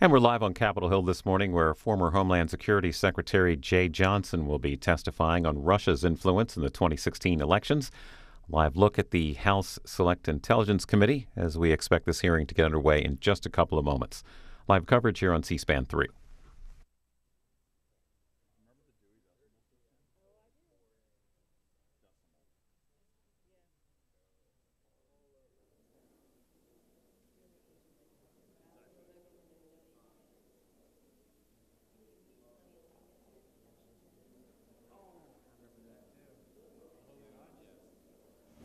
And we're live on Capitol Hill this morning, where former Homeland Security Secretary Jeh Johnson will be testifying on Russia's influence in the 2016 elections. Live look at the House Select Intelligence Committee as we expect this hearing to get underway in just a couple of moments. Live coverage here on C-SPAN 3.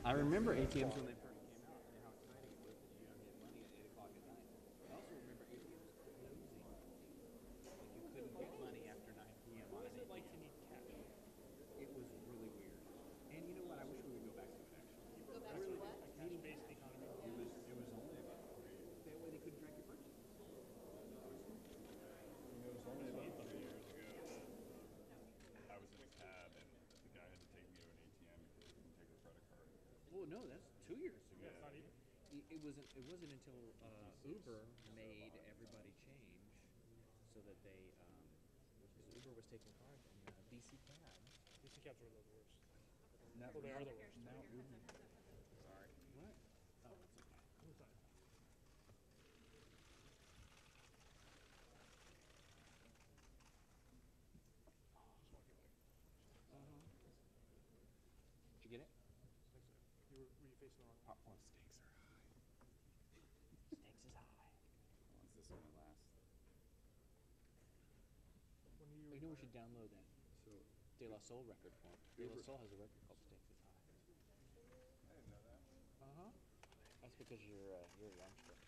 I remember ATMs when they first came out and how exciting it was that you don't get money at 8 o'clock at night. I also remember ATMs closing. Like you couldn't get money after 9 p.m. on an ATM. Like to need cash. It was really weird. And you know what? I wish we would go back to it actually. Go back to what? A cash-based economy. It was only about 3 years. That way they couldn't track your purchases. It was only about 3 years ago. I was in a cab and the guy had to take me to an ATM because he couldn't take a credit card. Oh no, that's 2 years ago. Yeah. It wasn't until Uber made everybody change so that they because Uber was taking cars and DC cabs. DC cabs were the worst. No, Well, they are the worst. Now Uber. Sorry. What? Oh, it's okay. Did you get it? Were you facing the wrong one? Oh, stakes are high. Stakes is high. Once this one lasts. When you You know we should download that De La Soul record form. De La Soul has a record called Stakes is High. I didn't know that. Uh-huh. That's because you're a youngster.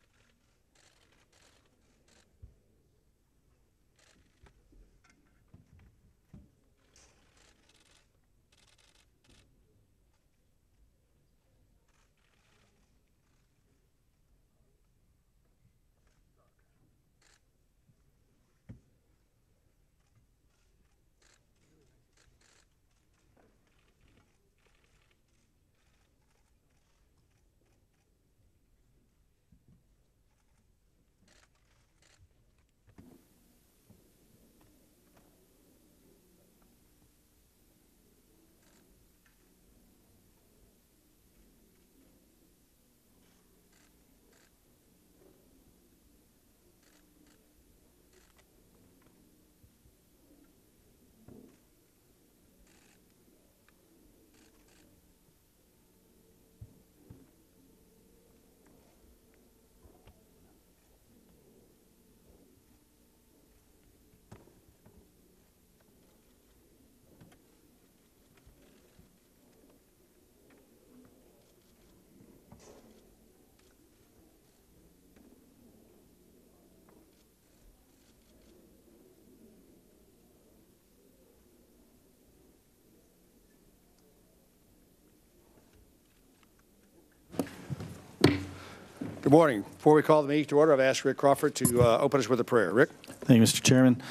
Good morning. Before we call the meeting to order, I've asked Rick Crawford to open us with a prayer. Rick? Thank you, Mr. Chairman.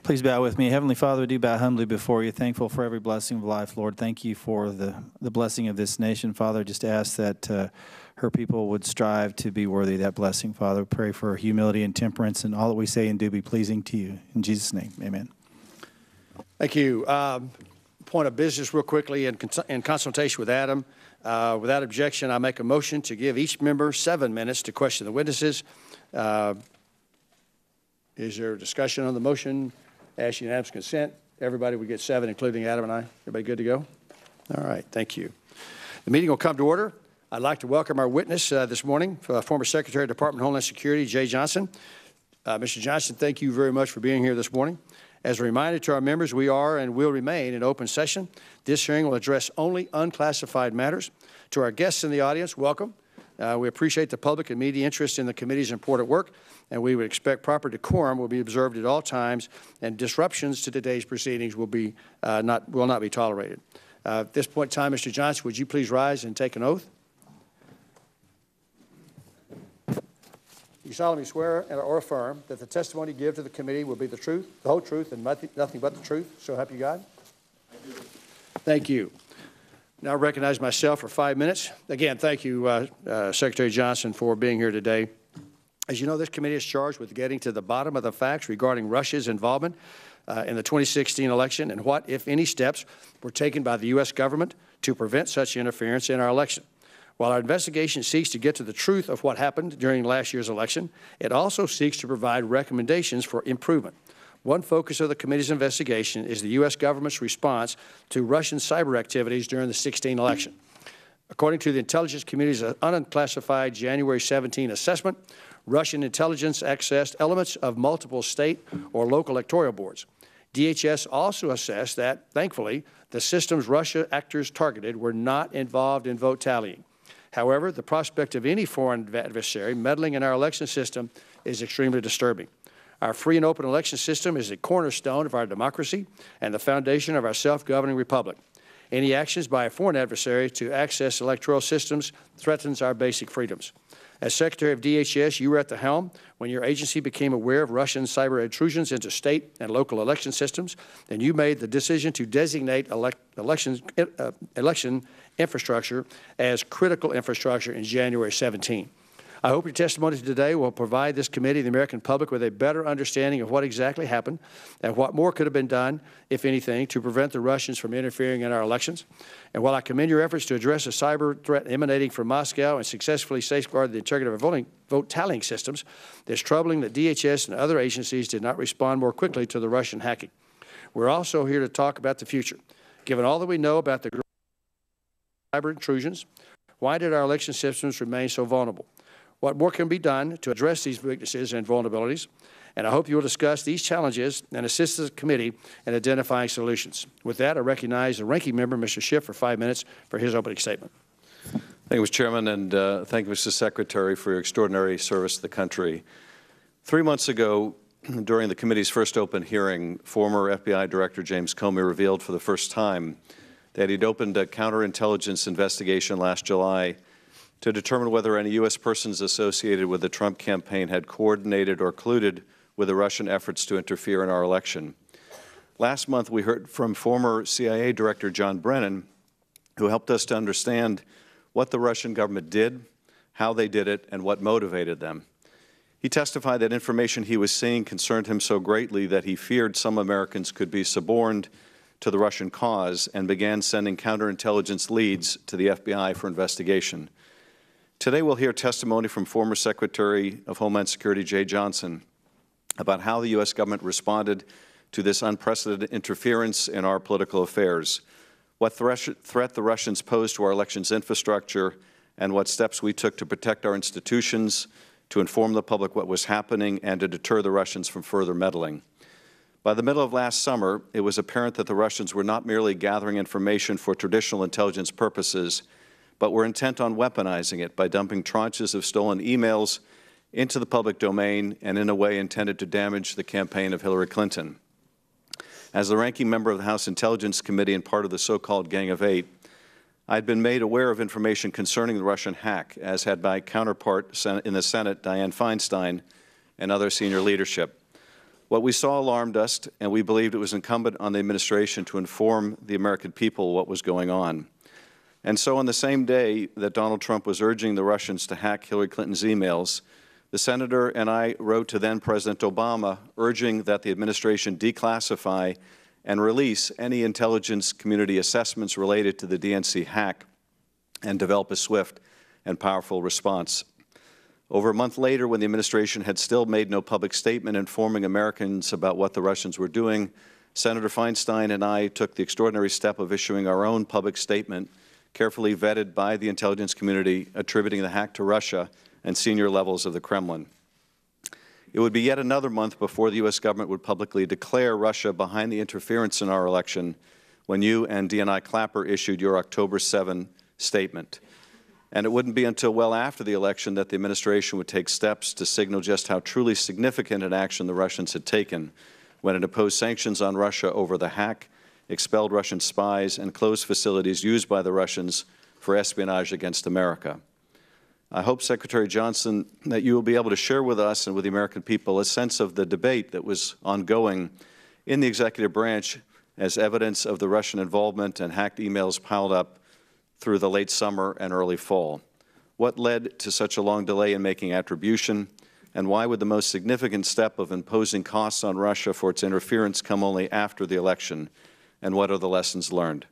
Please bow with me. Heavenly Father, we do bow humbly before you, thankful for every blessing of life. Lord, thank you for the blessing of this nation. Father, just ask that her people would strive to be worthy of that blessing. Father, pray for humility and temperance, and all that we say and do be pleasing to you. In Jesus' name, amen. Thank you. Point of business real quickly in consultation with Adam. Without objection, I make a motion to give each member 7 minutes to question the witnesses. Is there discussion on the motion? Ask unanimous consent. Everybody would get 7, including Adam and I. Everybody good to go? All right. Thank you. The meeting will come to order. I'd like to welcome our witness this morning, former Secretary of the Department of Homeland Security, Jeh Johnson. Mr. Johnson, thank you very much for being here this morning. As a reminder to our members, we are and will remain in open session. This hearing will address only unclassified matters. To our guests in the audience, welcome. We appreciate the public and media interest in the committee's important work, and we would expect proper decorum will be observed at all times, and disruptions to today's proceedings will not be tolerated. At this point in time, Mr. Johnson, would you please rise and take an oath? You solemnly swear or affirm that the testimony you give to the committee will be the truth, the whole truth, and nothing but the truth. So help you God? I do. Thank you. Now I recognize myself for 5 minutes. Again, thank you, Secretary Johnson, for being here today. As you know, this committee is charged with getting to the bottom of the facts regarding Russia's involvement in the 2016 election and what, if any, steps were taken by the U.S. government to prevent such interference in our election. While our investigation seeks to get to the truth of what happened during last year's election, it also seeks to provide recommendations for improvement. One focus of the committee's investigation is the U.S. government's response to Russian cyber activities during the 2016 election. According to the intelligence community's unclassified January 17 assessment, Russian intelligence accessed elements of multiple state or local electoral boards. DHS also assessed that, thankfully, the systems Russia actors targeted were not involved in vote tallying. However, the prospect of any foreign adversary meddling in our election system is extremely disturbing. Our free and open election system is a cornerstone of our democracy and the foundation of our self-governing republic. Any actions by a foreign adversary to access electoral systems threatens our basic freedoms. As Secretary of DHS, you were at the helm when your agency became aware of Russian cyber intrusions into state and local election systems, and you made the decision to designate election infrastructure as critical infrastructure in January 17. I hope your testimony today will provide this committee and the American public with a better understanding of what exactly happened and what more could have been done, if anything, to prevent the Russians from interfering in our elections. And while I commend your efforts to address the cyber threat emanating from Moscow and successfully safeguard the integrity of our vote tallying systems, it's troubling that DHS and other agencies did not respond more quickly to the Russian hacking. We're also here to talk about the future. Given all that we know about the cyber intrusions, why did our election systems remain so vulnerable? What more can be done to address these weaknesses and vulnerabilities? And I hope you will discuss these challenges and assist the committee in identifying solutions. With that, I recognize the ranking member, Mr. Schiff, for 5 minutes for his opening statement. Thank you, Mr. Chairman, and thank you, Mr. Secretary, for your extraordinary service to the country. 3 months ago, during the committee's first open hearing, former FBI Director James Comey revealed for the first time that he'd opened a counterintelligence investigation last July to determine whether any U.S. persons associated with the Trump campaign had coordinated or colluded with the Russian efforts to interfere in our election. Last month, we heard from former CIA Director John Brennan, who helped us to understand what the Russian government did, how they did it, and what motivated them. He testified that information he was seeing concerned him so greatly that he feared some Americans could be suborned to the Russian cause and began sending counterintelligence leads to the FBI for investigation. Today we'll hear testimony from former Secretary of Homeland Security Jeh Johnson about how the U.S. government responded to this unprecedented interference in our political affairs, what threat the Russians posed to our elections infrastructure, and what steps we took to protect our institutions, to inform the public what was happening, and to deter the Russians from further meddling. By the middle of last summer, it was apparent that the Russians were not merely gathering information for traditional intelligence purposes, but were intent on weaponizing it by dumping tranches of stolen emails into the public domain and in a way intended to damage the campaign of Hillary Clinton. As the ranking member of the House Intelligence Committee and part of the so-called Gang of Eight, I had been made aware of information concerning the Russian hack, as had my counterpart in the Senate, Dianne Feinstein, and other senior leadership. What we saw alarmed us, and we believed it was incumbent on the administration to inform the American people what was going on. And so on the same day that Donald Trump was urging the Russians to hack Hillary Clinton's emails, the Senator and I wrote to then President Obama urging that the administration declassify and release any intelligence community assessments related to the DNC hack and develop a swift and powerful response. Over a month later, when the administration had still made no public statement informing Americans about what the Russians were doing, Senator Feinstein and I took the extraordinary step of issuing our own public statement, carefully vetted by the intelligence community, attributing the hack to Russia and senior levels of the Kremlin. It would be yet another month before the U.S. government would publicly declare Russia behind the interference in our election when you and DNI Clapper issued your October 7 statement. And it wouldn't be until well after the election that the administration would take steps to signal just how truly significant an action the Russians had taken when it imposed sanctions on Russia over the hack, expelled Russian spies, and closed facilities used by the Russians for espionage against America. I hope, Secretary Johnson, that you will be able to share with us and with the American people a sense of the debate that was ongoing in the executive branch as evidence of the Russian involvement and hacked emails piled up through the late summer and early fall. What led to such a long delay in making attribution? And why would the most significant step of imposing costs on Russia for its interference come only after the election? And what are the lessons learned?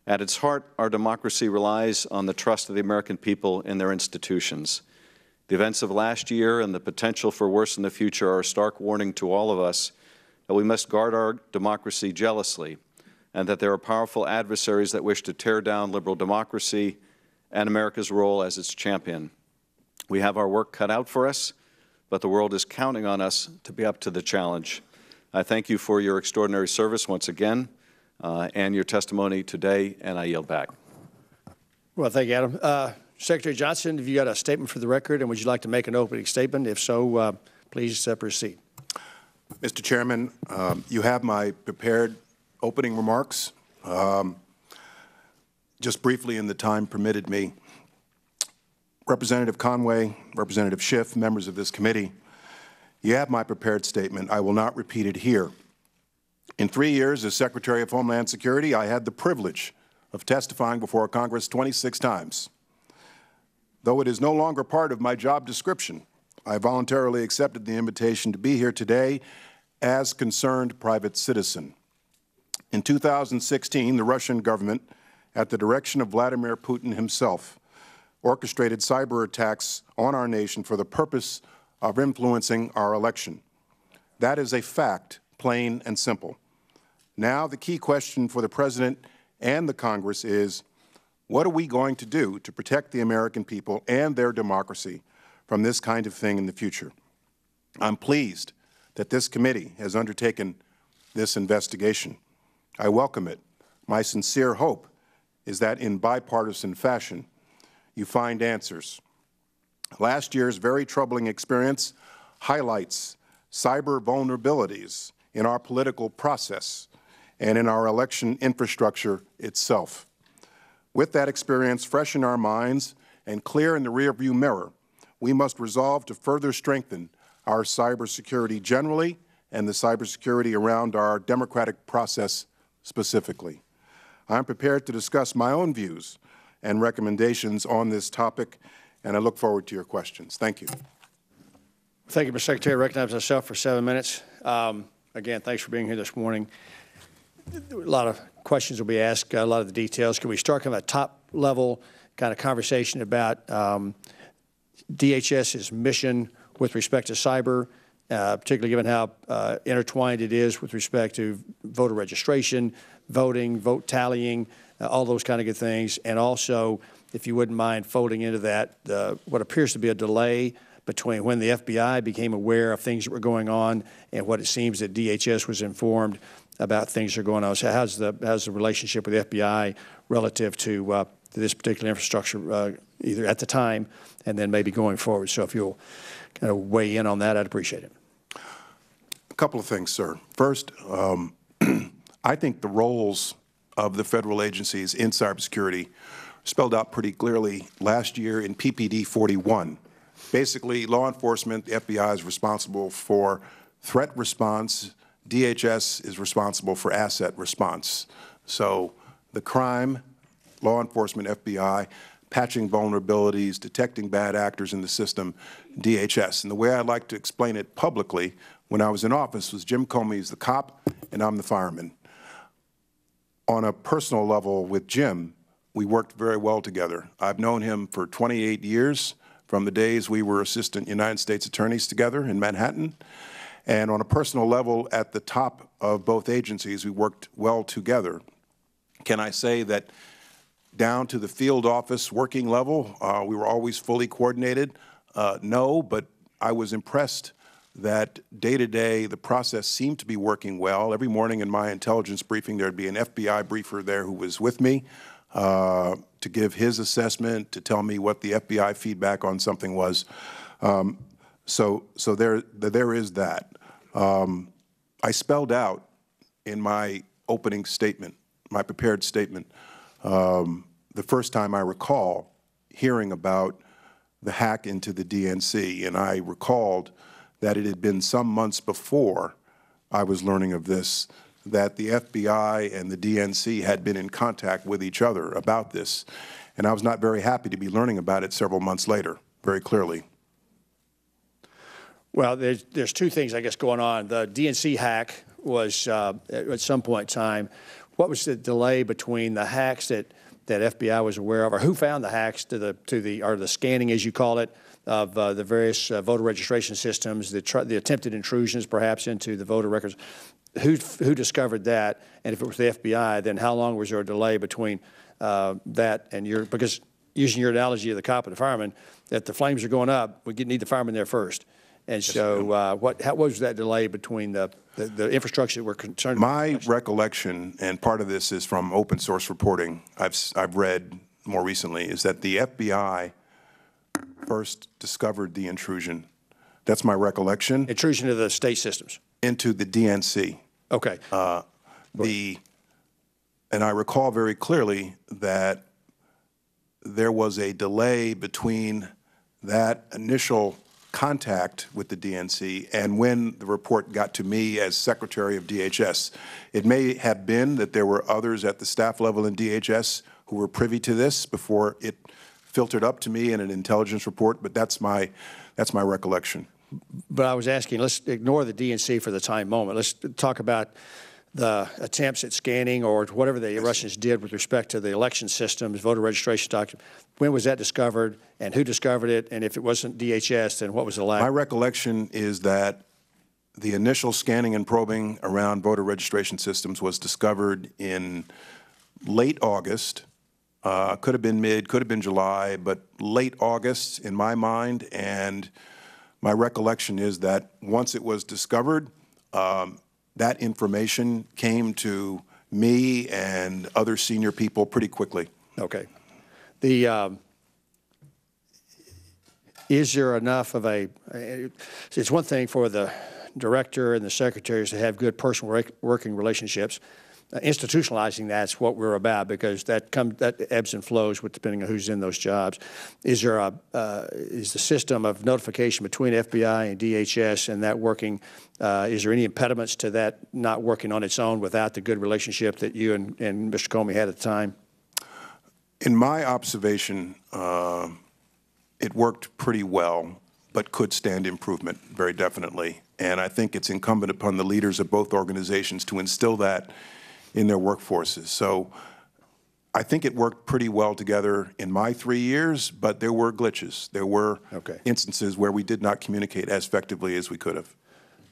At its heart, our democracy relies on the trust of the American people in their institutions. The events of last year and the potential for worse in the future are a stark warning to all of us that we must guard our democracy jealously, and that there are powerful adversaries that wish to tear down liberal democracy and America's role as its champion. We have our work cut out for us, but the world is counting on us to be up to the challenge. I thank you for your extraordinary service once again and your testimony today, and I yield back. Well, thank you, Adam. Secretary Johnson, have you got a statement for the record, and would you like to make an opening statement? If so, please proceed. Mr. Chairman, you have my prepared opening remarks. Just briefly in the time permitted me, Representative Conway, Representative Schiff, members of this committee, you have my prepared statement. I will not repeat it here. In 3 years as Secretary of Homeland Security, I had the privilege of testifying before Congress 26 times. Though it is no longer part of my job description, I voluntarily accepted the invitation to be here today as concerned private citizen. In 2016, the Russian government, at the direction of Vladimir Putin himself, orchestrated cyber attacks on our nation for the purpose of influencing our election. That is a fact, plain and simple. Now, the key question for the President and the Congress is, what are we going to do to protect the American people and their democracy from this kind of thing in the future? I'm pleased that this committee has undertaken this investigation. I welcome it. My sincere hope is that in bipartisan fashion, you find answers. Last year's very troubling experience highlights cyber vulnerabilities in our political process and in our election infrastructure itself. With that experience fresh in our minds and clear in the rearview mirror, we must resolve to further strengthen our cybersecurity generally and the cybersecurity around our democratic process specifically. I'm prepared to discuss my own views and recommendations on this topic, and I look forward to your questions. Thank you. Thank you, Mr. Secretary. I recognize myself for 7 minutes. Again, thanks for being here this morning. A lot of questions will be asked, a lot of the details. Can we start kind of a top-level kind of conversation about DHS's mission with respect to cyber, particularly given how intertwined it is with respect to voter registration, voting, vote tallying, all those kind of good things, and also, if you wouldn't mind folding into that, what appears to be a delay between when the FBI became aware of things that were going on and what it seems that DHS was informed about things that are going on. So how's the relationship with the FBI relative to this particular infrastructure, either at the time and then maybe going forward? So if you'll kind of weigh in on that, I'd appreciate it. A couple of things, sir. First, I think the roles of the federal agencies in cybersecurity spelled out pretty clearly last year in PPD 41. Basically, law enforcement, the FBI is responsible for threat response. DHS is responsible for asset response. So the crime, law enforcement, FBI, patching vulnerabilities, detecting bad actors in the system, DHS. And the way I'd like to explain it publicly when I was in office was Jim Comey's the cop and I'm the fireman. On a personal level with Jim, we worked very well together. I've known him for 28 years, from the days we were assistant United States attorneys together in Manhattan. And on a personal level, at the top of both agencies, we worked well together. Can I say that down to the field office working level, we were always fully coordinated? No, but I was impressed that day-to-day the process seemed to be working well. Every morning in my intelligence briefing, there'd be an FBI briefer there who was with me to give his assessment, to tell me what the FBI feedback on something was. So there is that. I spelled out in my opening statement, my prepared statement, the first time I recall hearing about the hack into the DNC, and I recalled that it had been some months before I was learning of this, that the FBI and the DNC had been in contact with each other about this, and I was not very happy to be learning about it several months later, very clearly. Well, there's two things, I guess, going on. The DNC hack was at some point in time. What was the delay between the hacks that FBI was aware of, or who found the hacks to the scanning, as you call it, of the various voter registration systems, the attempted intrusions, perhaps, into the voter records? Who discovered that? And if it was the FBI, then how long was there a delay between that and because using your analogy of the cop and the fireman, that the flames are going up, we need the fireman there first. And so what was that delay between the infrastructure that we're concerned about? My recollection, and part of this is from open source reporting I've read more recently, is that the FBI first discovered the intrusion. That's my recollection. Intrusion into the state systems. Into the DNC. Okay. And I recall very clearly that there was a delay between that initial contact with the DNC and when the report got to me as Secretary of DHS. It may have been that there were others at the staff level in DHS who were privy to this before it filtered up to me in an intelligence report, but that's my recollection. But I was asking, let's ignore the DNC for the time moment. Let's talk about the attempts at scanning or whatever the Russians did with respect to the election systems, voter registration documents. When was that discovered, and who discovered it? And if it wasn't DHS, then what was the lag? My recollection is that the initial scanning and probing around voter registration systems was discovered in late August. Could have been mid, could have been July, but late August in my mind. And my recollection is that once it was discovered, that information came to me and other senior people pretty quickly. Okay. Is there enough of it's one thing for the director and the secretaries to have good personal working relationships. Institutionalizing that's what we're about, because that ebbs and flows with depending on who's in those jobs. Is there is the system of notification between FBI and DHS and that working? Is there any impediments to that not working on its own without the good relationship that you and Mr. Comey had at the time? In my observation, it worked pretty well, but could stand improvement very definitely. And I think it's incumbent upon the leaders of both organizations to instill that in their workforces. So I think it worked pretty well together in my 3 years, but there were glitches. There were instances where we did not communicate as effectively as we could have.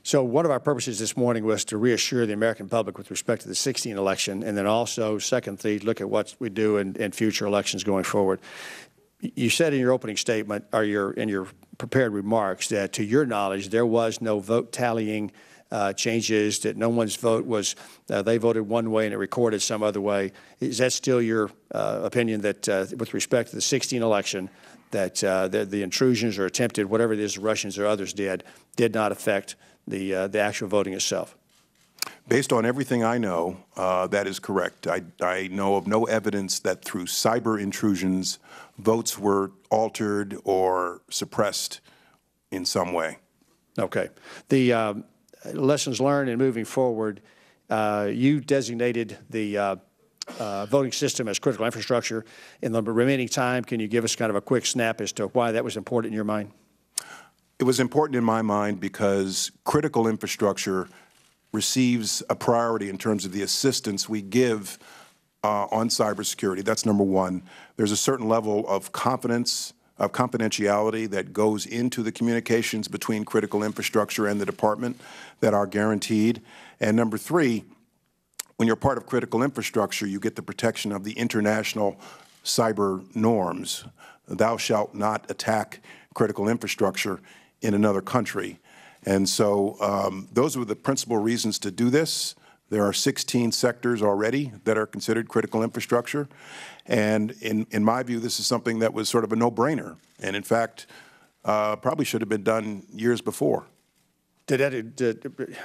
So one of our purposes this morning was to reassure the American public with respect to the 2016 election, and then also, secondly, look at what we do in future elections going forward. You said in your opening statement, or in your prepared remarks, that to your knowledge, there was no vote tallying changes, that no one's vote was, they voted one way and it recorded some other way. Is that still your opinion that with respect to the 2016 election, that the intrusions or attempted, whatever it is the Russians or others did not affect the actual voting itself? Based on everything I know, that is correct. I know of no evidence that through cyber intrusions, votes were altered or suppressed in some way. Okay. The lessons learned in moving forward, you designated the voting system as critical infrastructure. In the remaining time, can you give us kind of a quick snap as to why that was important in your mind? It was important in my mind because critical infrastructure receives a priority in terms of the assistance we give on cybersecurity. That's number one. There's a certain level of confidence, of confidentiality that goes into the communications between critical infrastructure and the department that are guaranteed. And number three, when you're part of critical infrastructure, you get the protection of the international cyber norms. Thou shalt not attack critical infrastructure in another country. And so those were the principal reasons to do this. There are 16 sectors already that are considered critical infrastructure. And in my view, this is something that was sort of a no-brainer. And in fact, probably should have been done years before. And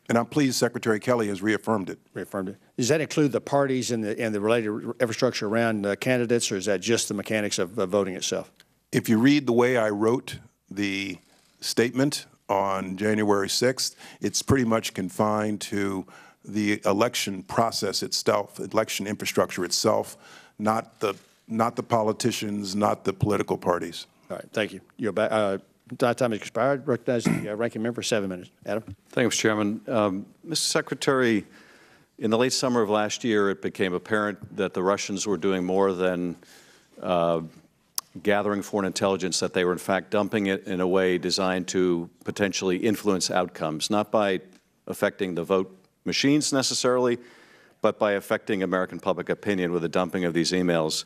I'm pleased Secretary Kelly has reaffirmed it. Reaffirmed it. Does that include the parties and the related infrastructure around candidates, or is that just the mechanics of voting itself? If you read the way I wrote the statement on January 6th, it's pretty much confined to the election process itself, election infrastructure itself, not the politicians, not the political parties. All right, thank you. You're back. Time has expired. Recognize the ranking member for 7 minutes. Adam. Thank you, Mr. Chairman. Mr. Secretary, in the late summer of last year, it became apparent that the Russians were doing more than gathering foreign intelligence, that they were in fact dumping it in a way designed to potentially influence outcomes, not by affecting the vote machines necessarily, but by affecting American public opinion with the dumping of these emails.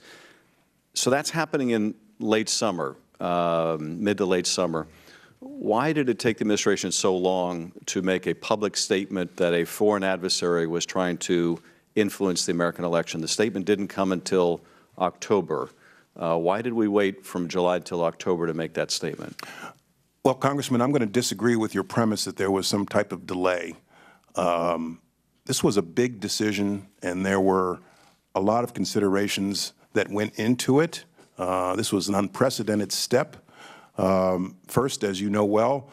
So that's happening in late summer, mid to late summer. Why did it take the administration so long to make a public statement that a foreign adversary was trying to influence the American election? The statement didn't come until October. Why did we wait from July till October to make that statement? Well, Congressman, I'm going to disagree with your premise that there was some type of delay. This was a big decision, and there were a lot of considerations that went into it. This was an unprecedented step. First, as you know well,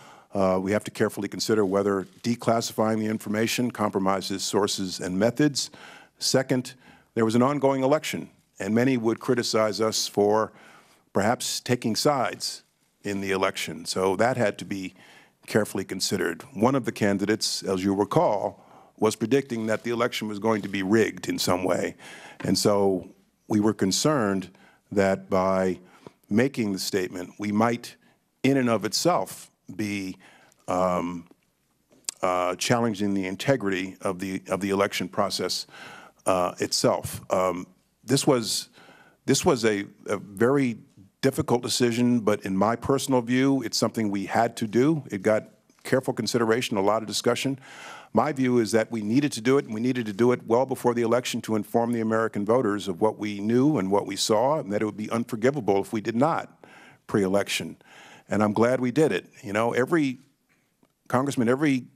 we have to carefully consider whether declassifying the information compromises sources and methods. Second, there was an ongoing election, and many would criticize us for perhaps taking sides in the election. So that had to be carefully considered. One of the candidates, as you recall, was predicting that the election was going to be rigged in some way. And so we were concerned that by making the statement, we might, in and of itself, be challenging the integrity of the election process itself. This was a very difficult decision, but in my personal view, it's something we had to do. It got careful consideration, a lot of discussion. My view is that we needed to do it, and we needed to do it well before the election to inform the American voters of what we knew and what we saw, and that it would be unforgivable if we did not pre-election. And I'm glad we did it. You know, Congressman, every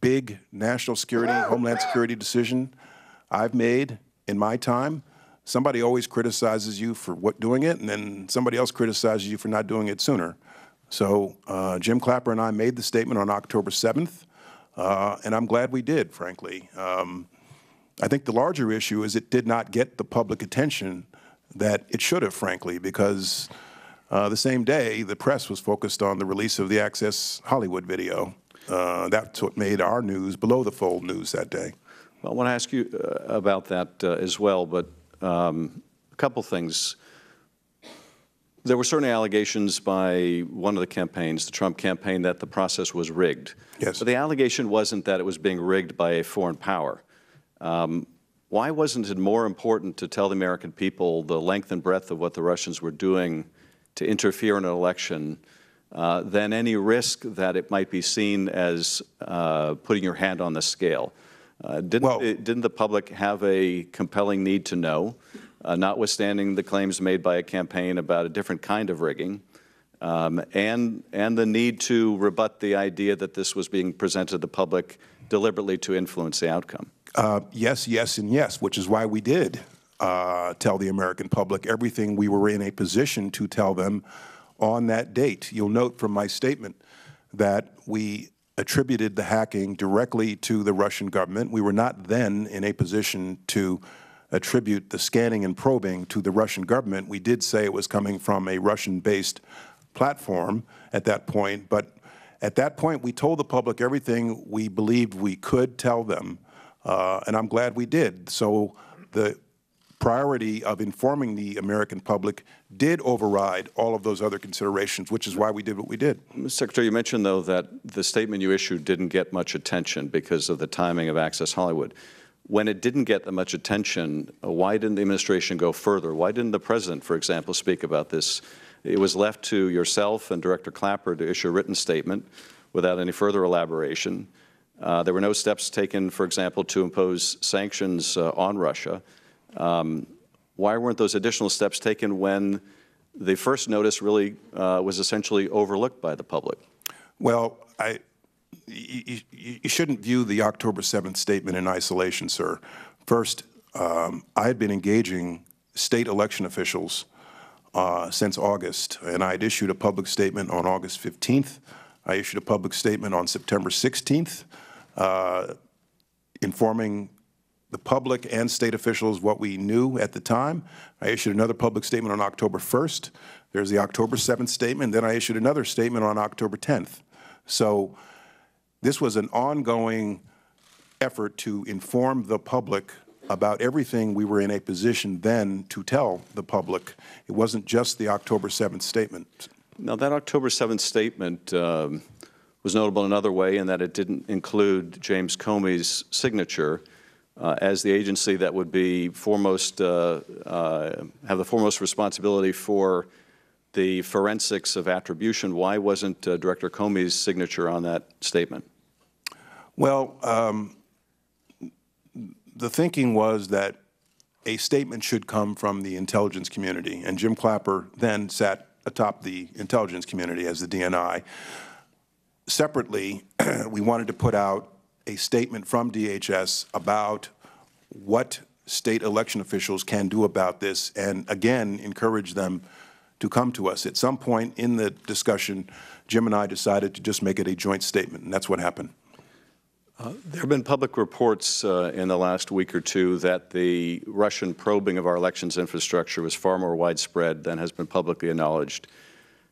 big national security, homeland security decision I've made in my time, somebody always criticizes you for doing it, and then somebody else criticizes you for not doing it sooner. So Jim Clapper and I made the statement on October 7th, and I'm glad we did, frankly. I think the larger issue is it did not get the public attention that it should have, frankly, because the same day the press was focused on the release of the Access Hollywood video. That's what made our news below the fold news that day. Well, I want to ask you about that as well, but a couple things. There were certainly allegations by one of the campaigns, the Trump campaign, that the process was rigged. Yes. But the allegation wasn't that it was being rigged by a foreign power. Why wasn't it more important to tell the American people the length and breadth of what the Russians were doing to interfere in an election than any risk that it might be seen as putting your hand on the scale? Didn't the public have a compelling need to know, notwithstanding the claims made by a campaign about a different kind of rigging, and the need to rebut the idea that this was being presented to the public deliberately to influence the outcome? Yes, yes, and yes, which is why we did tell the American public everything we were in a position to tell them on that date. You'll note from my statement that we attributed the hacking directly to the Russian government. We were not then in a position to attribute the scanning and probing to the Russian government. We did say it was coming from a Russian-based platform at that point, but at that point we told the public everything we believed we could tell them, and I'm glad we did. So the priority of informing the American public did override all of those other considerations, which is why we did what we did. Mr. Secretary, you mentioned, though, that the statement you issued didn't get much attention because of the timing of Access Hollywood. When it didn't get that much attention, why didn't the administration go further? Why didn't the President, for example, speak about this? It was left to yourself and Director Clapper to issue a written statement without any further elaboration. There were no steps taken, for example, to impose sanctions on Russia. Why weren't those additional steps taken when the first notice really was essentially overlooked by the public? Well, you shouldn't view the October 7th statement in isolation, sir. First, I had been engaging state election officials since August, and I had issued a public statement on August 15th. I issued a public statement on September 16th, informing the public and state officials what we knew at the time. I issued another public statement on October 1st. There's the October 7th statement. Then I issued another statement on October 10th. So this was an ongoing effort to inform the public about everything we were in a position then to tell the public. It wasn't just the October 7th statement. Now, that October 7th statement was notable in another way in that it didn't include James Comey's signature as the agency that would be foremost, have the foremost responsibility for the forensics of attribution. Why wasn't Director Comey's signature on that statement? Well, the thinking was that a statement should come from the intelligence community, and Jim Clapper then sat atop the intelligence community as the DNI. Separately, we wanted to put out a statement from DHS about what state election officials can do about this, and again, encourage them to come to us. At some point in the discussion, Jim and I decided to just make it a joint statement, and that's what happened. There have been public reports in the last week or two that the Russian probing of our elections infrastructure was far more widespread than has been publicly acknowledged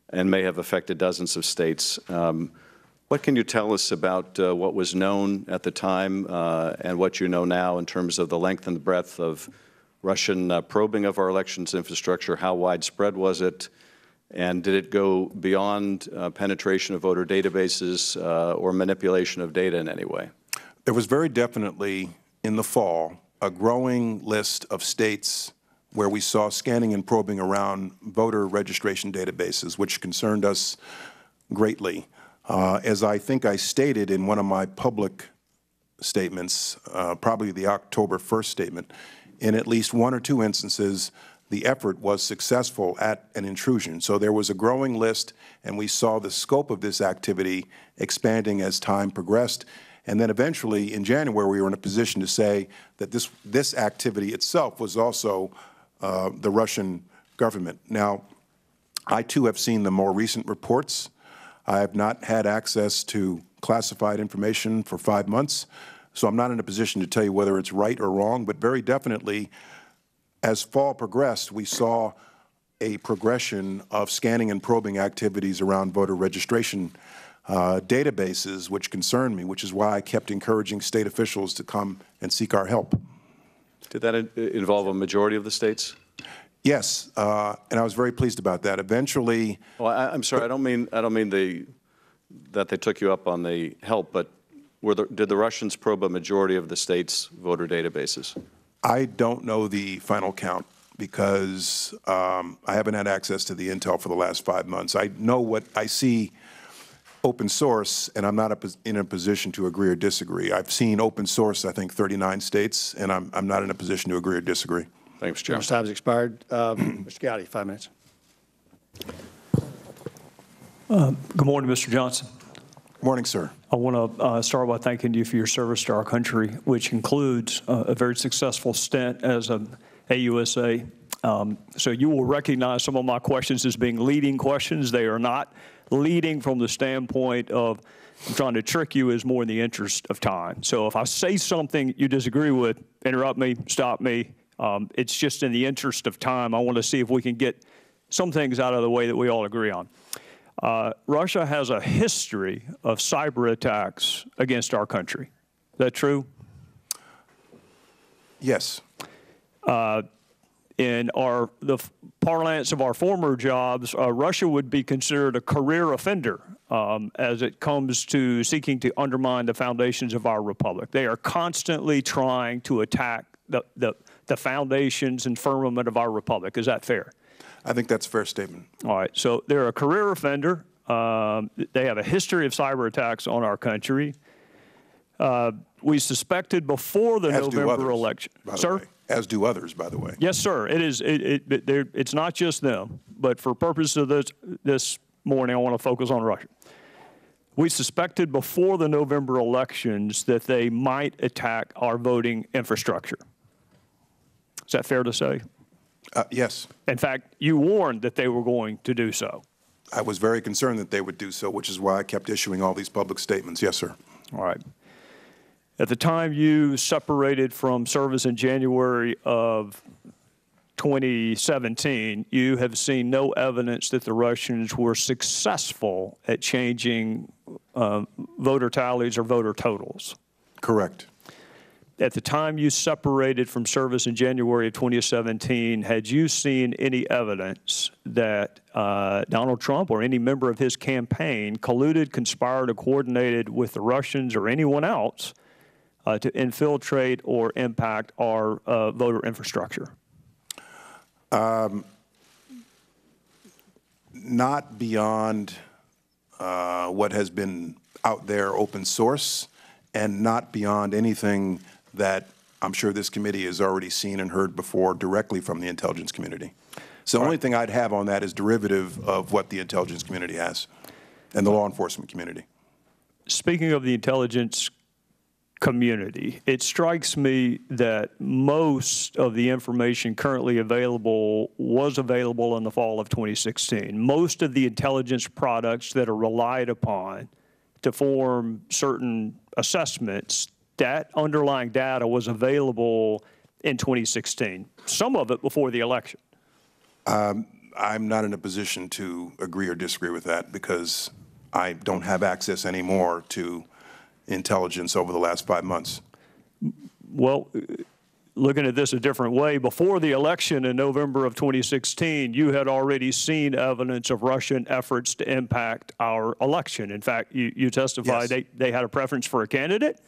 and may have affected dozens of states. What can you tell us about what was known at the time and what you know now in terms of the length and breadth of Russian probing of our elections infrastructure? How widespread was it? And did it go beyond penetration of voter databases or manipulation of data in any way? There was very definitely, in the fall, a growing list of states where we saw scanning and probing around voter registration databases, which concerned us greatly. As I think I stated in one of my public statements, probably the October 1st statement, in at least one or two instances, the effort was successful at an intrusion. So there was a growing list, and we saw the scope of this activity expanding as time progressed. And then eventually, in January, we were in a position to say that this activity itself was also the Russian government. Now, I too have seen the more recent reports. I have not had access to classified information for 5 months, so I'm not in a position to tell you whether it's right or wrong, but very definitely, as fall progressed, we saw a progression of scanning and probing activities around voter registration databases, which concerned me, which is why I kept encouraging state officials to come and seek our help. Did that involve a majority of the states? Yes, and I was very pleased about that. Eventually, well, I'm sorry, I don't mean that they took you up on the help, but did the Russians probe a majority of the states' voter databases? I don't know the final count because I haven't had access to the intel for the last 5 months. I know what I see open source, and I'm not in a position to agree or disagree. I've seen open source, I think, 39 states, and I'm not in a position to agree or disagree. Thanks, Mr. Chairman. Time has expired. Mr. Gowdy, 5 minutes. Good morning, Mr. Johnson. Good morning, sir. I want to start by thanking you for your service to our country, which includes a very successful stint as an AUSA. So you will recognize some of my questions as being leading questions. They are not leading from the standpoint of I'm trying to trick you, is more in the interest of time. So if I say something you disagree with, interrupt me, stop me. It's just in the interest of time. I want to see if we can get some things out of the way that we all agree on. Russia has a history of cyber attacks against our country. Is that true? Yes. In the parlance of our former jobs, Russia would be considered a career offender as it comes to seeking to undermine the foundations of our republic. They are constantly trying to attack the foundations and firmament of our republic. Is that fair? I think that's a fair statement. All right. So they're a career offender. They have a history of cyber attacks on our country. We suspected before the November election. Sir? As do others, by the way. Yes, sir. It is. It's not just them. But for purposes of this morning, I want to focus on Russia. We suspected before the November elections that they might attack our voting infrastructure. Is that fair to say? Yes. In fact, you warned that they were going to do so. I was very concerned that they would do so, which is why I kept issuing all these public statements. Yes, sir. All right. At the time you separated from service in January of 2017, you have seen no evidence that the Russians were successful at changing voter tallies or voter totals. Correct. At the time you separated from service in January of 2017, had you seen any evidence that Donald Trump or any member of his campaign colluded, conspired, or coordinated with the Russians or anyone else to infiltrate or impact our voter infrastructure? Not beyond what has been out there open source, and not beyond anything that I'm sure this committee has already seen and heard before directly from the intelligence community. So the only thing I'd have on that is derivative of what the intelligence community has and the law enforcement community. Speaking of the intelligence community, it strikes me that most of the information currently available was available in the fall of 2016. Most of the intelligence products that are relied upon to form certain assessments, that underlying data was available in 2016, some of it before the election. I'm not in a position to agree or disagree with that because I don't have access anymore to intelligence over the last 5 months. Well, looking at this a different way, before the election in November of 2016, you had already seen evidence of Russian efforts to impact our election. In fact, you testified they had a preference for a candidate,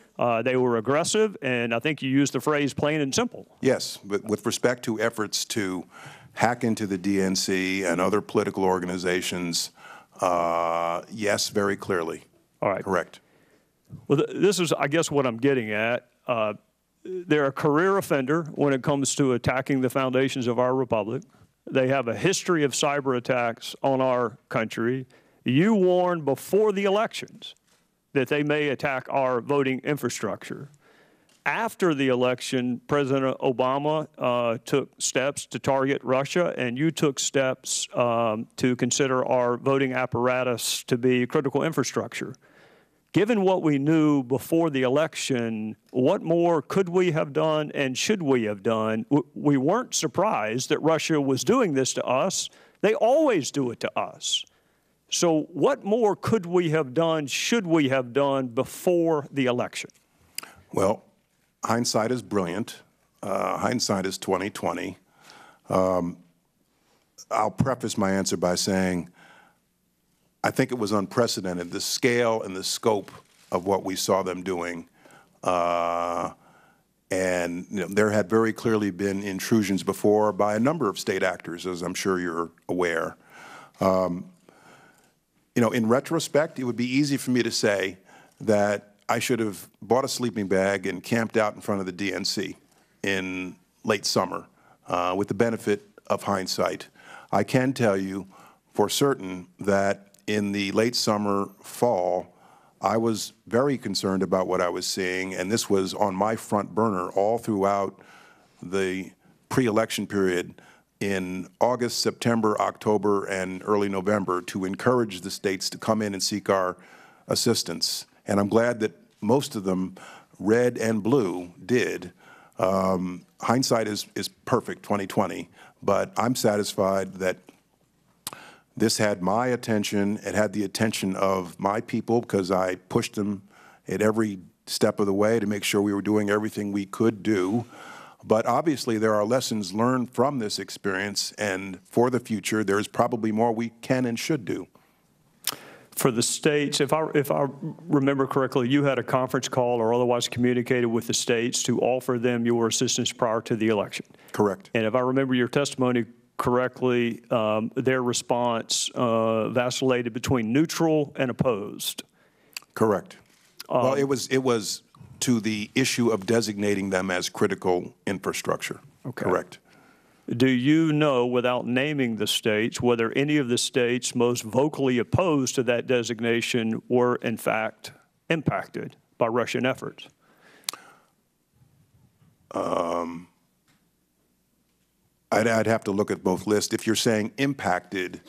they were aggressive, and I think you used the phrase plain and simple. Yes, but with respect to efforts to hack into the DNC and other political organizations, yes, very clearly. All right. Correct. Well, this is, I guess, what I'm getting at. They're a career offender when it comes to attacking the foundations of our republic. They have a history of cyber attacks on our country. You warned before the elections that they may attack our voting infrastructure. After the election, President Obama took steps to target Russia, and you took steps to consider our voting apparatus to be critical infrastructure. Given what we knew before the election, what more could we have done and should we have done? We weren't surprised that Russia was doing this to us. They always do it to us. So what more could we have done, should we have done before the election? Well, hindsight is brilliant. Hindsight is 20/20. I'll preface my answer by saying I think it was unprecedented, the scale and the scope of what we saw them doing. And there had very clearly been intrusions before by a number of state actors, as I'm sure you're aware. In retrospect, it would be easy for me to say that I should have bought a sleeping bag and camped out in front of the DNC in late summer with the benefit of hindsight. I can tell you for certain that in the late summer, fall, I was very concerned about what I was seeing, and this was on my front burner all throughout the pre-election period in August, September, October, and early November to encourage the states to come in and seek our assistance. And I'm glad that most of them, red and blue, did. Hindsight is perfect, 20/20, but I'm satisfied that this had my attention. It had the attention of my people because I pushed them at every step of the way to make sure we were doing everything we could do. But obviously there are lessons learned from this experience, and for the future there's probably more we can and should do. For the states, if I remember correctly, you had a conference call or otherwise communicated with the states to offer them your assistance prior to the election. Correct. And if I remember your testimony correctly, their response vacillated between neutral and opposed. Correct. Well, it was to the issue of designating them as critical infrastructure. Okay. Correct. Do you know, without naming the states, whether any of the states most vocally opposed to that designation were, in fact, impacted by Russian efforts? I'd have to look at both lists. If you're saying impacted,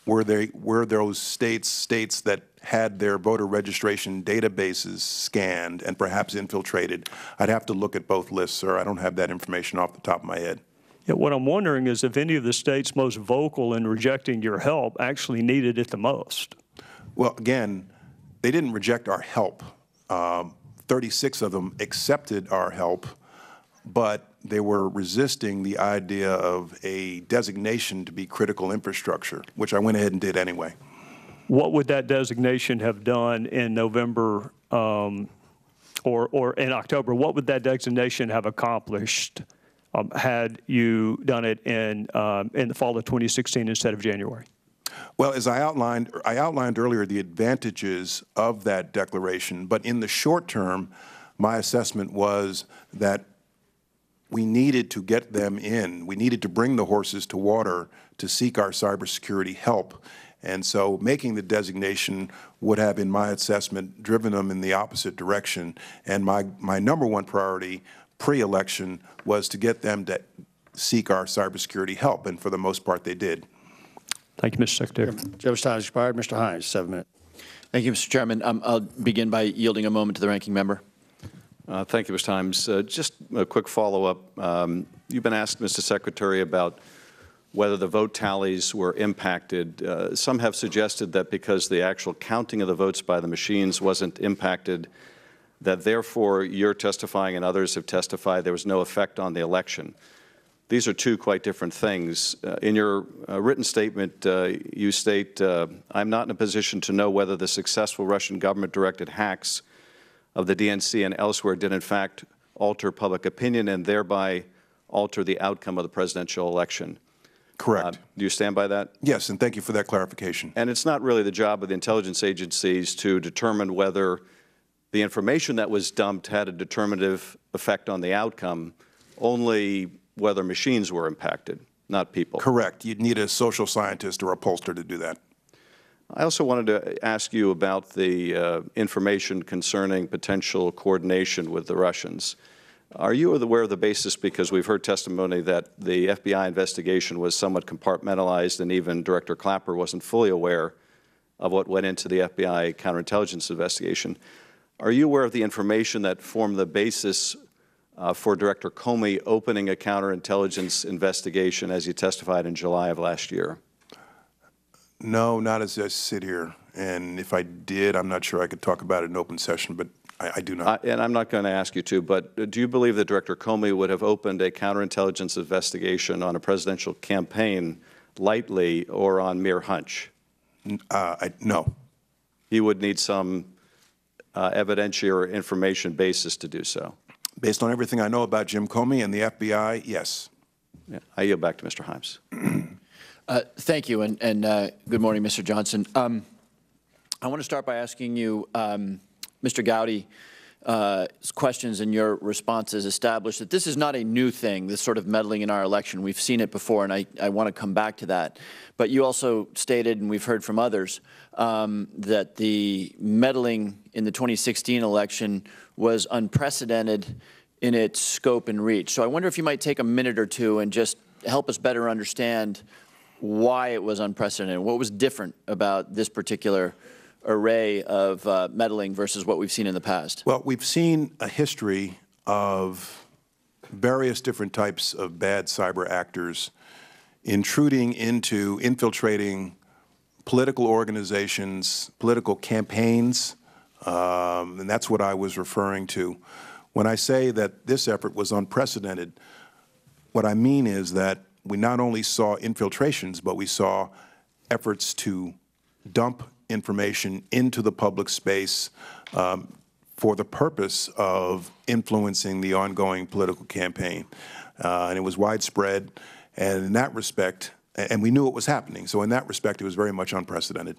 were those states that had their voter registration databases scanned and perhaps infiltrated? I'd have to look at both lists, sir. I don't have that information off the top of my head. Yeah, what I'm wondering is if any of the states most vocal in rejecting your help actually needed it the most. Well, again, they didn't reject our help. 36 of them accepted our help, but they were resisting the idea of a designation to be critical infrastructure, which I went ahead and did anyway. What would that designation have done in November or in October? What would that designation have accomplished had you done it in the fall of 2016 instead of January? Well, as I outlined earlier the advantages of that declaration, but in the short term, my assessment was that we needed to get them in. We needed to bring the horses to water to seek our cybersecurity help. And so making the designation would have, in my assessment, driven them in the opposite direction. And my number one priority pre-election was to get them to seek our cybersecurity help, and for the most part they did. Thank you, Mr. Secretary. Judge's time has expired. Mr. Hines, 7 minutes. Thank you, Mr. Chairman. I'll begin by yielding a moment to the ranking member. Thank you, Mr. Hines. Just a quick follow-up. You've been asked, Mr. Secretary, about whether the vote tallies were impacted. Some have suggested that because the actual counting of the votes by the machines wasn't impacted, that therefore you're testifying and others have testified there was no effect on the election. These are two quite different things. In your written statement, you state, I'm not in a position to know whether the successful Russian government-directed hacks of the DNC and elsewhere did in fact alter public opinion and thereby alter the outcome of the presidential election. Correct. Do you stand by that? Yes, and thank you for that clarification. And it's not really the job of the intelligence agencies to determine whether the information that was dumped had a determinative effect on the outcome, only whether machines were impacted, not people. Correct. You'd need a social scientist or a pollster to do that. I also wanted to ask you about the information concerning potential coordination with the Russians. Are you aware of the basis, because we've heard testimony that the FBI investigation was somewhat compartmentalized and even Director Clapper wasn't fully aware of what went into the FBI counterintelligence investigation. Are you aware of the information that formed the basis for Director Comey opening a counterintelligence investigation as he testified in July of last year? No, not as I sit here. And if I did, I'm not sure I could talk about it in open session, but I do not. And I'm not going to ask you to, but do you believe that Director Comey would have opened a counterintelligence investigation on a presidential campaign lightly or on mere hunch? No. He would need some evidentiary or information basis to do so. Based on everything I know about Jim Comey and the FBI, yes. Yeah. I yield back to Mr. Himes. Thank you, and good morning, Mr. Johnson. I want to start by asking you, Mr. Gowdy's questions and your responses established that this is not a new thing, this sort of meddling in our election. We've seen it before, and I want to come back to that. But you also stated, and we've heard from others, that the meddling in the 2016 election was unprecedented in its scope and reach. So I wonder if you might take a minute or two and just help us better understand why it was unprecedented, what was different about this particular array of meddling versus what we've seen in the past. Well, we've seen a history of various different types of bad cyber actors intruding into, infiltrating political organizations, political campaigns, and that's what I was referring to. When I say that this effort was unprecedented, what I mean is that we not only saw infiltrations, but we saw efforts to dump information into the public space for the purpose of influencing the ongoing political campaign. And it was widespread, and in that respect, and we knew it was happening, so in that respect, it was very much unprecedented.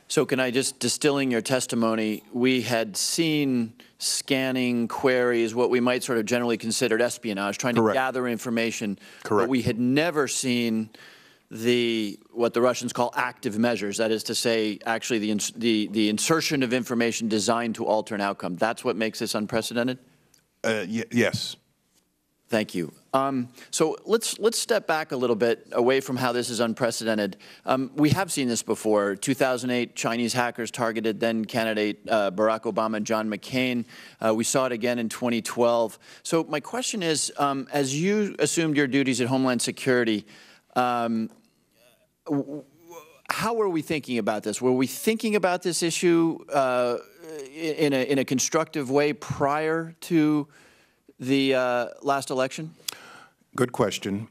So can I just, distilling your testimony, we had seen scanning queries, what we might sort of generally consider espionage, trying Correct. to gather information. Correct. But we had never seen what the Russians call active measures, that is to say, actually the insertion of information designed to alter an outcome. That's what makes this unprecedented? Yes. Thank you. So let's step back a little bit away from how this is unprecedented. We have seen this before. 2008, Chinese hackers targeted then candidate Barack Obama and John McCain. We saw it again in 2012. So my question is, as you assumed your duties at Homeland Security, how were we thinking about this? Were we thinking about this issue in a constructive way prior to the last election? Good question.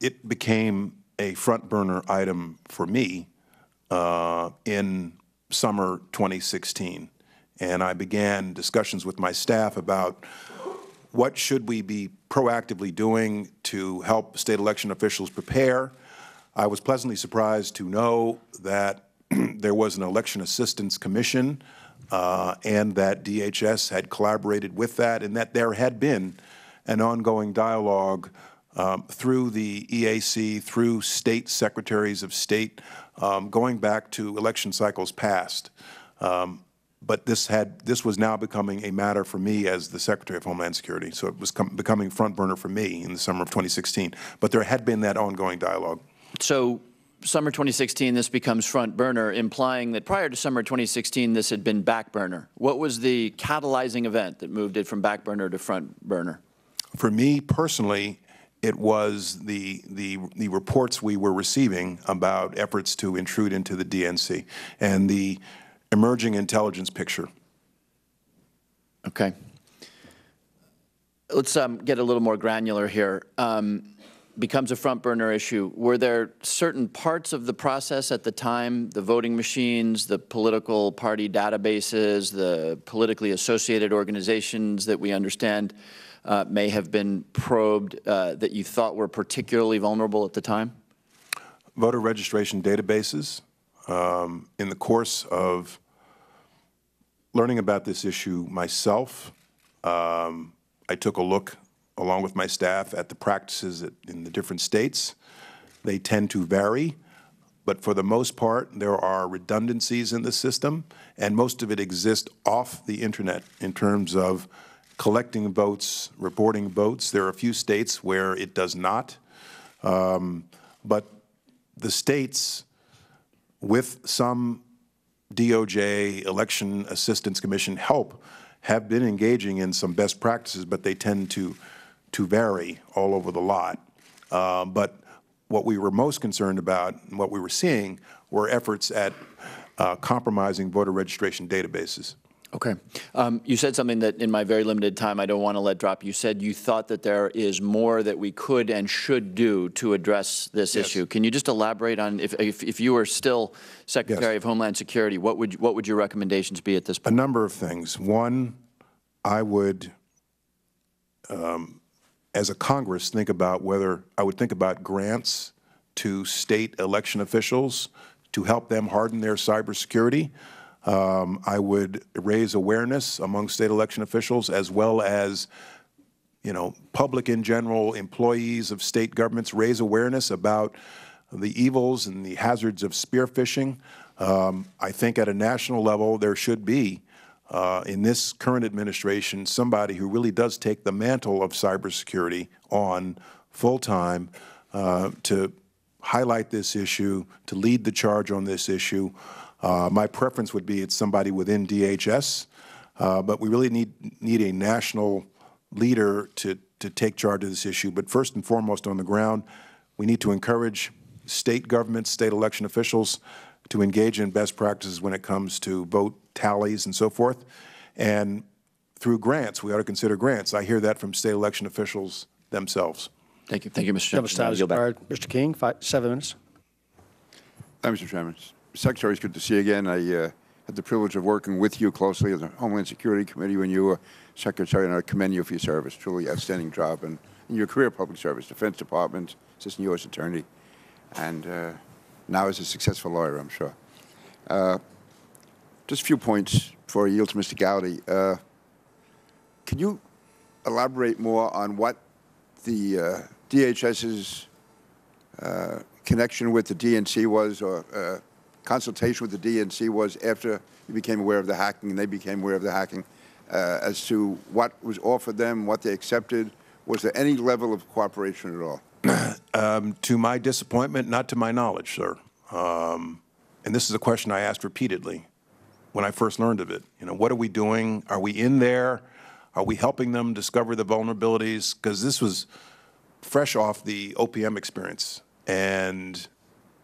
It became a front burner item for me in summer 2016. And I began discussions with my staff about what should we be proactively doing to help state election officials prepare. I was pleasantly surprised to know that there was an election assistance commission and that DHS had collaborated with that, and that there had been an ongoing dialogue through the EAC, through state secretaries of state, going back to election cycles past. But this was now becoming a matter for me as the Secretary of Homeland Security, so it was becoming front burner for me in the summer of 2016. But there had been that ongoing dialogue. So summer 2016, this becomes front burner, implying that prior to summer 2016, this had been back burner. What was the catalyzing event that moved it from back burner to front burner? For me personally, it was the reports we were receiving about efforts to intrude into the DNC and the emerging intelligence picture. Okay. Let's get a little more granular here. Becomes a front burner issue. Were there certain parts of the process at the time, the voting machines, the political party databases, the politically associated organizations that we understand may have been probed that you thought were particularly vulnerable at the time? Voter registration databases. In the course of learning about this issue myself, I took a look along with my staff at the practices in the different states. They tend to vary, but for the most part, there are redundancies in the system, and most of it exists off the internet in terms of collecting votes, reporting votes. There are a few states where it does not, but the states, with some DOJ Election Assistance Commission help, have been engaging in some best practices, but they tend to vary all over the lot. But what we were most concerned about and what we were seeing were efforts at compromising voter registration databases. Okay. You said something that in my very limited time I don't want to let drop. You said you thought that there is more that we could and should do to address this issue. Can you just elaborate on, if you were still Secretary of Homeland Security, what would your recommendations be at this point? A number of things. One, I would, as a Congress, think about grants to state election officials to help them harden their cybersecurity. I would raise awareness among state election officials, as well as, public in general, employees of state governments, raise awareness about the evils and the hazards of spear phishing. I think at a national level there should be, in this current administration, somebody who really does take the mantle of cybersecurity on full-time to highlight this issue, to lead the charge on this issue. My preference would be it's somebody within DHS, but we really need a national leader to take charge of this issue. But first and foremost, on the ground, we need to encourage state governments, state election officials to engage in best practices when it comes to vote tallies and so forth. And through grants, we ought to consider grants. I hear that from state election officials themselves. Thank you. Thank you, Mr. Chairman. Time is expired. Mr. King, 7 minutes. Mr. Chairman. Secretary, it's good to see you again. I had the privilege of working with you closely as the Homeland Security Committee when you were Secretary, and I commend you for your service. Truly outstanding job. And in your career public service, Defense Department, Assistant U.S. Attorney, and now as a successful lawyer, I'm sure. Just a few points before I yield to Mr. Gowdy. Can you elaborate more on what the DHS's connection with the DNC was, or consultation with the DNC was after you became aware of the hacking and they became aware of the hacking, as to what was offered them, what they accepted, Was there any level of cooperation at all? To my disappointment, not to my knowledge, sir. And this is a question I asked repeatedly when I first learned of it. You know, what are we doing? Are we in there? Are we helping them discover the vulnerabilities? Because this was fresh off the OPM experience. And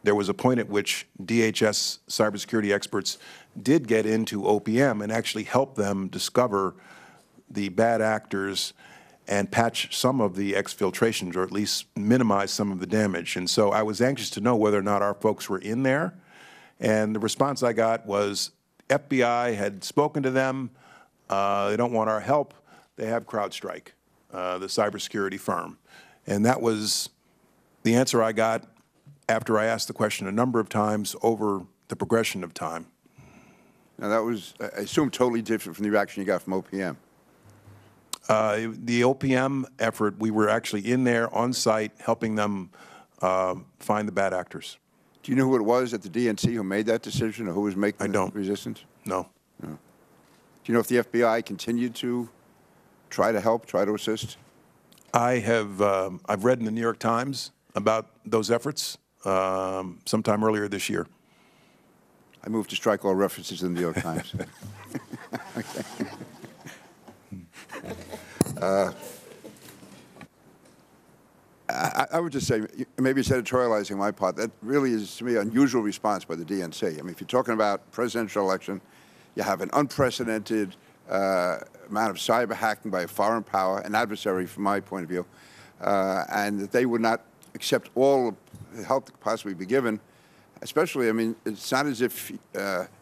there was a point at which DHS cybersecurity experts did get into OPM and actually help them discover the bad actors and patch some of the exfiltrations, or at least minimize some of the damage. And so I was anxious to know whether or not our folks were in there. And the response I got was FBI had spoken to them. They don't want our help. They have CrowdStrike, the cybersecurity firm. And that was the answer I got after I asked the question a number of times over the progression of time. Now, that was, I assume, totally different from the reaction you got from OPM. The OPM effort, we were actually in there on site helping them find the bad actors. Do you know who it was at the DNC who made that decision, or who was making the resistance? No. No. Do you know if the FBI continued to try to help, try to assist? I've read in the New York Times about those efforts sometime earlier this year. I moved to strike all references in the New York Times. Okay. I would just say, maybe it's editorializing my part, that really is, to me, an unusual response by the DNC. I mean, if you're talking about presidential election, you have an unprecedented amount of cyber hacking by a foreign power, an adversary from my point of view, and that they would not accept all the help that could possibly be given. Especially, I mean, it's not as if,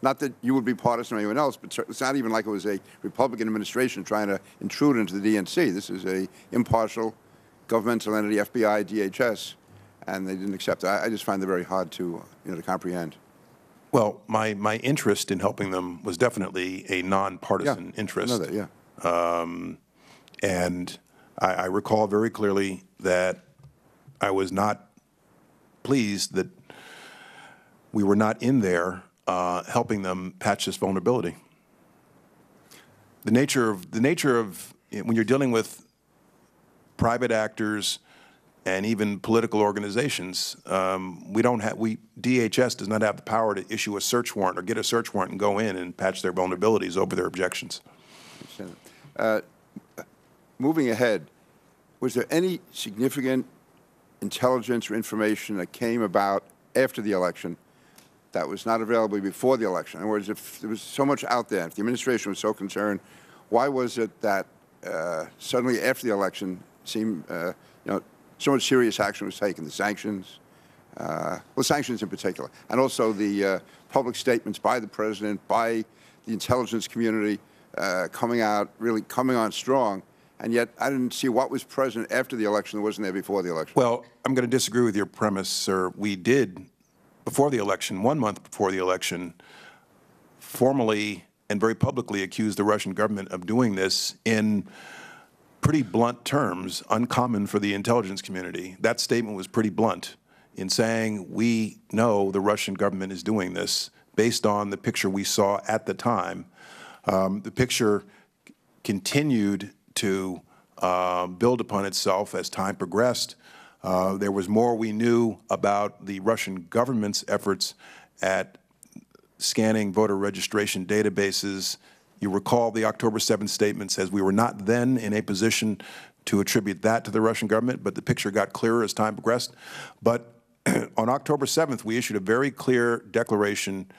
not that you would be partisan or anyone else, but it's not even like it was a Republican administration trying to intrude into the DNC. This is a impartial governmental entity, FBI, DHS, and they didn't accept it. I just find it very hard to, to comprehend. Well, my interest in helping them was definitely a nonpartisan interest. I know that, yeah. And I recall very clearly that I was not pleased that we were not in there helping them patch this vulnerability. The nature of when you're dealing with private actors and even political organizations, DHS does not have the power to issue a search warrant or get a search warrant and go in and patch their vulnerabilities over their objections. Moving ahead, was there any significant intelligence or information that came about after the election that was not available before the election? In other words, if there was so much out there, if the administration was so concerned, why was it that suddenly after the election seemed, so much serious action was taken? The sanctions, well, sanctions in particular, and also the public statements by the president, by the intelligence community, coming on strong. And yet, I didn't see what was present after the election that wasn't there before the election. Well, I'm going to disagree with your premise, sir. We did, before the election, 1 month before the election, formally and very publicly accuse the Russian government of doing this in pretty blunt terms, uncommon for the intelligence community. That statement was pretty blunt in saying we know the Russian government is doing this based on the picture we saw at the time. The picture continued to build upon itself as time progressed. There was more we knew about the Russian government's efforts at scanning voter registration databases. You recall the October 7th statement says we were not then in a position to attribute that to the Russian government, but the picture got clearer as time progressed. But on October 7th, we issued a very clear declaration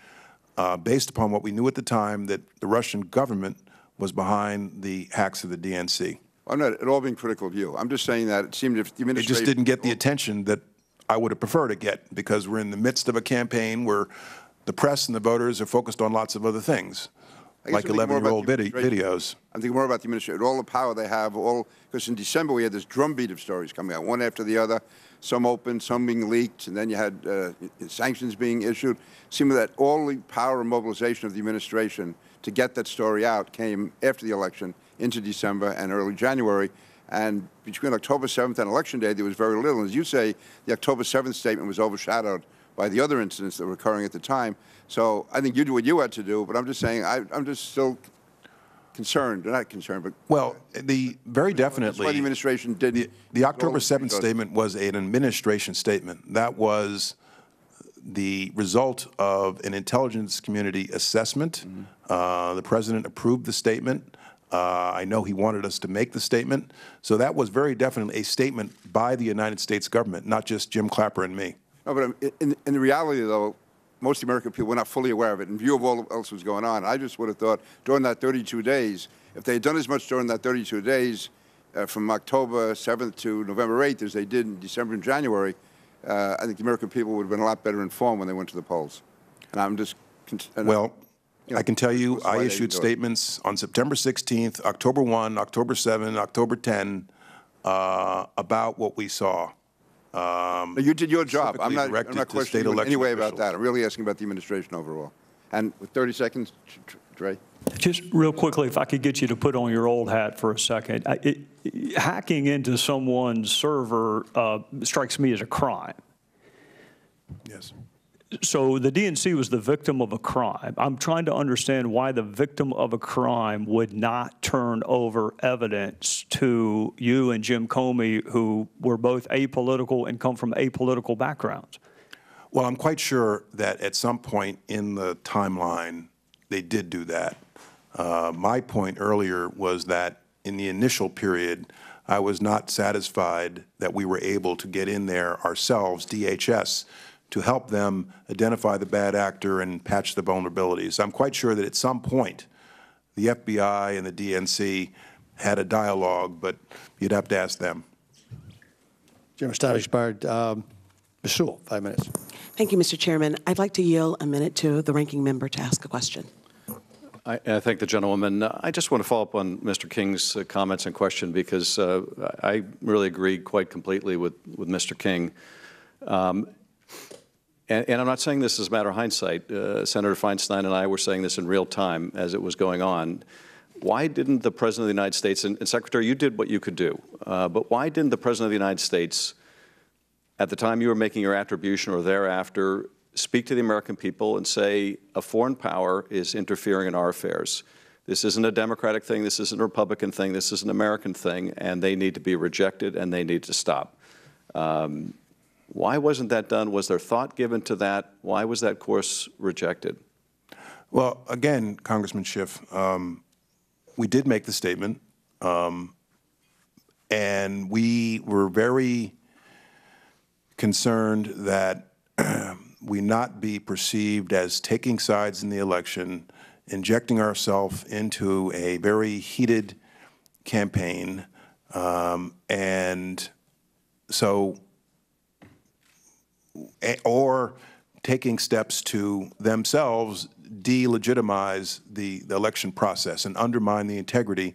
based upon what we knew at the time, that the Russian government was behind the hacks of the DNC. I'm not at all being critical of you. I'm just saying that it seemed if the administration... It just didn't get the attention that I would have preferred to get, because we're in the midst of a campaign where the press and the voters are focused on lots of other things, like 11-year-old videos. I'm thinking more about the administration, all the power they have, because in December we had this drumbeat of stories coming out, one after the other, some open, some being leaked, and then you had sanctions being issued. It seemed that all the power and mobilization of the administration to get that story out came after the election into December and early January. And between October 7th and Election Day, there was very little. And as you say, the October 7th statement was overshadowed by the other incidents that were occurring at the time. So I think you did what you had to do, but I'm just saying I'm just still concerned. They're not concerned, but Well, very that's definitely. why the administration did. The October 7th statement was an administration statement. That was the result of an intelligence community assessment. The president approved the statement. I know he wanted us to make the statement. So that was very definitely a statement by the United States government, not just Jim Clapper and me. No, but in the reality, though, most American people were not fully aware of it in view of all else was going on. I just would have thought during that 32 days, if they had done as much during that 32 days from October 7th to November 8th as they did in December and January, I think the American people would have been a lot better informed when they went to the polls. And I'm just... Well, I can tell you, I why they issued do it. statements on September 16th, October 1, October 7, October 10 about what we saw. You did your job. I'm not directed to questioning state you in election any way about officials. that. I'm really asking about the administration overall. And with 30 seconds, Dre. Just real quickly, if I could get you to put on your old hat for a second. Hacking into someone's server strikes me as a crime. Yes. So the DNC was the victim of a crime. I'm trying to understand why the victim of a crime would not turn over evidence to you and Jim Comey, who were both apolitical and come from apolitical backgrounds. Well, I'm quite sure that at some point in the timeline, they did do that. My point earlier was that in the initial period, I was not satisfied that we were able to get in there ourselves, DHS, to help them identify the bad actor and patch the vulnerabilities. I'm quite sure that at some point, the FBI and the DNC had a dialogue, but you'd have to ask them. Gentleman's time expired. Ms. Sewell, 5 minutes. Thank you, Mr. Chairman. I'd like to yield a minute to the ranking member to ask a question. I thank the gentlewoman. I just want to follow up on Mr. King's comments and question because I really agree quite completely with Mr. King. And I'm not saying this as a matter of hindsight. Senator Feinstein and I were saying this in real time as it was going on. Why didn't the President of the United States, and Secretary, you did what you could do, but why didn't the President of the United States, at the time you were making your attribution or thereafter, speak to the American people and say a foreign power is interfering in our affairs? This isn't a Democratic thing, this isn't a Republican thing, this is an American thing, and they need to be rejected and they need to stop. Why wasn't that done? Was there thought given to that? Why was that course rejected? Well, again, Congressman Schiff, we did make the statement, and we were very concerned that we not be perceived as taking sides in the election, injecting ourselves into a very heated campaign, and so, or taking steps to themselves delegitimize the election process and undermine the integrity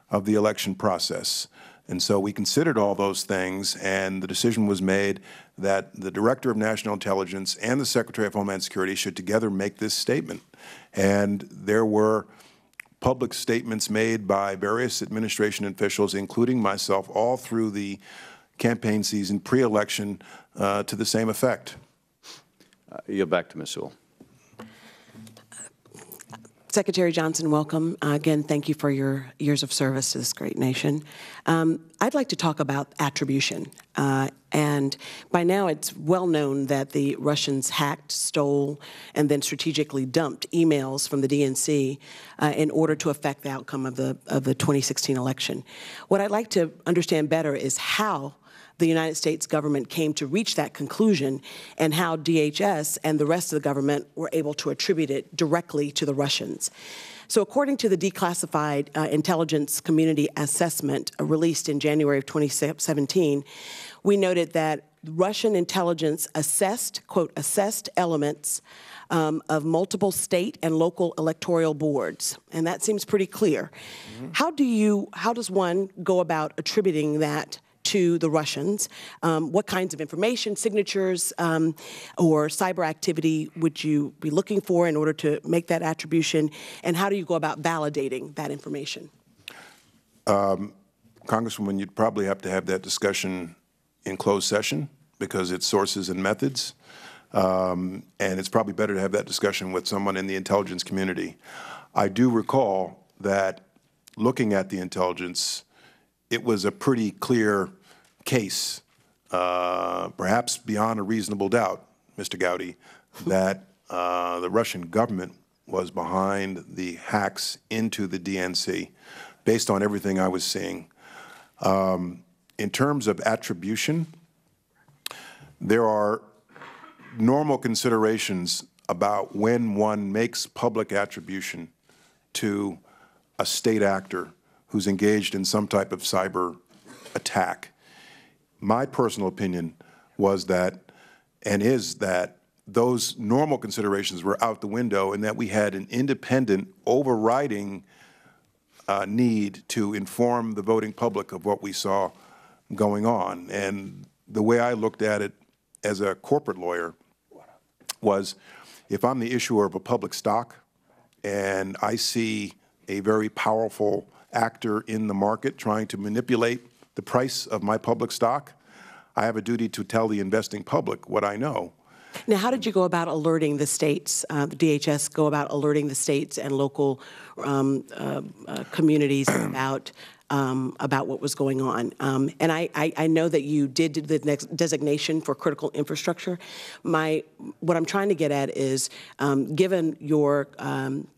of the election process. And so we considered all those things, and the decision was made that the Director of National Intelligence and the Secretary of Homeland Security should together make this statement. And there were public statements made by various administration officials, including myself, all through the campaign season, pre-election, to the same effect. You're back to Ms. Sewell. Secretary Johnson, welcome. Again, thank you for your years of service to this great nation. I'd like to talk about attribution. And by now, it's well known that the Russians hacked, stole, and then strategically dumped emails from the DNC in order to affect the outcome of the 2016 election. What I'd like to understand better is how the United States government came to reach that conclusion and how DHS and the rest of the government were able to attribute it directly to the Russians. So according to the declassified intelligence community assessment released in January of 2017, we noted that Russian intelligence assessed, quote, assessed elements of multiple state and local electoral boards. And that seems pretty clear. Mm-hmm. How does one go about attributing that to the Russians? What kinds of information, signatures, or cyber activity would you be looking for in order to make that attribution? And how do you go about validating that information? Congresswoman, you'd probably have to have that discussion in closed session because it's sources and methods. And it's probably better to have that discussion with someone in the intelligence community. I do recall that looking at the intelligence, it was a pretty clear case, perhaps beyond a reasonable doubt, Mr. Gowdy, that the Russian government was behind the hacks into the DNC, based on everything I was seeing. In terms of attribution, there are normal considerations about when one makes public attribution to a state actor who's engaged in some type of cyber attack. My personal opinion was that, and is that, those normal considerations were out the window and that we had an independent, overriding need to inform the voting public of what we saw going on. And the way I looked at it as a corporate lawyer was, if I'm the issuer of a public stock and I see a very powerful actor in the market trying to manipulate the price of my public stock, I have a duty to tell the investing public what I know. Now, how did you go about alerting the states, the DHS go about alerting the states and local communities about what was going on? And I know that you did the next designation for critical infrastructure. What I'm trying to get at is, given your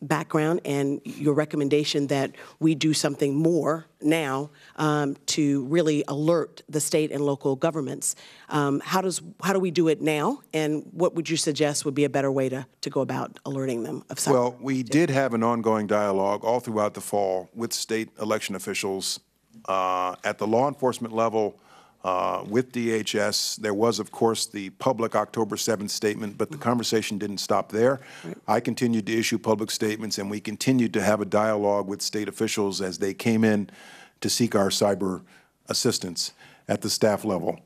background and your recommendation that we do something more now to really alert the state and local governments, how do we do it now? And what would you suggest would be a better way to go about alerting them of something? Well, we did have an ongoing dialogue all throughout the fall with state election officials at the law enforcement level with DHS. There was, of course, the public October 7th statement, but the conversation didn't stop there. Right. I continued to issue public statements, and we continued to have a dialogue with state officials as they came in to seek our cyber assistance at the staff level.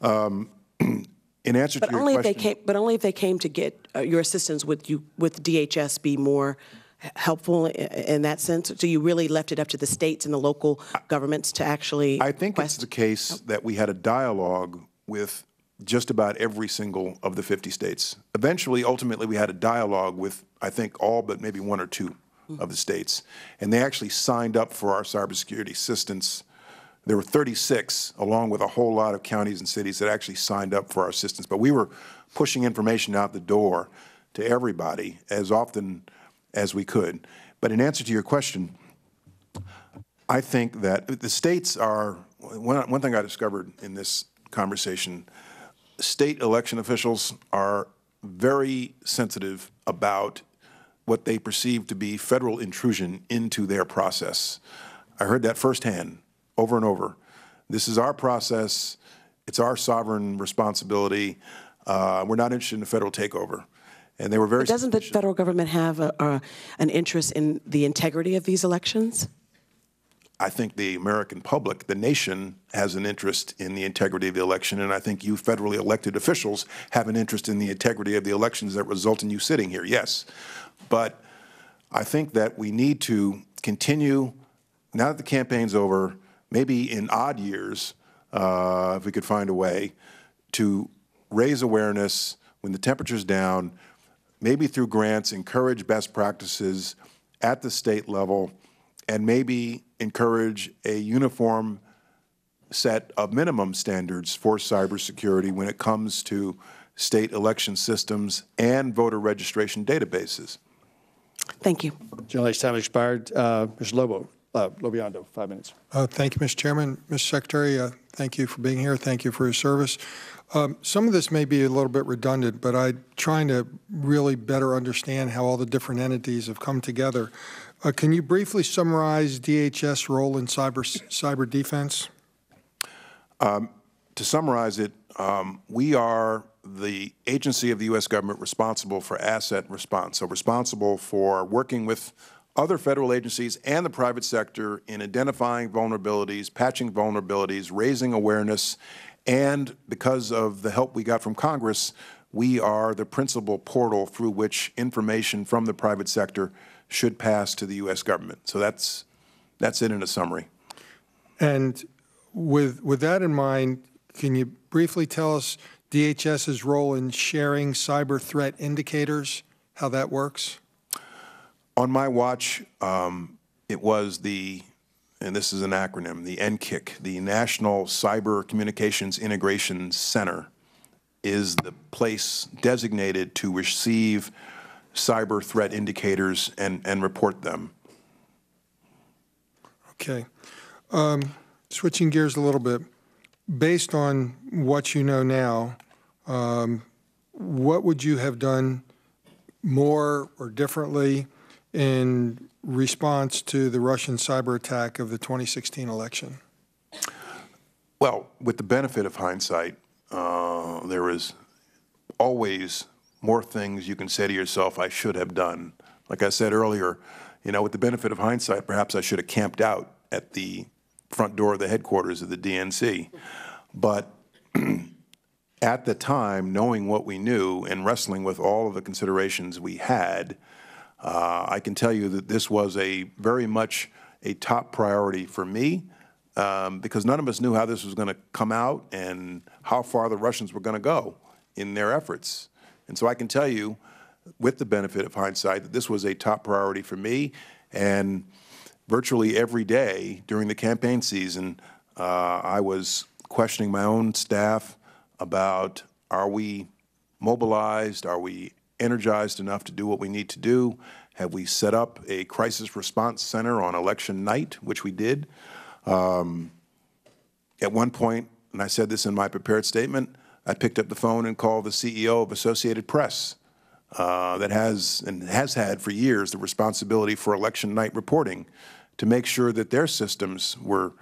In answer to your question, but only if they came to get your assistance with DHS be more helpful in that sense? So you really left it up to the states and the local governments to actually I think it's the case that we had a dialogue with just about every single of the 50 states. Eventually, ultimately, we had a dialogue with, I think, all but maybe one or two of the states. And they actually signed up for our cybersecurity assistance. There were 36, along with a whole lot of counties and cities that actually signed up for our assistance. But we were pushing information out the door to everybody as often as we could. But in answer to your question, I think that the states are, one thing I discovered in this conversation, state election officials are very sensitive about what they perceive to be federal intrusion into their process. I heard that firsthand, over and over. This is our process. It's our sovereign responsibility. We're not interested in a federal takeover. And they were very. But doesn't the federal government have an interest in the integrity of these elections? I think the American public, the nation, has an interest in the integrity of the election, and I think you federally elected officials have an interest in the integrity of the elections that result in you sitting here, yes. But I think that we need to continue, now that the campaign's over, maybe in odd years, if we could find a way, to raise awareness when the temperature's down, maybe through grants, encourage best practices at the state level, and maybe encourage a uniform set of minimum standards for cybersecurity when it comes to state election systems and voter registration databases. Thank you. General time expired. Mr. Lobiondo, 5 minutes. Thank you, Mr. Chairman. Mr. Secretary, thank you for being here. Thank you for your service. Some of this may be a little bit redundant, but I'm trying to really better understand how all the different entities have come together. Can you briefly summarize DHS' role in cyber defense? To summarize it, we are the agency of the U.S. government responsible for asset response, so responsible for working with other federal agencies and the private sector in identifying vulnerabilities, patching vulnerabilities, raising awareness, and because of the help we got from Congress, we are the principal portal through which information from the private sector should pass to the U.S. government. So that's it in a summary. And with that in mind, can you briefly tell us DHS's role in sharing cyber threat indicators, how that works? On my watch, it was the and this is an acronym, the NCIC, the National Cyber Communications Integration Center, is the place designated to receive cyber threat indicators and report them. Okay. Switching gears a little bit, based on what you know now, what would you have done more or differently in response to the Russian cyber attack of the 2016 election? Well, with the benefit of hindsight, there is always more things you can say to yourself, I should have done. Like I said earlier, you know, with the benefit of hindsight, perhaps I should have camped out at the front door of the headquarters of the DNC. But at the time, knowing what we knew and wrestling with all of the considerations we had, I can tell you that this was very much a top priority for me, because none of us knew how this was going to come out and how far the Russians were going to go in their efforts. And so I can tell you, with the benefit of hindsight, that this was a top priority for me. And virtually every day during the campaign season, I was questioning my own staff about, are we mobilized? Are we energized enough to do what we need to do? Have we set up a crisis response center on election night, which we did? At one point, and I said this in my prepared statement, I picked up the phone and called the CEO of Associated Press, that has and has had for years the responsibility for election night reporting, to make sure that their systems were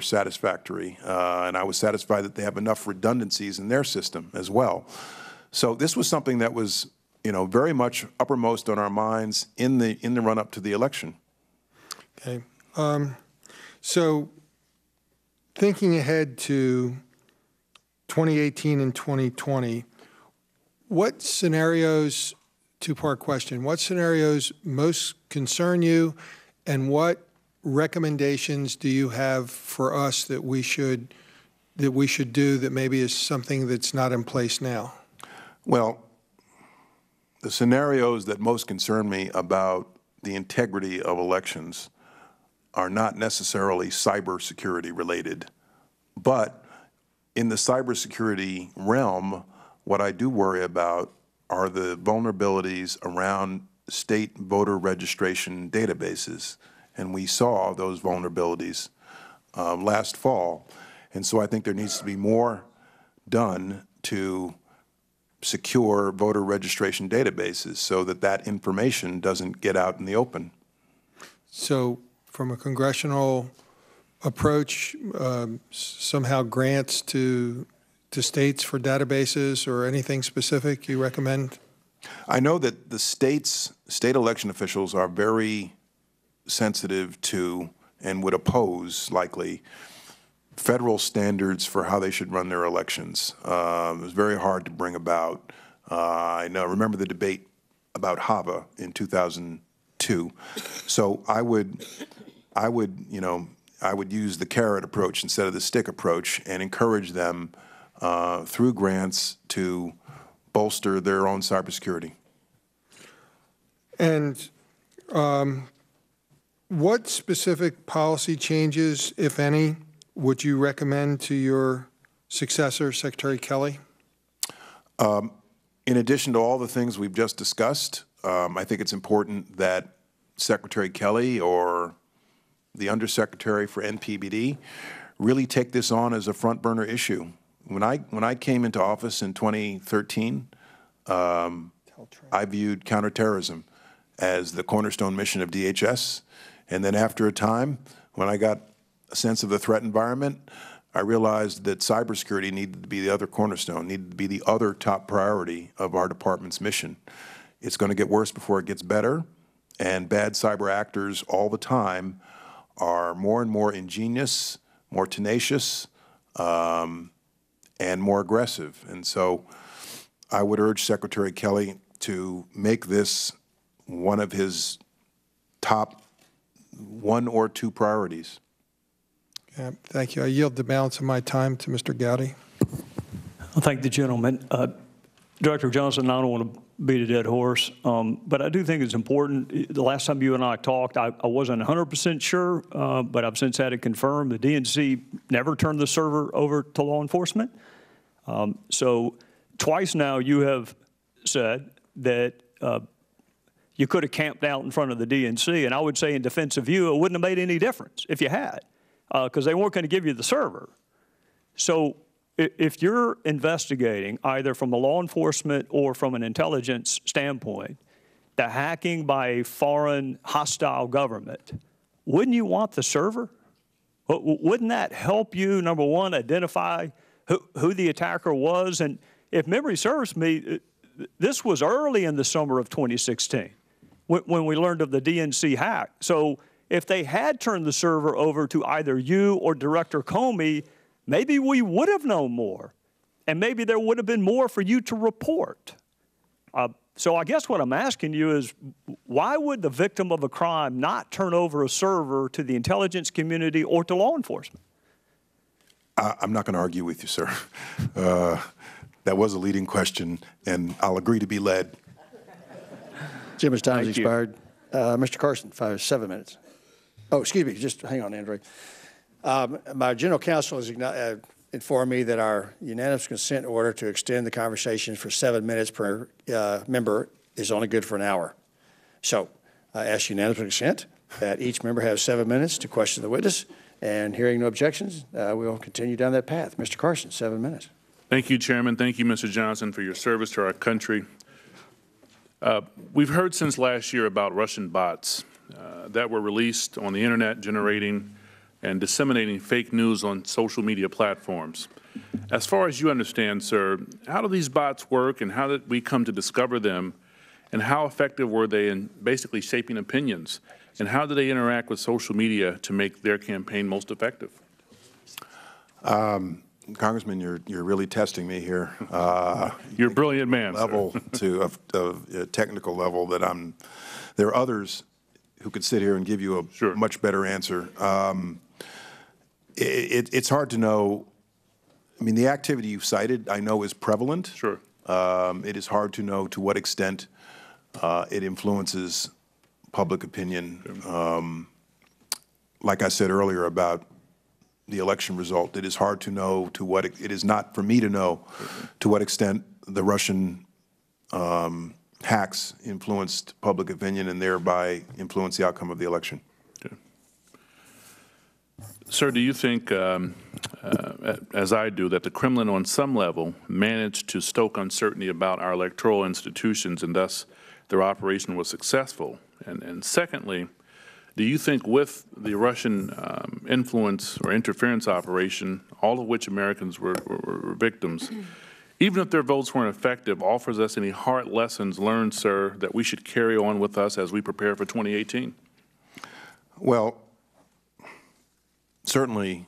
satisfactory. And I was satisfied that they have enough redundancies in their system as well. So this was something that was, you know, very much uppermost on our minds in the run-up to the election. Okay. So thinking ahead to 2018 and 2020, what scenarios, two-part question, what scenarios most concern you, and what recommendations do you have for us that we should do that maybe is something that's not in place now? Well, the scenarios that most concern me about the integrity of elections are not necessarily cybersecurity related, but in the cybersecurity realm, what I do worry about are the vulnerabilities around state voter registration databases. And we saw those vulnerabilities last fall. And so I think there needs to be more done to secure voter registration databases so that that information doesn't get out in the open. So from a congressional approach, somehow grants to states for databases or anything specific you recommend? I know that the state election officials are very sensitive to and would oppose, likely, federal standards for how they should run their elections. It was very hard to bring about. I remember the debate about HAVA in 2002. So I would use the carrot approach instead of the stick approach and encourage them through grants to bolster their own cybersecurity. And what specific policy changes, if any, would you recommend to your successor, Secretary Kelly? In addition to all the things we've just discussed, I think it's important that Secretary Kelly or the Undersecretary for NPBD really take this on as a front burner issue. When I came into office in 2013, I viewed counterterrorism as the cornerstone mission of DHS. And then after a time, when I got a sense of the threat environment, I realized that cybersecurity needed to be the other cornerstone, needed to be the other top priority of our department's mission. It's going to get worse before it gets better, and bad cyber actors all the time are more and more ingenious, more tenacious, and more aggressive. And so I would urge Secretary Kelly to make this one of his top 1 or 2 priorities. Yeah, thank you. I yield the balance of my time to Mr. Gowdy. Well, thank the gentleman. Director Johnson, I don't want to beat a dead horse, but I do think it's important. The last time you and I talked, I wasn't 100% sure, but I've since had it confirmed. The DNC never turned the server over to law enforcement. So twice now you have said that you could have camped out in front of the DNC, and I would say in defense of you, it wouldn't have made any difference if you had, because they weren't going to give you the server. So if you're investigating, either from a law enforcement or from an intelligence standpoint, the hacking by a foreign hostile government, wouldn't you want the server? Wouldn't that help you, number one, identify who the attacker was? And if memory serves me, this was early in the summer of 2016 when we learned of the DNC hack. So if they had turned the server over to either you or Director Comey, maybe we would have known more, and maybe there would have been more for you to report. So I guess what I'm asking you is, why would the victim of a crime not turn over a server to the intelligence community or to law enforcement? I'm not going to argue with you, sir. That was a leading question, and I'll agree to be led. Jim's time has expired. Mr. Carson, 7 minutes. Oh, excuse me. Just hang on, Andre. My general counsel has informed me that our unanimous consent order to extend the conversation for 7 minutes per member is only good for an hour. So I ask unanimous consent that each member has 7 minutes to question the witness, and hearing no objections, we'll continue down that path. Mr. Carson, 7 minutes. Thank you, Chairman. Thank you, Mr. Johnson, for your service to our country. We've heard since last year about Russian bots that were released on the internet, generating and disseminating fake news on social media platforms. As far as you understand, sir, how do these bots work, and how did we come to discover them, and how effective were they in basically shaping opinions, and how do they interact with social media to make their campaign most effective? Congressman, you're really testing me here. You're a brilliant man, level to a technical level that there are others who could sit here and give you a much better answer. It's hard to know. I mean, the activity you've cited, I know, is prevalent. Sure. It is hard to know to what extent it influences public opinion. Like I said earlier about the election result, it is hard to know to what it is not for me to know to what extent the Russian hacks influenced public opinion and thereby influenced the outcome of the election. Okay. Sir, do you think, as I do, that the Kremlin on some level managed to stoke uncertainty about our electoral institutions and thus their operation was successful? And secondly, do you think with the Russian influence or interference operation, all of which Americans were victims, even if their votes weren't effective, offers us any hard lessons learned, sir, that we should carry on with us as we prepare for 2018? Well, certainly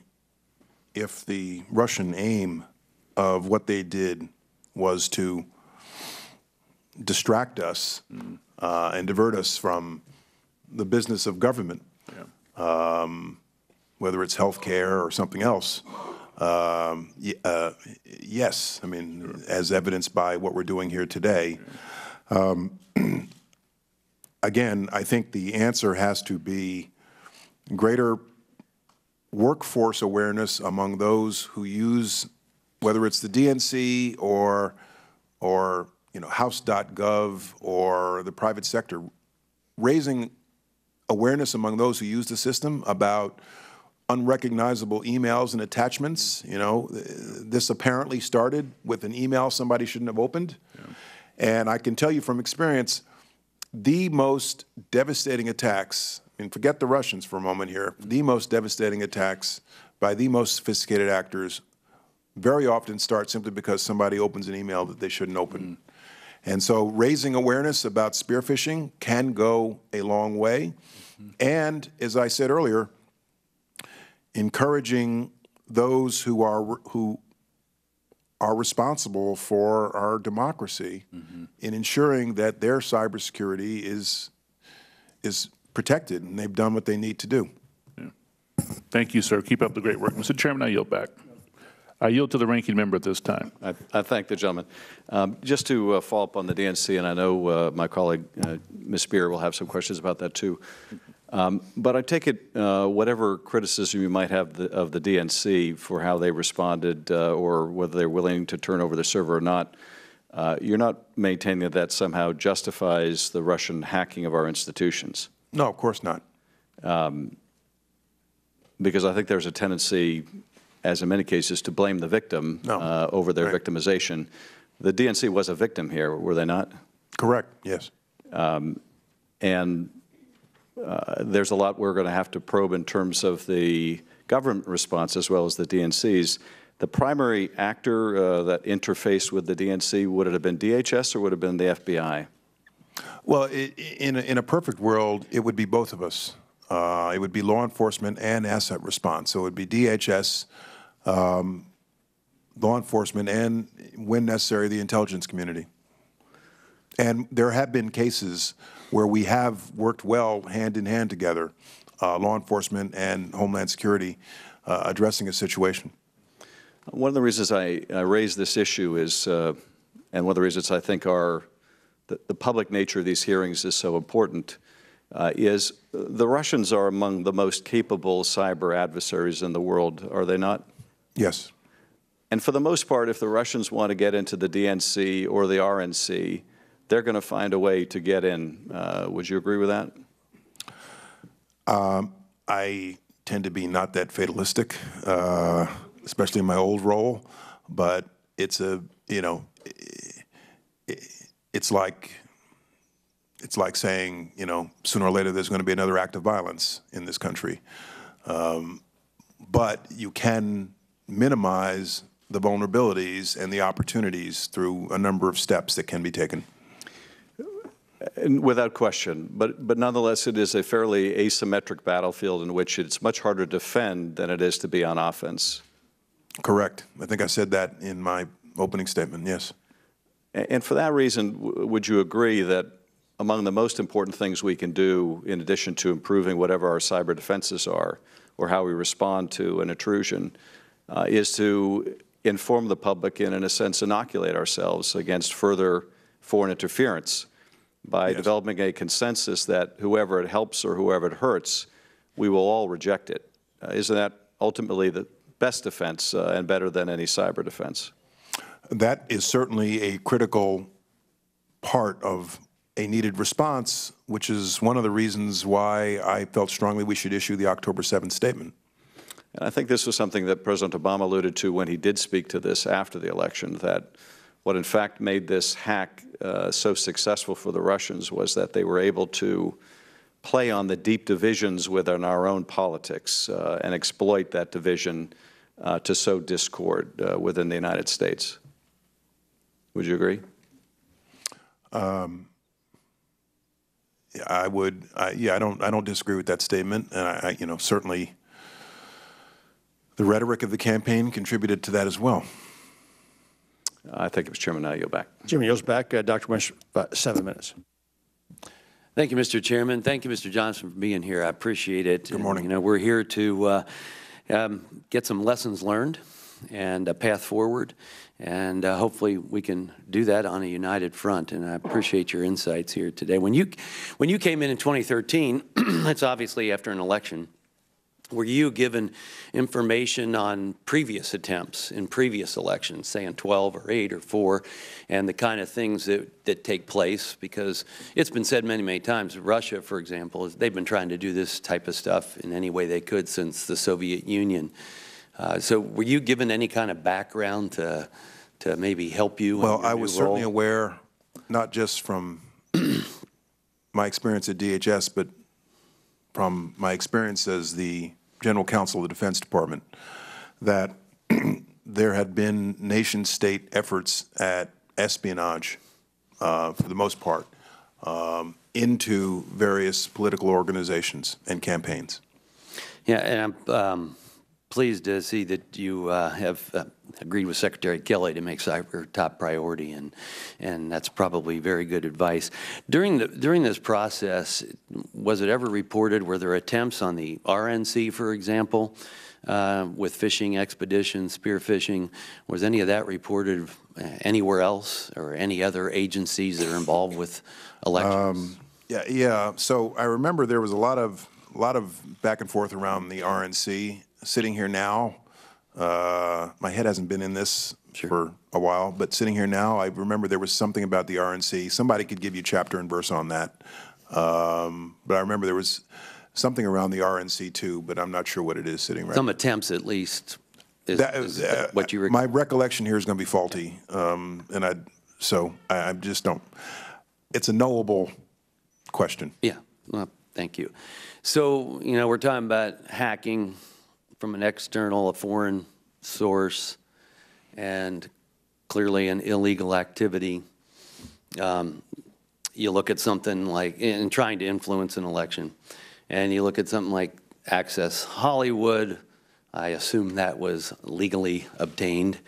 if the Russian aim of what they did was to distract us and divert us from the business of government, whether it's health care or something else, yes, I mean, as evidenced by what we're doing here today. Again, I think the answer has to be greater workforce awareness among those who use, whether it's the DNC or House.gov or the private sector, raising awareness among those who use the system about unrecognizable emails and attachments. You know, this apparently started with an email somebody shouldn't have opened. And I can tell you from experience, the most devastating attacks, and forget the Russians for a moment here, the most devastating attacks by the most sophisticated actors very often start simply because somebody opens an email that they shouldn't open. And so raising awareness about spear phishing can go a long way. And as I said earlier, encouraging those who are responsible for our democracy in ensuring that their cybersecurity is protected, and they've done what they need to do. Thank you, sir. Keep up the great work. Mr. Chairman, I yield back. I yield to the ranking member at this time. I thank the gentleman. Just to follow up on the DNC, and I know my colleague, Ms. Spear, will have some questions about that too. But I take it whatever criticism you might have of the DNC for how they responded or whether they're willing to turn over the server or not, you're not maintaining that that somehow justifies the Russian hacking of our institutions. No, of course not. Because I think there's a tendency, as in many cases, to blame the victim over their victimization. The DNC was a victim here, were they not? Correct, yes. And there's a lot we're going to have to probe in terms of the government response as well as the DNC's. The primary actor that interfaced with the DNC, would it have been DHS or would it have been the FBI? Well, in a perfect world, it would be both of us. It would be law enforcement and asset response. So it would be DHS, law enforcement, and, when necessary, the intelligence community. And there have been cases where we have worked well hand in hand together, law enforcement and Homeland Security, addressing a situation. One of the reasons I raise this issue is, and one of the reasons I think the public nature of these hearings is so important, is the Russians are among the most capable cyber adversaries in the world, are they not? Yes. And for the most part, if the Russians want to get into the DNC or the RNC, they're going to find a way to get in. Would you agree with that? I tend to be not that fatalistic, especially in my old role, but it's a, you know, it's like saying, you know, sooner or later there's going to be another act of violence in this country. But you can minimize the vulnerabilities and the opportunities through a number of steps that can be taken. Without question, but nonetheless, it is a fairly asymmetric battlefield in which it's much harder to defend than it is to be on offense. Correct. I think I said that in my opening statement, yes. And for that reason, would you agree that among the most important things we can do, in addition to improving whatever our cyber defenses are, or how we respond to an intrusion, is to inform the public and, in a sense, inoculate ourselves against further foreign interference by developing a consensus that whoever it helps or whoever it hurts, we will all reject it. Isn't that ultimately the best defense and better than any cyber defense? That is certainly a critical part of a needed response, which is one of the reasons why I felt strongly we should issue the October 7th statement. And I think this was something that President Obama alluded to when he did speak to this after the election, that what in fact made this hack so successful for the Russians was that they were able to play on the deep divisions within our own politics and exploit that division to sow discord within the United States. Would you agree? I would. Yeah, I don't disagree with that statement, and you know, certainly the rhetoric of the campaign contributed to that as well. I thank you, Mr. Chairman. Now you're back. Jimmy yields back. Dr. Winch, 7 minutes. Thank you, Mr. Chairman. Thank you, Mr. Johnson, for being here. I appreciate it. Good morning. And, you know, we're here to get some lessons learned and a path forward, and hopefully we can do that on a united front. And I appreciate your insights here today. When you came in 2013, it's obviously after an election. Were you given information on previous attempts in previous elections, say in 12 or 8 or 4, and the kind of things that take place? Because it's been said many, many times, Russia, for example, they've been trying to do this type of stuff in any way they could since the Soviet Union. So were you given any kind of background to maybe help you? Well, I was certainly aware, not just from my experience at DHS, but from my experience as the General Counsel of the Defense Department, that there had been nation-state efforts at espionage, for the most part, into various political organizations and campaigns. Yeah, and I'm pleased to see that you have agreed with Secretary Kelly to make cyber a top priority, and that's probably very good advice. During this process, was it ever reported, were there attempts on the RNC, for example, with fishing expeditions, spear fishing? Was any of that reported anywhere else, or any other agencies that are involved with elections? Yeah. So I remember there was a lot of back and forth around the RNC. Sitting here now, my head hasn't been in this for a while, but sitting here now, I remember there was something about the RNC. Somebody could give you chapter and verse on that. But I remember there was something around the RNC too, but I'm not sure what it is sitting right now. Some attempts, at least. Is that what you my recollection here is going to be faulty, so I just don't. It's a knowable question. Yeah. Well, thank you. So, we're talking about hacking from an external, a foreign source, and clearly an illegal activity. You look at something like, in trying to influence an election, and you look at something like Access Hollywood. I assume that was legally obtained,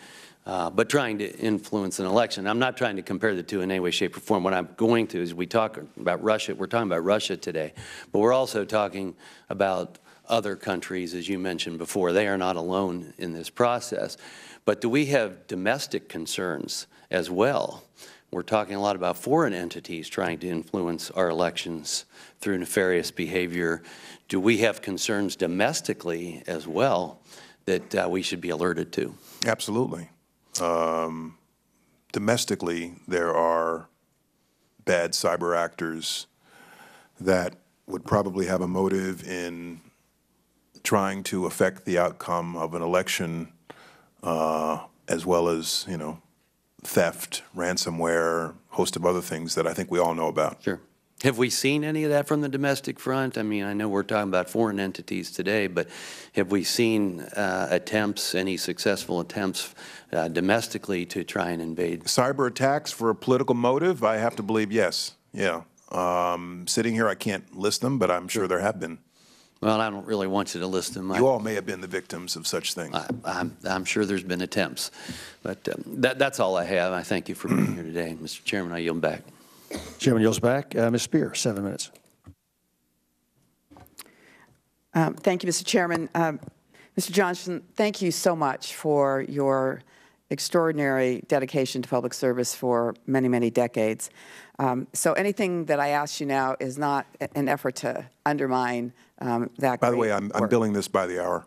but trying to influence an election. I'm not trying to compare the two in any way, shape, or form. What I'm going to is we talk about Russia. We're talking about Russia today, but we're also talking about other countries, as you mentioned before. They are not alone in this process. But do we have domestic concerns as well? We're talking a lot about foreign entities trying to influence our elections through nefarious behavior. Do we have concerns domestically as well that we should be alerted to? Absolutely. Domestically, there are bad cyber actors that would probably have a motive in trying to affect the outcome of an election, as well as, theft, ransomware, host of other things that I think we all know about. Sure. Have we seen any of that from the domestic front? I mean, I know we're talking about foreign entities today, but have we seen attempts, any successful attempts domestically to try and invade? Cyber attacks for a political motive, I have to believe yes. Yeah. Sitting here, I can't list them, but I'm sure there have been. Well, I don't really want you to list them. You all may have been the victims of such things. I'm sure there's been attempts. But that's all I have. I thank you for being here today. Mr. Chairman, I yield back. Chairman yields back. Ms. Spear, 7 minutes. Thank you, Mr. Chairman. Mr. Johnson, thank you so much for your extraordinary dedication to public service for many, many decades. So anything that I ask you now is not an effort to undermine that. By the way, I'm billing this by the hour.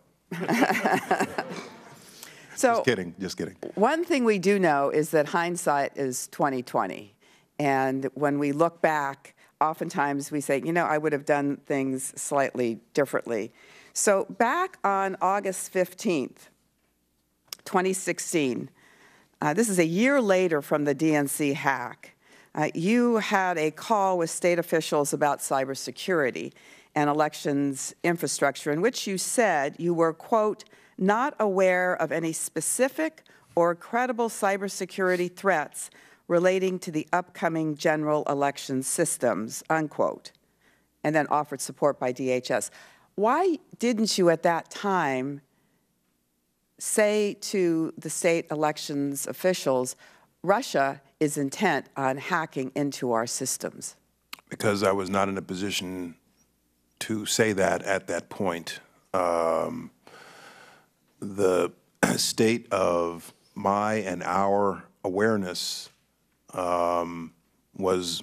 So, just kidding. One thing we do know is that hindsight is 20/20. And when we look back, oftentimes we say, I would have done things slightly differently. So back on August 15th, 2016, this is a year later from the DNC hack, you had a call with state officials about cybersecurity and elections infrastructure, in which you said you were, quote, not aware of any specific or credible cybersecurity threats relating to the upcoming general election systems, unquote, and then offered support by DHS. Why didn't you at that time say to the state elections officials, Russia is intent on hacking into our systems? Because I was not in a position to say that at that point. The state of my and our awareness was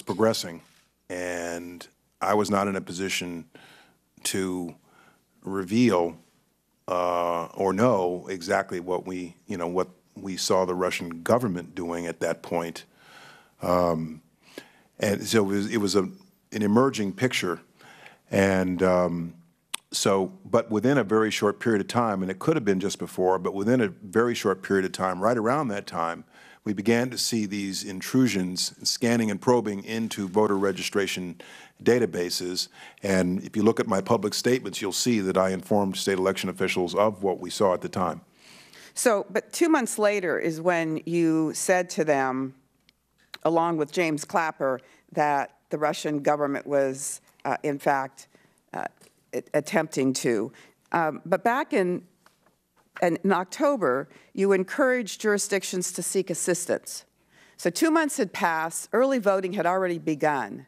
progressing, and I was not in a position to reveal or know exactly what we saw the Russian government doing at that point. And so it was an emerging picture, and but within a very short period of time, and it could have been just before, but within a very short period of time, right around that time, we began to see these intrusions, scanning and probing into voter registration databases. And if you look at my public statements, you'll see that I informed state election officials of what we saw at the time. So, but 2 months later is when you said to them, along with James Clapper, that the Russian government was, in fact, attempting to. But back in October, you encouraged jurisdictions to seek assistance. So 2 months had passed, early voting had already begun,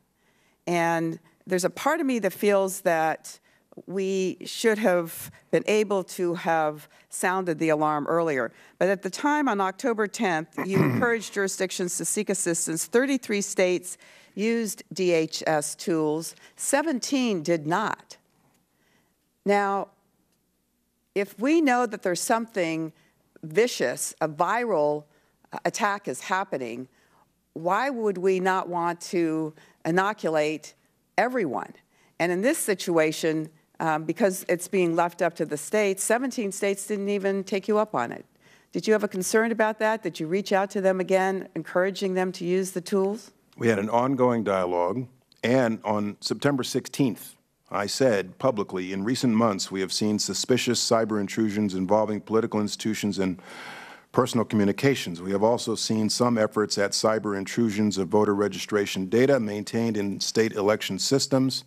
and there's a part of me that feels that we should have been able to have sounded the alarm earlier. But at the time, on October 10th, you encouraged jurisdictions to seek assistance. 33 states used DHS tools, 17 did not. Now, if we know that there's something vicious, a viral attack is happening, why would we not want to inoculate everyone? And in this situation, because it's being left up to the states, 17 states didn't even take you up on it. Did you have a concern about that? Did you reach out to them again, encouraging them to use the tools? We had an ongoing dialogue, and on September 16th, I said publicly, in recent months, we have seen suspicious cyber intrusions involving political institutions and personal communications. We have also seen some efforts at cyber intrusions of voter registration data maintained in state election systems.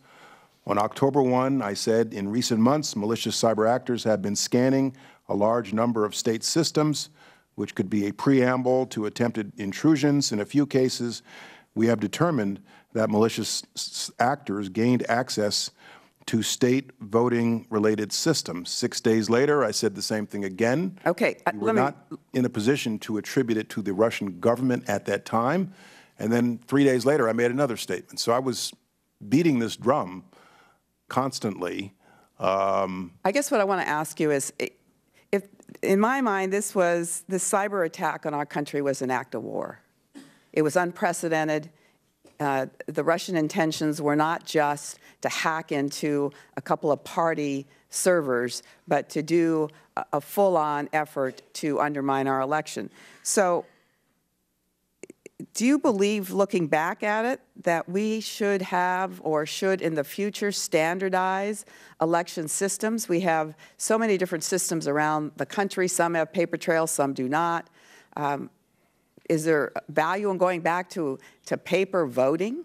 On October 1, I said, in recent months, malicious cyber actors have been scanning a large number of state systems, which could be a preamble to attempted intrusions. In a few cases, we have determined that malicious actors gained access to state voting-related systems. 6 days later, I said the same thing again. Okay, we were not in a position to attribute it to the Russian government at that time. And then 3 days later, I made another statement. So I was beating this drum constantly. I guess what I want to ask you is, if in my mind, this cyber attack on our country was an act of war. It was unprecedented. The Russian intentions were not just to hack into a couple of party servers, but to do a full-on effort to undermine our election. So do you believe, looking back at it, that we should have or should in the future standardize election systems? We have so many different systems around the country. Some have paper trails, some do not. Is there value in going back to paper voting?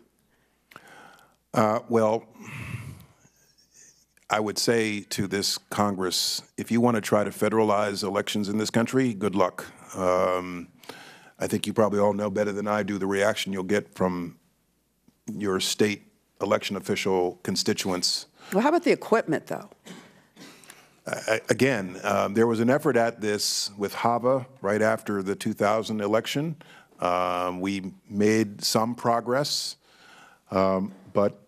Well, I would say to this Congress, if you want to try to federalize elections in this country, good luck. I think you probably all know better than I do the reaction you'll get from your state election official constituents. Well, how about the equipment, though? Again, there was an effort at this with HAVA right after the 2000 election. We made some progress, but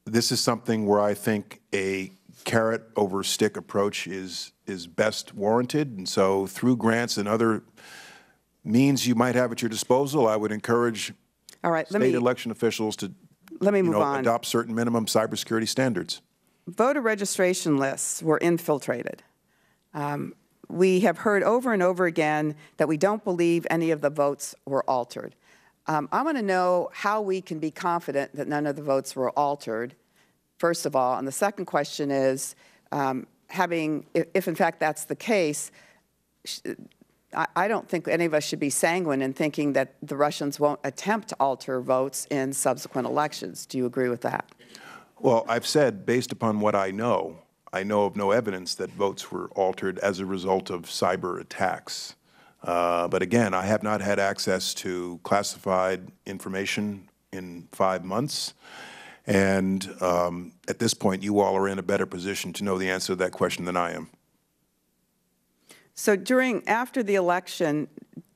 this is something where I think a carrot over stick approach is best warranted. And so through grants and other means you might have at your disposal, I would encourage state election officials to adopt certain minimum cybersecurity standards. Voter registration lists were infiltrated. We have heard over and over again that we don't believe any of the votes were altered. I want to know how we can be confident that none of the votes were altered, first of all. And the second question is, if in fact that's the case, I don't think any of us should be sanguine in thinking that the Russians won't attempt to alter votes in subsequent elections. Do you agree with that? Well, I've said, based upon what I know of no evidence that votes were altered as a result of cyber attacks. But again, I have not had access to classified information in 5 months. And at this point, you all are in a better position to know the answer to that question than I am. So after the election,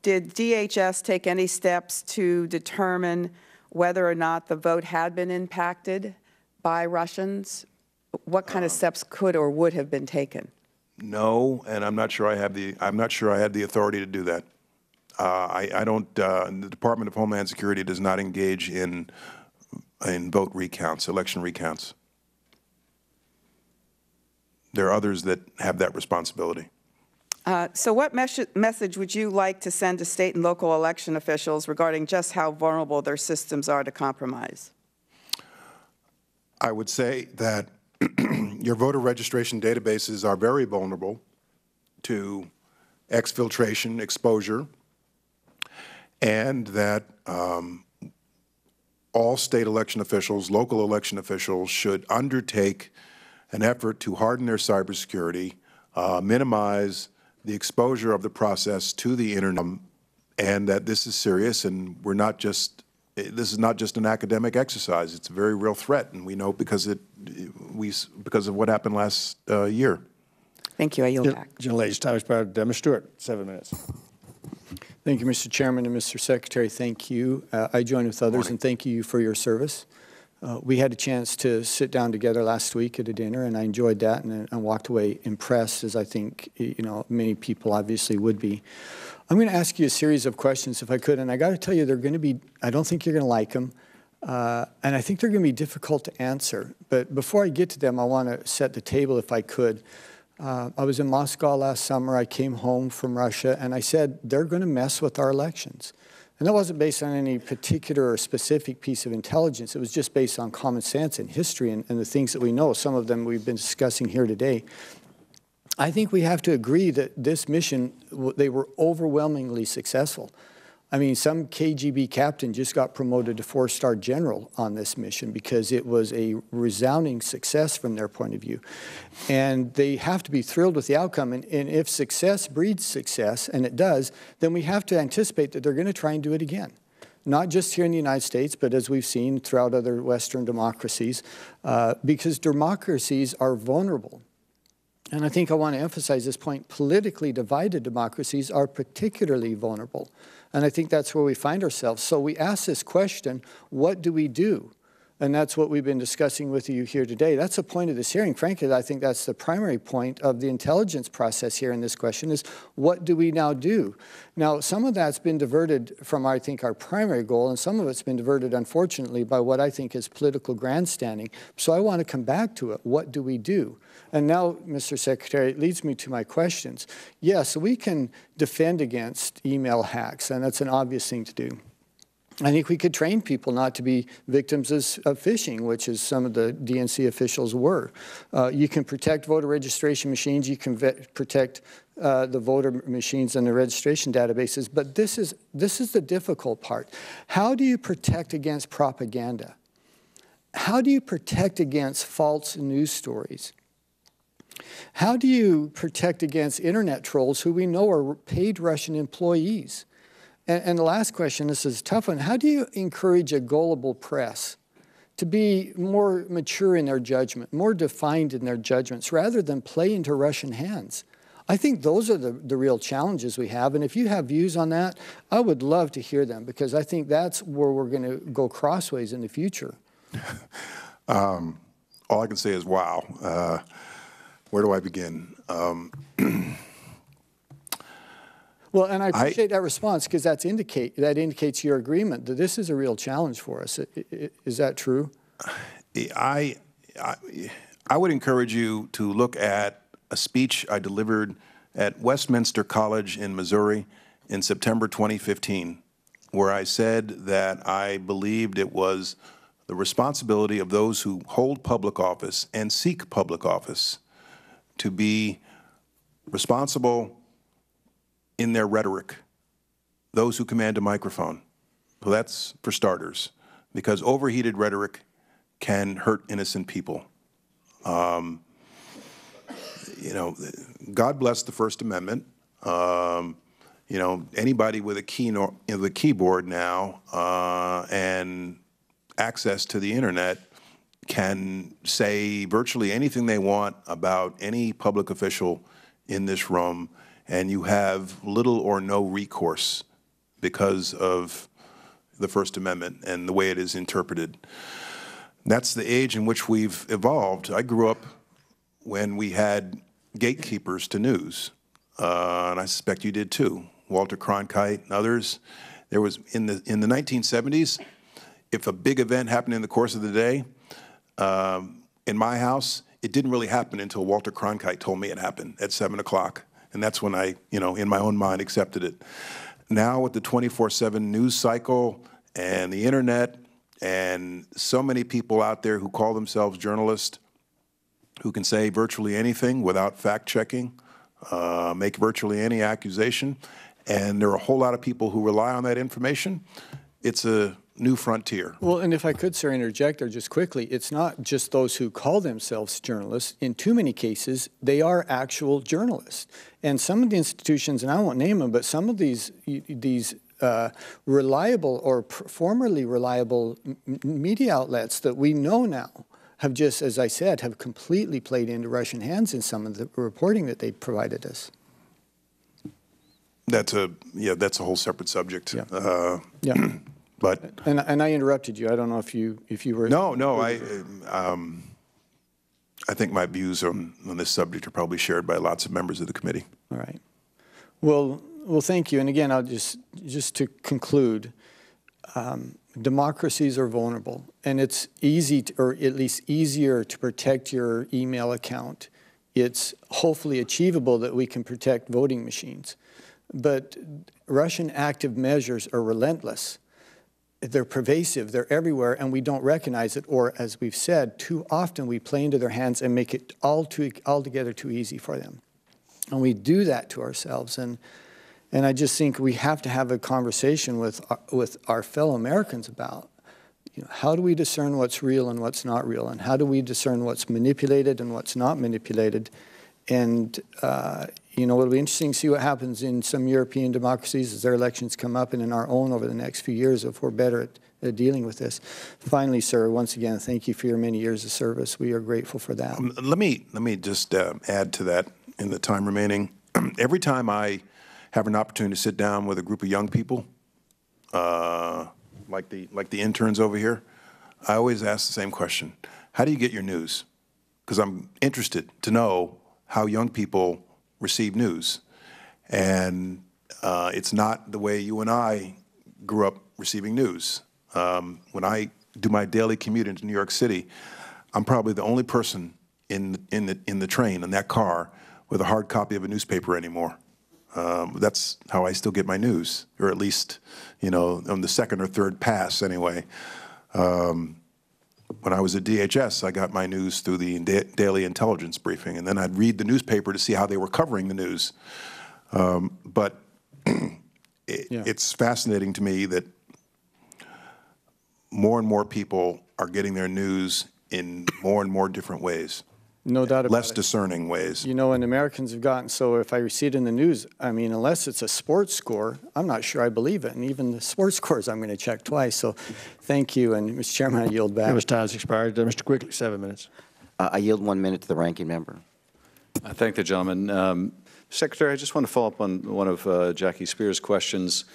did DHS take any steps to determine whether or not the vote had been impacted by Russians? What kind of steps could or would have been taken? No, and I'm not sure I had the authority to do that. I don't. The Department of Homeland Security does not engage in vote recounts, election recounts. There are others that have that responsibility. So what message would you like to send to state and local election officials regarding just how vulnerable their systems are to compromise? I would say that your voter registration databases are very vulnerable to exfiltration, exposure, and that all state election officials, local election officials should undertake an effort to harden their cybersecurity, minimize the exposure of the process to the internet, and that this is serious, and this is not just an academic exercise. It's a very real threat, and we know because of what happened last year. Thank you. I yield back. Gentlelady's time is expired. Mr. Stewart, 7 minutes. Thank you, Mr. Chairman and Mr. Secretary. Thank you. I join with others and thank you for your service. We had a chance to sit down together last week at a dinner, and I enjoyed that, and I walked away impressed, as I think many people obviously would be. I'm going to ask you a series of questions, if I could, and I got to tell you, they're going to be. I don't think you're going to like them, and I think they're going to be difficult to answer. But before I get to them, I want to set the table, if I could. I was in Moscow last summer. I came home from Russia, and I said, they're going to mess with our elections. And that wasn't based on any particular or specific piece of intelligence. It was just based on common sense and history and the things that we know. Some of them we've been discussing here today. I think we have to agree that this mission, they were overwhelmingly successful. I mean, some KGB captain just got promoted to 4-star general on this mission because it was a resounding success from their point of view. And they have to be thrilled with the outcome. And if success breeds success, and it does, then we have to anticipate that they're going to try and do it again. Not just here in the United States, but as we've seen throughout other Western democracies, because democracies are vulnerable. And I think I want to emphasize this point. Politically divided democracies are particularly vulnerable. And I think that's where we find ourselves. So we ask this question, what do we do? And that's what we've been discussing with you here today. That's the point of this hearing. Frankly, I think that's the primary point of the intelligence process here in this question is, what do we now do? Now, some of that's been diverted from, I think, our primary goal, and some of it's been diverted, unfortunately, by what I think is political grandstanding. So I want to come back to it. What do we do? And now, Mr. Secretary, it leads me to my questions. Yes, we can defend against email hacks, and that's an obvious thing to do. I think we could train people not to be victims of phishing, which is some of the DNC officials were. You can protect voter registration machines. You can protect the voter machines and the registration databases. But this is the difficult part. How do you protect against propaganda? How do you protect against false news stories? How do you protect against internet trolls who we know are paid Russian employees? And the last question, this is a tough one, how do you encourage a gullible press to be more mature in their judgment, more defined in their judgments, rather than play into Russian hands? I think those are the real challenges we have, and if you have views on that, I would love to hear them, because I think that's where we're going to go crossways in the future. All I can say is, wow. Where do I begin? Well, and I appreciate that response, because that indicates your agreement that this is a real challenge for us. Is that true? I would encourage you to look at a speech I delivered at Westminster College in Missouri in September 2015, where I said that I believed it was the responsibility of those who hold public office and seek public office to be responsible in their rhetoric, those who command a microphone. So that's for starters, because overheated rhetoric can hurt innocent people. You know, God bless the First Amendment. You know, anybody with a keyboard now and access to the internet can say virtually anything they want about any public official in this room, and you have little or no recourse because of the First Amendment and the way it is interpreted. That's the age in which we've evolved. I grew up when we had gatekeepers to news, and I suspect you did too. Walter Cronkite and others. There was, in the 1970s, if a big event happened in the course of the day, in my house, it didn't really happen until Walter Cronkite told me it happened at 7 o'clock. And that's when I, you know, in my own mind, accepted it. Now with the 24/7 news cycle and the internet and so many people out there who call themselves journalists, who can say virtually anything without fact-checking, make virtually any accusation, and there are a whole lot of people who rely on that information, it's a new frontier. Well, and if I could, sir, interject there just quickly, it's not just those who call themselves journalists. In too many cases, they are actual journalists. And some of the institutions, and I won't name them, but some of these reliable or formerly reliable media outlets that we know now have just, as I said, have completely played into Russian hands in some of the reporting that they provided us. That's a whole separate subject. Yeah. But and I interrupted you. I don't know if you were. No. I think my views on this subject are probably shared by lots of members of the committee. All right. Well, thank you. And again, I'll just to conclude, democracies are vulnerable, and it's easy or at least easier to protect your email account. It's hopefully achievable that we can protect voting machines. But Russian active measures are relentless. They're pervasive, they're everywhere, and we don't recognize it, or as we've said, too often we play into their hands and make it altogether too easy for them. And we do that to ourselves. And I just think we have to have a conversation with our fellow Americans about, how do we discern what's real and what's not real, and how do we discern what's manipulated and what's not manipulated. And it'll be interesting to see what happens in some European democracies as their elections come up, and in our own over the next few years if we're better at dealing with this. Finally, sir, once again, thank you for your many years of service. We are grateful for that. Let me just add to that in the time remaining. Every time I have an opportunity to sit down with a group of young people, like the interns over here, I always ask the same question: how do you get your news? Because I'm interested to know how young people receive news. And it's not the way you and I grew up receiving news. When I do my daily commute into New York City, I'm probably the only person in the train, in that car, with a hard copy of a newspaper anymore. That's how I still get my news, or at least, on the second or third pass anyway. When I was at DHS, I got my news through the daily intelligence briefing, and then I'd read the newspaper to see how they were covering the news. But it's fascinating to me that more and more people are getting their news in more and more different ways. No doubt about it. Less discerning ways. And Americans have gotten so, if I see it in the news, unless it's a sports score, I'm not sure I believe it. And even the sports scores, I'm going to check twice. So thank you. And Mr. Chairman, I yield back. Members' time has expired. Mr. Quigley, 7 minutes. I yield 1 minute to the ranking member. I thank the gentleman. Secretary, I just want to follow up on one of Jackie Spear's questions.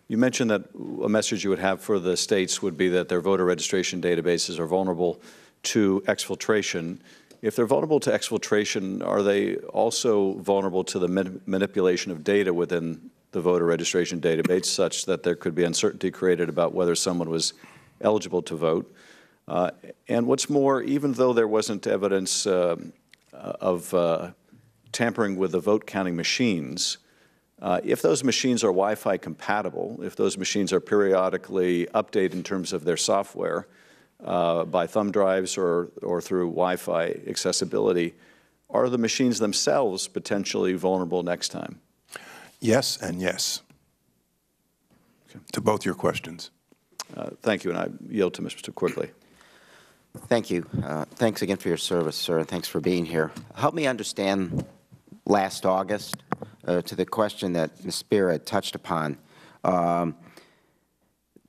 You mentioned that a message you would have for the states would be that their voter registration databases are vulnerable to exfiltration. If they're vulnerable to exfiltration, are they also vulnerable to the manipulation of data within the voter registration database, such that there could be uncertainty created about whether someone was eligible to vote? And what's more, even though there wasn't evidence of tampering with the vote counting machines, if those machines are Wi-Fi compatible, if those machines are periodically updated in terms of their software, by thumb drives or through Wi-Fi accessibility, are the machines themselves potentially vulnerable next time? Yes and yes. Okay. To both your questions. Thank you, and I yield to Mr. Quigley. Thank you. Thanks again for your service, sir, and thanks for being here. Help me understand last August, to the question that Ms. Spear had touched upon.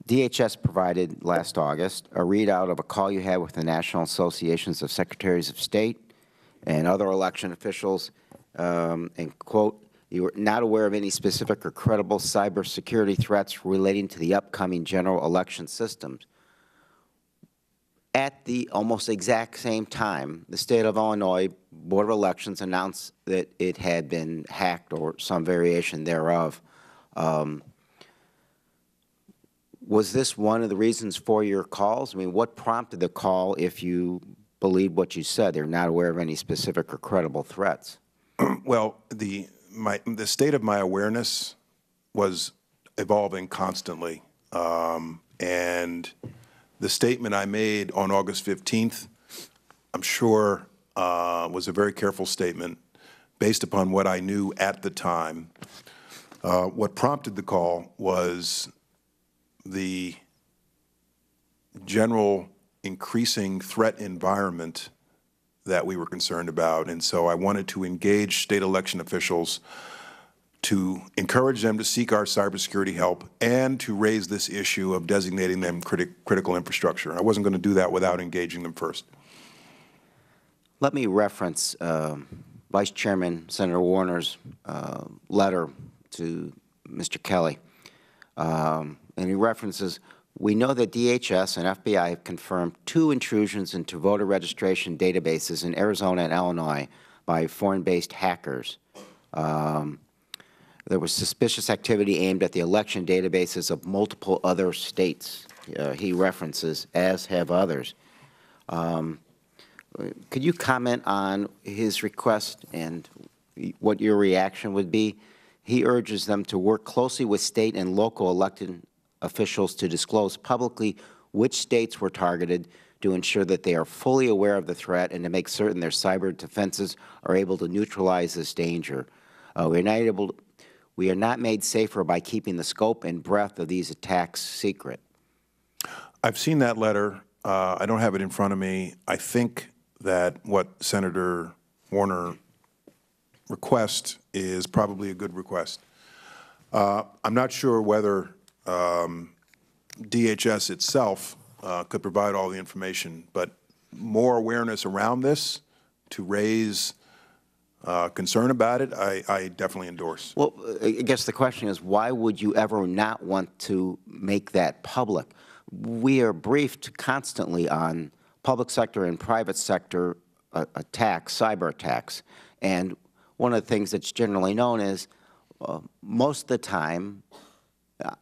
DHS provided last August a readout of a call you had with the National Associations of Secretaries of State and other election officials, and quote, "You were not aware of any specific or credible cybersecurity threats relating to the upcoming general election systems." At the almost exact same time, the State of Illinois Board of Elections announced that it had been hacked or some variation thereof. Was this one of the reasons for your calls? I mean, what prompted the call if you believe what you said? They're not aware of any specific or credible threats. Well, the state of my awareness was evolving constantly. And the statement I made on August 15th, I'm sure was a very careful statement based upon what I knew at the time. What prompted the call was the general increasing threat environment that we were concerned about. And so I wanted to engage state election officials to encourage them to seek our cybersecurity help and to raise this issue of designating them critical infrastructure. I wasn't going to do that without engaging them first. Let me reference Vice Chairman Senator Warner's letter to Mr. Kelly. And he references, we know that DHS and FBI have confirmed 2 intrusions into voter registration databases in Arizona and Illinois by foreign-based hackers. There was suspicious activity aimed at the election databases of multiple other states. He references, as have others. Could you comment on his request and what your reaction would be? He urges them to work closely with state and local elected officials to disclose publicly which states were targeted to ensure that they are fully aware of the threat and to make certain their cyber defenses are able to neutralize this danger. We are not made safer by keeping the scope and breadth of these attacks secret. I've seen that letter. I don't have it in front of me. I think that what Senator Warner requests is probably a good request. I'm not sure whether DHS itself could provide all the information, but more awareness around this to raise concern about it, I definitely endorse. Well, I guess the question is, why would you ever not want to make that public? We are briefed constantly on public sector and private sector attacks, cyber attacks. And one of the things that's generally known is most of the time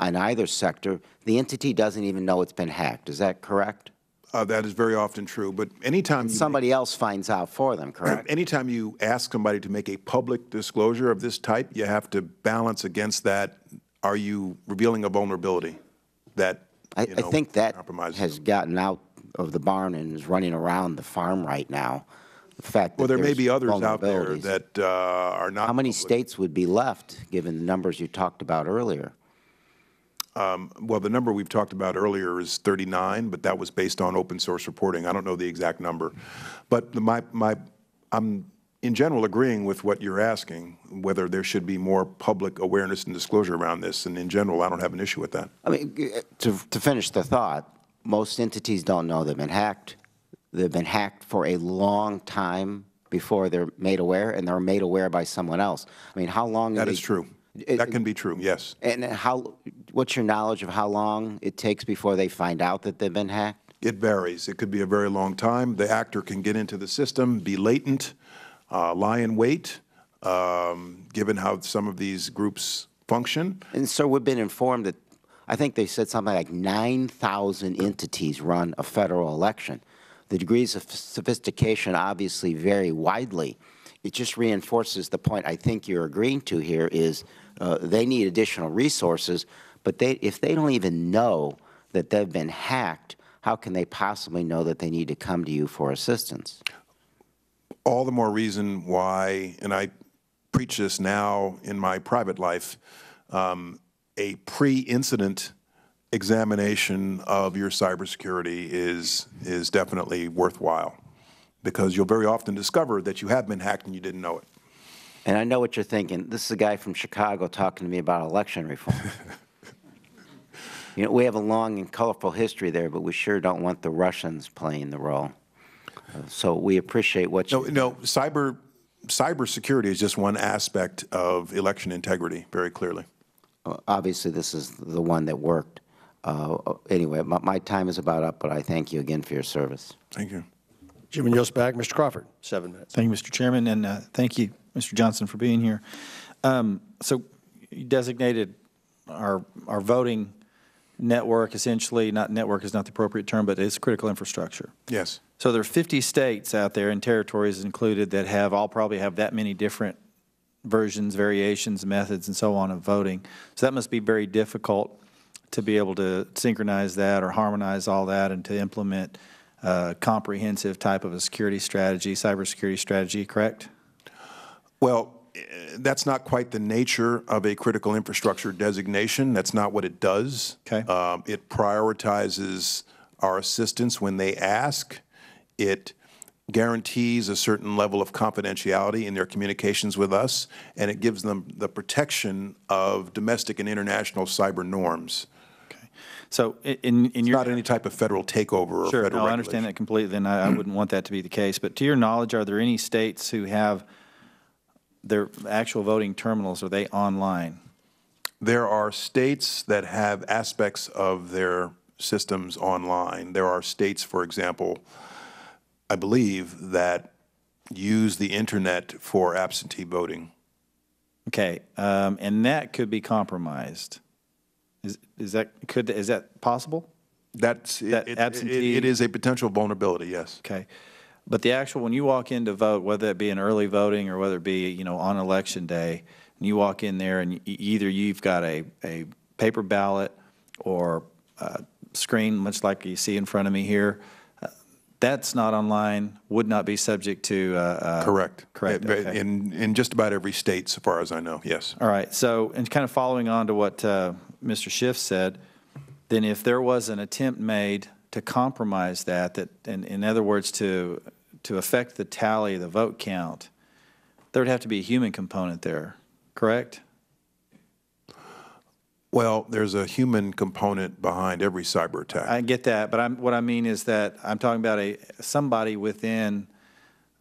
on either sector, the entity doesn't even know it's been hacked. Is that correct? That is very often true, but anytime somebody else finds out for them, correct? Anytime you ask somebody to make a public disclosure of this type, you have to balance against that. Are you revealing a vulnerability that I think that has gotten out of the barn and is running around the farm right now. The fact that well, there may be others out there that are not. How many states would be left, given the numbers you talked about earlier? Well, the number we've talked about earlier is 39, but that was based on open source reporting. I don't know the exact number. But I'm in general agreeing with what you're asking, whether there should be more public awareness and disclosure around this. And in general, I don't have an issue with that. I mean, to finish the thought, most entities don't know they've been hacked. They've been hacked for a long time before they're made aware, and they're made aware by someone else. I mean, how long? That is true. That can be true, yes. And what's your knowledge of how long it takes before they find out that they've been hacked? It varies. It could be a very long time. The actor can get into the system, be latent, lie in wait, given how some of these groups function. And so we've been informed that, I think they said something like 9,000 entities run a federal election. The degrees of sophistication obviously vary widely. It just reinforces the point I think you're agreeing to here is they need additional resources, but if they don't even know that they've been hacked, how can they possibly know that they need to come to you for assistance? All the more reason why, and I preach this now in my private life, a pre-incident examination of your cybersecurity is definitely worthwhile, because you'll very often discover that you have been hacked and you didn't know it. And I know what you're thinking. This is a guy from Chicago talking to me about election reform. You know, we have a long and colorful history there, but we sure don't want the Russians playing the role. So we appreciate what you... No, cybersecurity is just one aspect of election integrity, very clearly. Obviously, this is the one that worked. Anyway, my time is about up, but I thank you again for your service. Thank you. Jim yields back. Mr. Crawford, 7 minutes. Thank you, Mr. Chairman, and thank you, Mr. Johnson, for being here. So you designated our voting network, essentially, not network is not the appropriate term, but it's critical infrastructure. Yes. So there are 50 states out there, and territories included, that probably have that many different versions, variations, methods, and so on of voting. So that must be very difficult to be able to synchronize that or harmonize all that and to implement a comprehensive type of a security strategy, cybersecurity strategy, correct? Well, that's not quite the nature of a critical infrastructure designation. That's not what it does. Okay. It prioritizes our assistance when they ask. It guarantees a certain level of confidentiality in their communications with us, and it gives them the protection of domestic and international cyber norms. Okay. So in it's your... not any type of federal takeover or sure, federal no, I understand that completely, and I wouldn't want that to be the case. But to your knowledge, are there any states who have their actual voting terminals, are they online? There are states that have aspects of their systems online. There are states, for example, I believe, that use the internet for absentee voting. Okay, and that could be compromised. Is that possible? It is a potential vulnerability, yes. Okay, but the actual, when you walk in to vote, whether it be an early voting or whether it be on election day, and you walk in there and either you've got a paper ballot or a screen, much like you see in front of me here. That's not online, would not be subject to... Correct. Correct, okay. In just about every state, so far as I know, yes. All right, so, and kind of following on to what Mr. Schiff said, then if there was an attempt made to compromise that in other words, to affect the tally, the vote count, there would have to be a human component there, correct? Well, there's a human component behind every cyber attack. I get that, but what I mean is that I'm talking about somebody within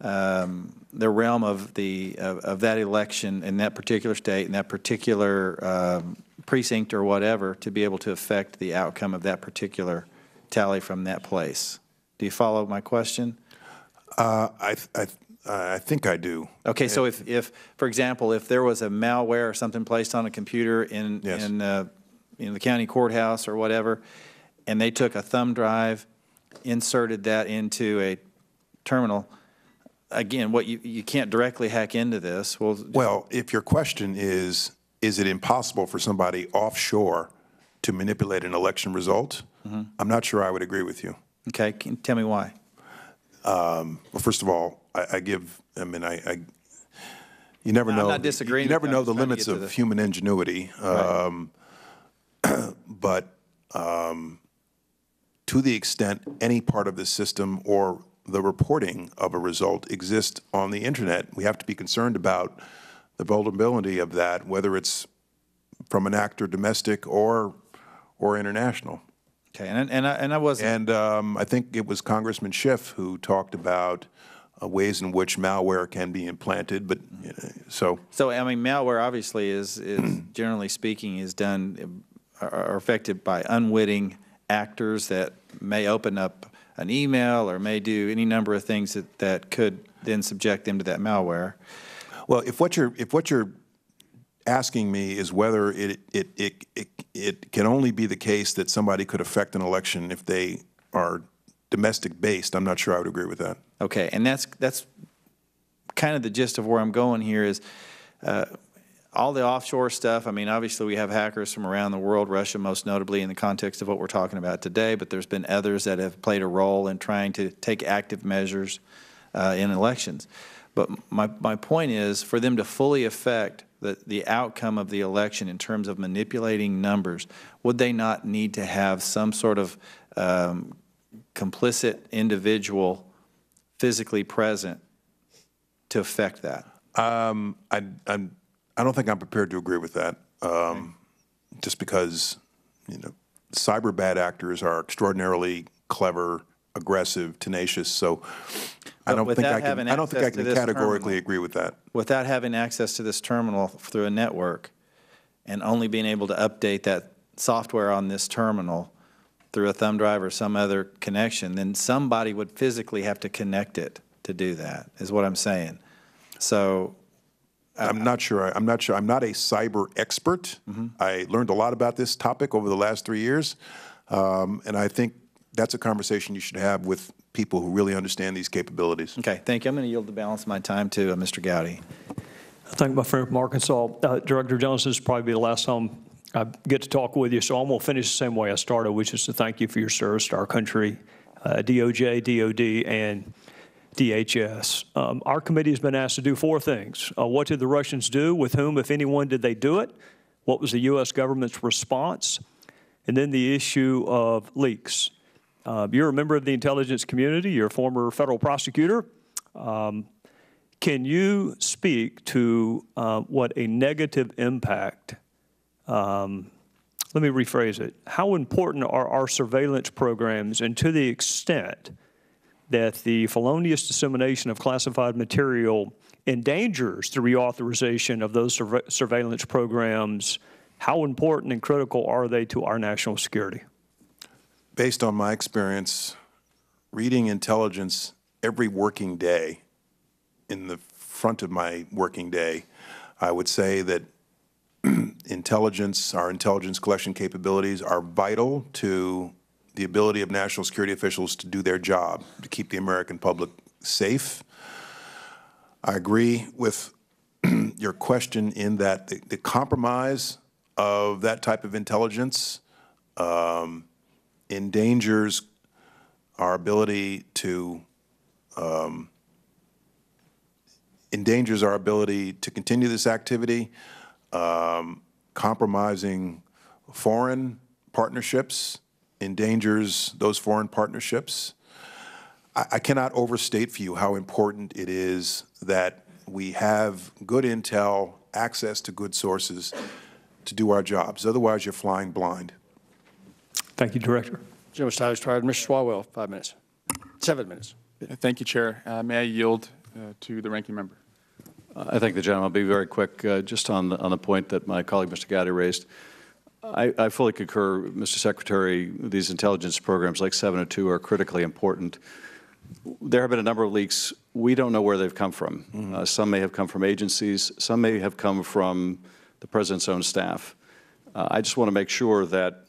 the realm of that election in that particular state, in that particular precinct or whatever, to be able to affect the outcome of that particular tally from that place. Do you follow my question? I think I do. Okay, so if, for example, if there was a malware or something placed on a computer in the county courthouse or whatever, and they took a thumb drive, inserted that into a terminal, again, what you can't directly hack into this. Well, if your question is it impossible for somebody offshore to manipulate an election result? Mm-hmm. I'm not sure I would agree with you. Okay, can you tell me why? Well, first of all, you never know. I'm not disagreeing. You never know the limits of human ingenuity. Right. But to the extent any part of the system or the reporting of a result exists on the internet, we have to be concerned about the vulnerability of that, whether it's from an actor domestic or international. Okay, and I wasn't. And I think it was Congressman Schiff who talked about ways in which malware can be implanted. But so I mean, malware obviously is generally speaking is done or affected by unwitting actors that may open up an email or may do any number of things that could then subject them to that malware. Well, if what you're asking me is whether it can only be the case that somebody could affect an election if they are domestic based, I'm not sure I would agree with that. Okay, and that's kind of the gist of where I'm going here is all the offshore stuff. I mean, obviously we have hackers from around the world, Russia most notably in the context of what we're talking about today, but there's been others that have played a role in trying to take active measures in elections. But my point is for them to fully affect the outcome of the election in terms of manipulating numbers, would they not need to have some sort of complicit individual physically present to affect that? I don't think I'm prepared to agree with that, just because cyber bad actors are extraordinarily clever, aggressive, tenacious. So I don't think I can categorically agree with that. Without having access to this terminal through a network and only being able to update that software on this terminal through a thumb drive or some other connection, then somebody would physically have to connect it to do that, is what I'm saying. So I'm not sure. I'm not a cyber expert. Mm-hmm. I learned a lot about this topic over the last 3 years, and I think that's a conversation you should have with people who really understand these capabilities. Okay, thank you. I'm going to yield the balance of my time to Mr. Gowdy. Thank you, my friend from Arkansas. Director Jones, this will probably be the last time I get to talk with you, so I'm going to finish the same way I started, which is to thank you for your service to our country, DOJ, DOD, and DHS. Our committee has been asked to do 4 things. What did the Russians do? With whom, if anyone, did they do it? What was the U.S. government's response? And then the issue of leaks. You're a member of the intelligence community. You're a former federal prosecutor. Can you speak to what a negative impact, let me rephrase it, how important are our surveillance programs, and to the extent that the felonious dissemination of classified material endangers the reauthorization of those surveillance programs, how important and critical are they to our national security? Based on my experience, reading intelligence every working day, in the front of my working day, I would say that intelligence, our intelligence collection capabilities are vital to the ability of national security officials to do their job, to keep the American public safe. I agree with your question in that the compromise of that type of intelligence endangers our ability to continue this activity, compromising foreign partnerships, endangers those foreign partnerships. I cannot overstate for you how important it is that we have good intel, access to good sources to do our jobs. Otherwise, you're flying blind. Thank you, Director. Gentleman's time is expired. Mr. Swalwell, 5 minutes. 7 minutes. Thank you, Chair. May I yield to the ranking member? I thank the gentleman. I'll be very quick. Just on the point that my colleague, Mr. Gowdy, raised. I fully concur, Mr. Secretary. These intelligence programs like 702 are critically important. There have been a number of leaks. We don't know where they've come from. Some may have come from agencies. Some may have come from the President's own staff. I just want to make sure that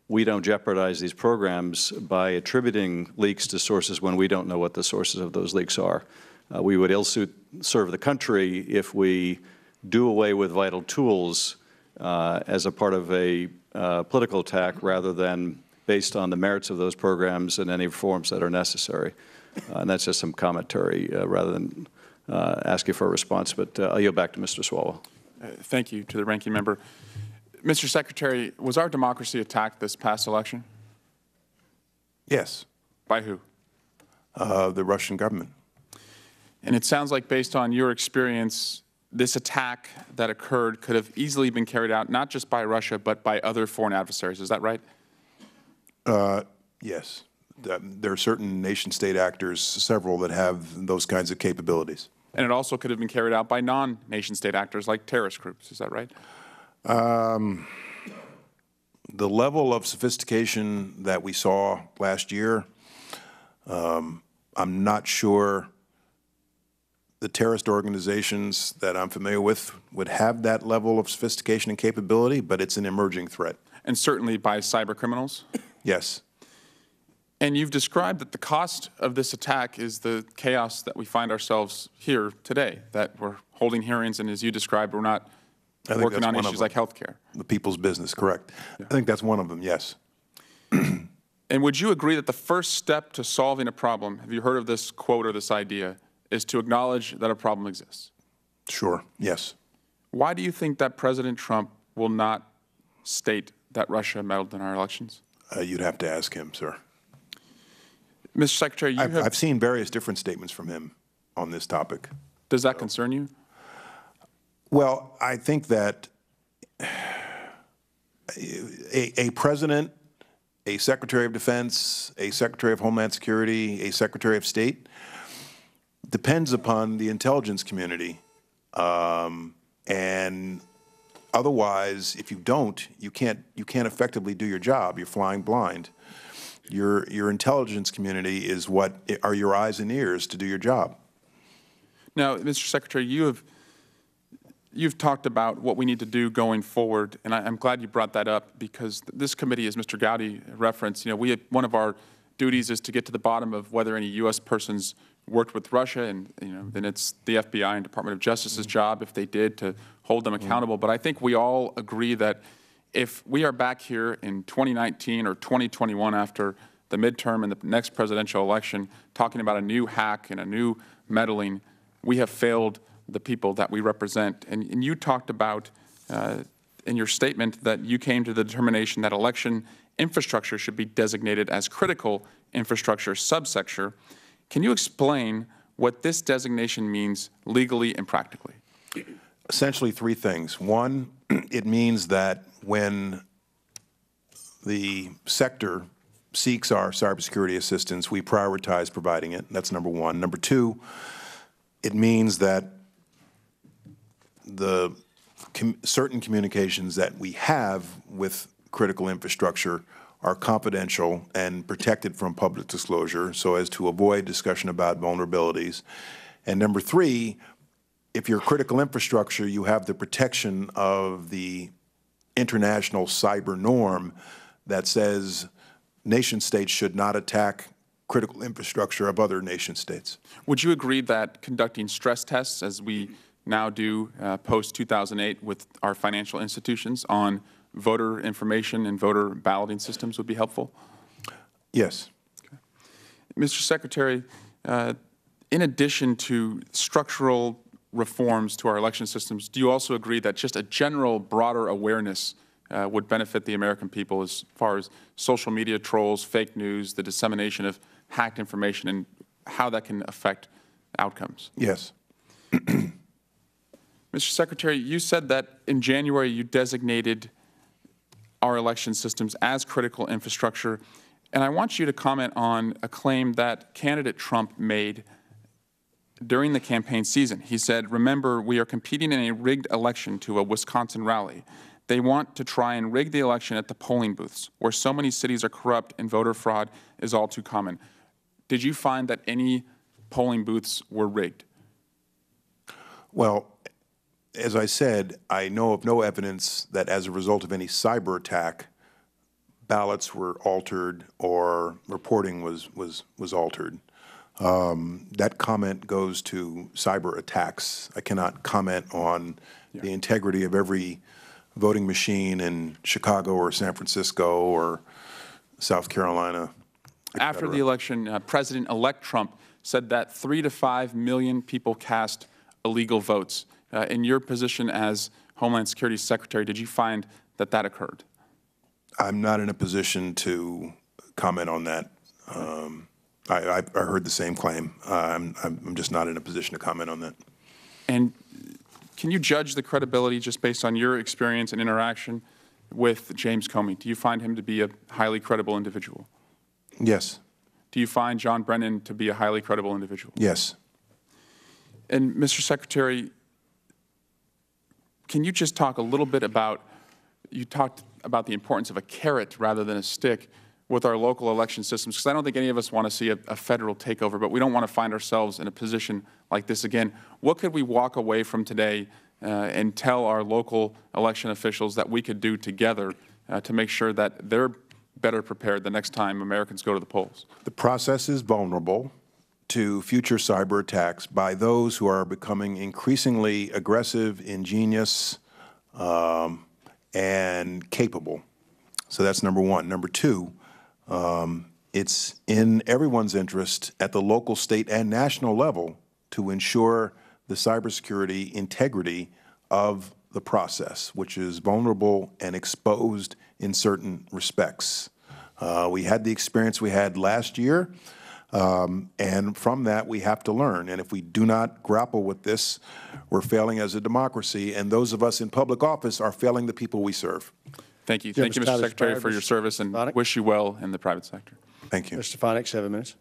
we don't jeopardize these programs by attributing leaks to sources when we don't know what the sources of those leaks are. We would ill-serve the country if we do away with vital tools as a part of a political attack rather than based on the merits of those programs and any reforms that are necessary. And that's just some commentary rather than asking for a response. But I'll yield back to Mr. Swalwell. Thank you to the ranking member. Mr. Secretary, was our democracy attacked this past election? Yes. By who? The Russian government. And it sounds like, based on your experience, this attack that occurred could have easily been carried out not just by Russia, but by other foreign adversaries. Is that right? Yes. There are certain nation-state actors, several, that have those kinds of capabilities. And it also could have been carried out by non-nation-state actors like terrorist groups. Is that right? The level of sophistication that we saw last year, I'm not sure the terrorist organizations that I'm familiar with would have that level of sophistication and capability, but it's an emerging threat. And certainly by cyber criminals? Yes. And you've described that the cost of this attack is the chaos that we find ourselves here today, that we're holding hearings, and as you described, we're not working on issues like health care. The people's business, correct. Yeah. I think that's one of them, yes. And would you agree that the first step to solving a problem, have you heard of this quote or this idea, is to acknowledge that a problem exists? Sure, yes. Why do you think that President Trump will not state that Russia meddled in our elections? You'd have to ask him, sir. Mr. Secretary, I've seen various different statements from him on this topic. Does that concern you? Well, I think that a president, a Secretary of Defense, a Secretary of Homeland Security, a Secretary of State depends upon the intelligence community. And otherwise, if you don't, you can't effectively do your job. You're flying blind. Your intelligence community is what are your eyes and ears to do your job. Now, Mr. Secretary, you've talked about what we need to do going forward, and I'm glad you brought that up, because this committee, as Mr. Gowdy referenced, one of our duties is to get to the bottom of whether any U.S. persons worked with Russia, and then it's the FBI and Department of Justice's job, if they did, to hold them accountable. But I think we all agree that if we are back here in 2019 or 2021 after the midterm and the next presidential election talking about a new hack and a new meddling, we have failed the people that we represent. And you talked about in your statement that you came to the determination that election infrastructure should be designated as critical infrastructure subsector. Can you explain what this designation means legally and practically? Essentially three things. One, it means that when the sector seeks our cybersecurity assistance, we prioritize providing it. That's number one. Number two, it means that the certain communications that we have with critical infrastructure are confidential and protected from public disclosure so as to avoid discussion about vulnerabilities. And number three, if you're critical infrastructure, you have the protection of the international cyber norm that says nation states should not attack critical infrastructure of other nation states. Would you agree that conducting stress tests, as we now do post-2008 with our financial institutions on voter information and voter balloting systems would be helpful? Yes. Okay. Mr. Secretary, in addition to structural reforms to our election systems, do you also agree that just a general, broader awareness would benefit the American people as far as social media trolls, fake news, the dissemination of hacked information, and how that can affect outcomes? Yes. Mr. Secretary, you said that in January you designated our election systems as critical infrastructure, and I want you to comment on a claim that candidate Trump made during the campaign season. He said, "Remember, we are competing in a rigged election to a Wisconsin rally. They want to try and rig the election at the polling booths, where so many cities are corrupt and voter fraud is all too common." Did you find that any polling booths were rigged? Well, as I said, I know of no evidence that as a result of any cyber attack, ballots were altered or reporting was altered. That comment goes to cyber attacks. I cannot comment on the integrity of every voting machine in Chicago or San Francisco or South Carolina. After the election, President-elect Trump said that 3 to 5 million people cast illegal votes. In your position as Homeland Security Secretary, did you find that that occurred? I'm not in a position to comment on that. I heard the same claim. I'm just not in a position to comment on that. And can you judge the credibility just based on your experience and interaction with James Comey? Do you find him to be a highly credible individual? Yes. Do you find John Brennan to be a highly credible individual? Yes. And Mr. Secretary, can you just talk a little bit about, you talked about the importance of a carrot rather than a stick with our local election systems, because I don't think any of us want to see a federal takeover, but we don't want to find ourselves in a position like this again. What could we walk away from today and tell our local election officials that we could do together to make sure that they're better prepared the next time Americans go to the polls? The process is vulnerable to future cyber attacks by those who are becoming increasingly aggressive, ingenious, and capable. So that's number one. Number two, it's in everyone's interest at the local, state, and national level to ensure the cybersecurity integrity of the process, which is vulnerable and exposed in certain respects. We had the experience we had last year, and from that we have to learn. And if we do not grapple with this, we're failing as a democracy, and those of us in public office are failing the people we serve. Thank you. Thank you, Mr. Secretary, for your service, and wish you well in the private sector. Thank you. Mr. Stefanik, 7 minutes.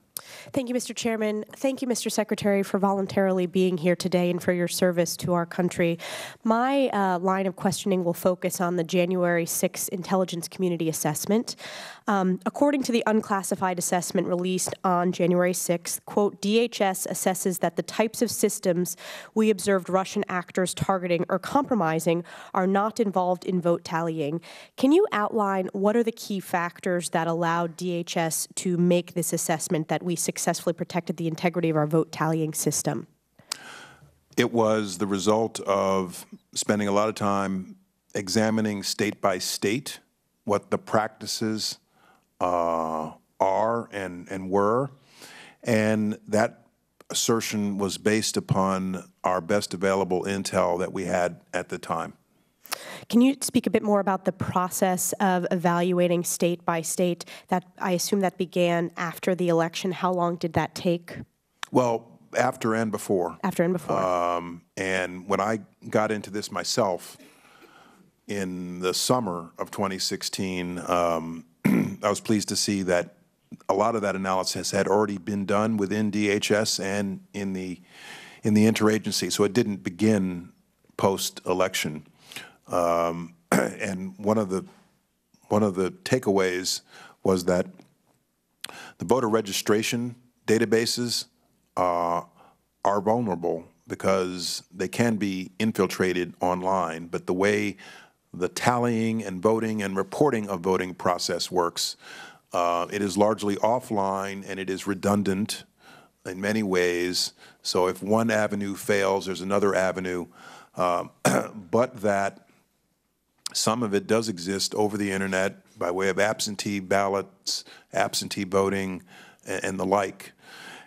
Thank you, Mr. Chairman. Thank you, Mr. Secretary, for voluntarily being here today and for your service to our country. My line of questioning will focus on the January 6th intelligence community assessment. According to the unclassified assessment released on January 6th, quote, DHS assesses that the types of systems we observed Russian actors targeting or compromising are not involved in vote tallying. Can you outline what are the key factors that allowed DHS to make this assessment that we successfully protected the integrity of our vote tallying system? It was the result of spending a lot of time examining state by state what the practices are and were, and that assertion was based upon our best available intel that we had at the time. Can you speak a bit more about the process of evaluating state by state? That I assume that began after the election. How long did that take? Well, after and before. After and before. And when I got into this myself in the summer of 2016, I was pleased to see that a lot of that analysis had already been done within DHS and in the interagency, so it didn't begin post-election. And one of the takeaways was that the voter registration databases are vulnerable because they can be infiltrated online, but the way the tallying and voting and reporting of voting process works, it is largely offline and it is redundant in many ways. So if one avenue fails, there's another avenue, but that some of it does exist over the internet by way of absentee ballots, absentee voting, and the like.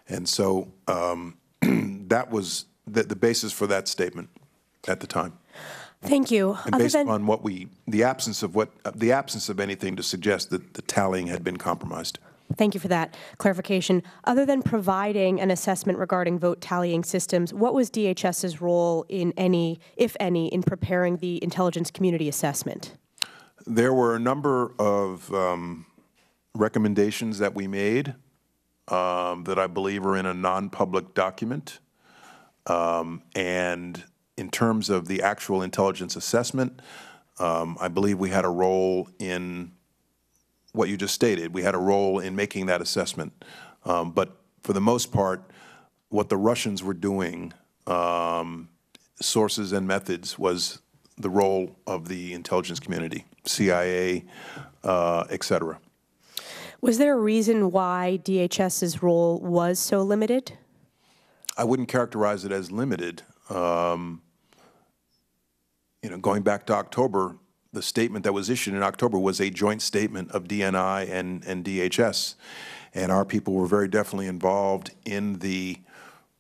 And so that was the basis for that statement at the time. Thank you. And based on what the absence of anything to suggest that the tallying had been compromised. Thank you for that clarification. Other than providing an assessment regarding vote tallying systems, what was DHS's role in any, if any, in preparing the intelligence community assessment? There were a number of recommendations that we made that I believe are in a non-public document. And in terms of the actual intelligence assessment, I believe we had a role in what you just stated. We had a role in making that assessment. But for the most part, what the Russians were doing, sources and methods, was the role of the intelligence community, CIA, et cetera. Was there a reason why DHS's role was so limited? I wouldn't characterize it as limited. Going back to October, the statement that was issued in October was a joint statement of DNI and DHS. And our people were very definitely involved in the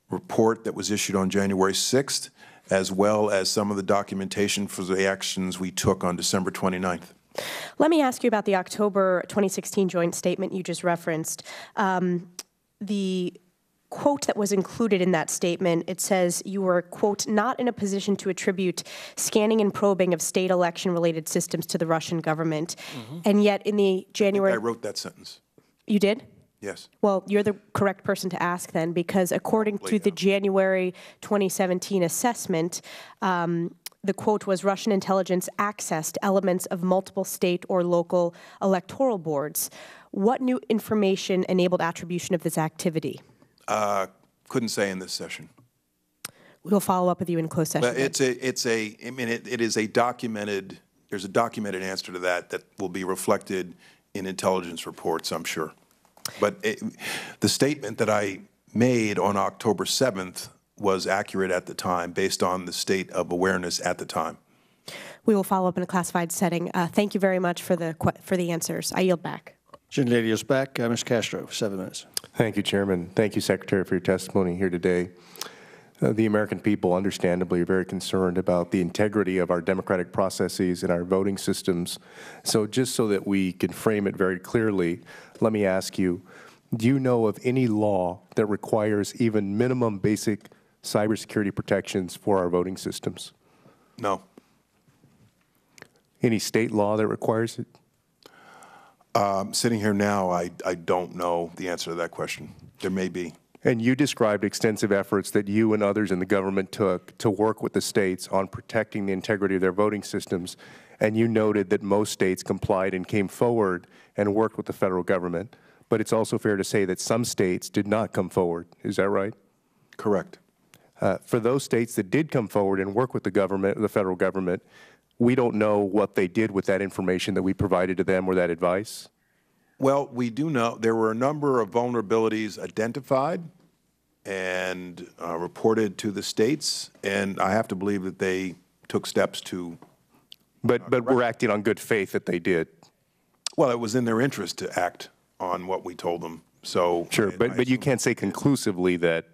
report that was issued on January 6th, as well as some of the documentation for the actions we took on December 29th. Let me ask you about the October 2016 joint statement you just referenced. The quote that was included in that statement, it says you were, quote, not in a position to attribute scanning and probing of state election-related systems to the Russian government. Mm-hmm. And yet in the January... I wrote that sentence. You did? Yes. Well, you're the correct person to ask then, because according to the January 2017 assessment, the quote was Russian intelligence accessed elements of multiple state or local electoral boards. What new information enabled attribution of this activity? Couldn't say in this session. We'll follow up with you in closed session. But it is a documented, there's a documented answer to that will be reflected in intelligence reports, I'm sure. But the statement that I made on October 7th was accurate at the time, based on the state of awareness at the time. We will follow up in a classified setting. Thank you very much for the answers. I yield back. Gentlelady is back. Mr. Castro, 7 minutes. Thank you, Chairman. Thank you, Secretary, for your testimony here today. The American people, understandably, are very concerned about the integrity of our democratic processes and our voting systems. So just so that we can frame it very clearly, let me ask you, do you know of any law that requires even minimum basic cybersecurity protections for our voting systems? No. Any state law that requires it? Sitting here now, I don't know the answer to that question. There may be. And you described extensive efforts that you and others in the government took to work with the states on protecting the integrity of their voting systems, and you noted that most states complied and came forward and worked with the federal government. But it's also fair to say that some states did not come forward. Is that right? Correct. For those states that did come forward and work with the government, the federal government, we don't know what they did with that information that we provided to them or that advice? Well, we do know there were a number of vulnerabilities identified and reported to the states, and I have to believe that they took steps to... But we're acting on good faith that they did. Well, it was in their interest to act on what we told them. So sure, but you can't say conclusively that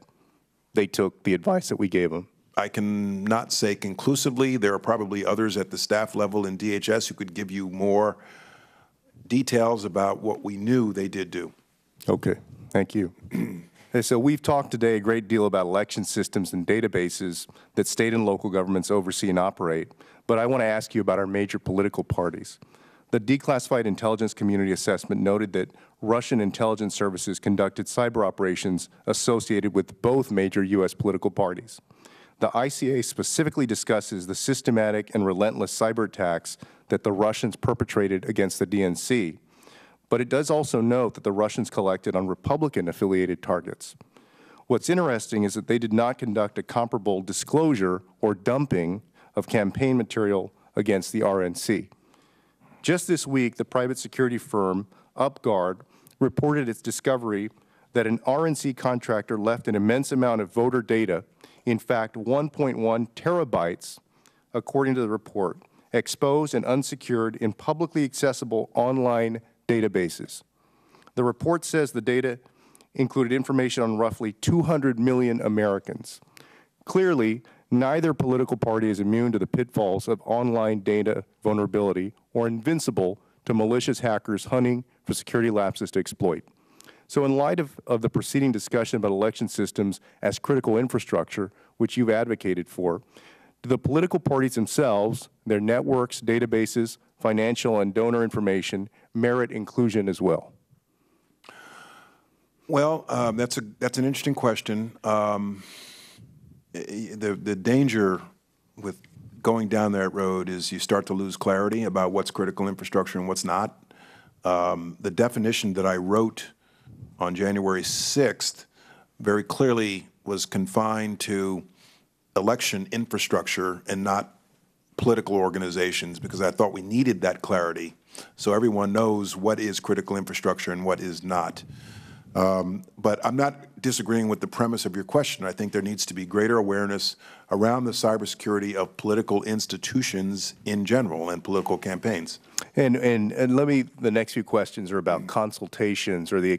they took the advice that we gave them. I can not say conclusively. There are probably others at the staff level in DHS who could give you more details about what we knew they did do. Okay, thank you. And so we've talked today a great deal about election systems and databases that state and local governments oversee and operate, but I want to ask you about our major political parties. The Declassified Intelligence Community Assessment noted that Russian intelligence services conducted cyber operations associated with both major U.S. political parties. The ICA specifically discusses the systematic and relentless cyber attacks that the Russians perpetrated against the DNC, but it does also note that the Russians collected on Republican-affiliated targets. What's interesting is that they did not conduct a comparable disclosure or dumping of campaign material against the RNC. Just this week, the private security firm UpGuard reported its discovery that an RNC contractor left an immense amount of voter data, in fact 1.1 terabytes, according to the report, exposed and unsecured in publicly accessible online databases. The report says the data included information on roughly 200 million Americans. Clearly, neither political party is immune to the pitfalls of online data vulnerability or invincible to malicious hackers hunting for security lapses to exploit. So in light of the preceding discussion about election systems as critical infrastructure, which you've advocated for, do the political parties themselves, their networks, databases, financial and donor information merit inclusion as well? Well, that's an interesting question. The danger with going down that road is you start to lose clarity about what's critical infrastructure and what's not. The definition that I wrote on January 6th very clearly was confined to election infrastructure and not political organizations, because I thought we needed that clarity so everyone knows what is critical infrastructure and what is not. But I'm not disagreeing with the premise of your question. I think there needs to be greater awareness around the cybersecurity of political institutions in general and political campaigns. And the next few questions are about consultations or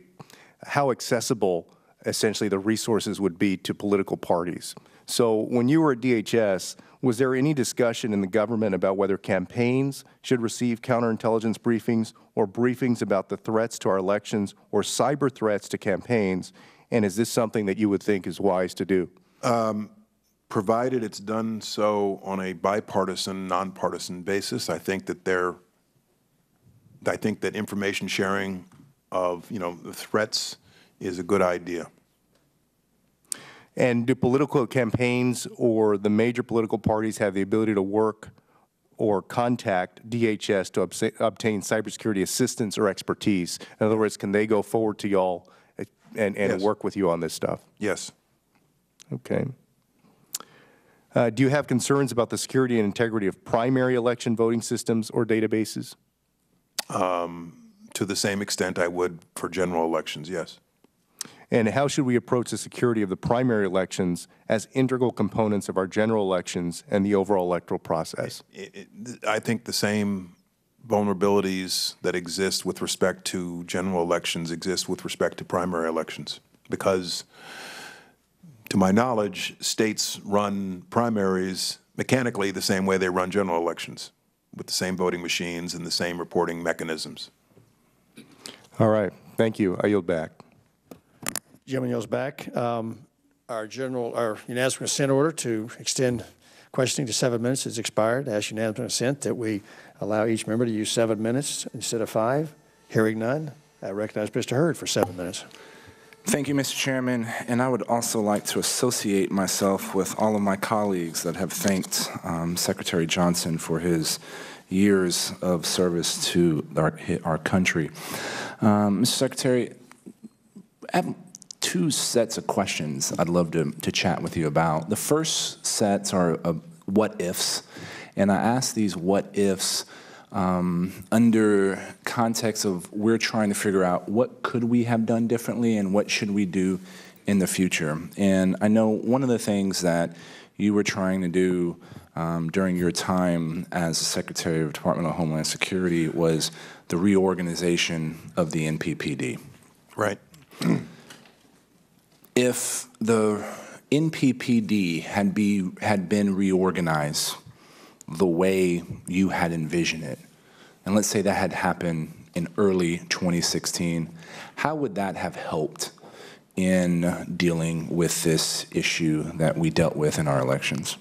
how accessible essentially the resources would be to political parties. So when you were at DHS, was there any discussion in the government about whether campaigns should receive counterintelligence briefings or briefings about the threats to our elections or cyber threats to campaigns? And is this something that you would think is wise to do? Provided it's done so on a bipartisan, nonpartisan basis, I think that information sharing of the threats is a good idea. And do political campaigns or the major political parties have the ability to work or contact DHS to obtain cybersecurity assistance or expertise? In other words, can they go forward to y'all and Yes. work with you on this stuff? Yes. Okay. Do you have concerns about the security and integrity of primary election voting systems or databases? To the same extent I would for general elections, yes. And how should we approach the security of the primary elections as integral components of our general elections and the overall electoral process? I think the same vulnerabilities that exist with respect to general elections exist with respect to primary elections, because, to my knowledge, states run primaries mechanically the same way they run general elections, with the same voting machines and the same reporting mechanisms. All right. Thank you. I yield back. Gentleman yields back. Our unanimous consent order to extend questioning to 7 minutes has expired. I ask unanimous consent that we allow each member to use 7 minutes instead of 5. Hearing none, I recognize Mr. Hurd for 7 minutes. Thank you, Mr. Chairman, and I would also like to associate myself with all of my colleagues that have thanked Secretary Johnson for his years of service to our country. Mr. Secretary, I have 2 sets of questions I'd love to chat with you about. The first sets are what-ifs, and I ask these what-ifs under context of we're trying to figure out what could we have done differently and what should we do in the future. And I know one of the things that you were trying to do during your time as the Secretary of the Department of Homeland Security was the reorganization of the NPPD. Right. If the NPPD had been reorganized the way you had envisioned it, and let's say that had happened in early 2016, how would that have helped in dealing with this issue that we dealt with in our elections?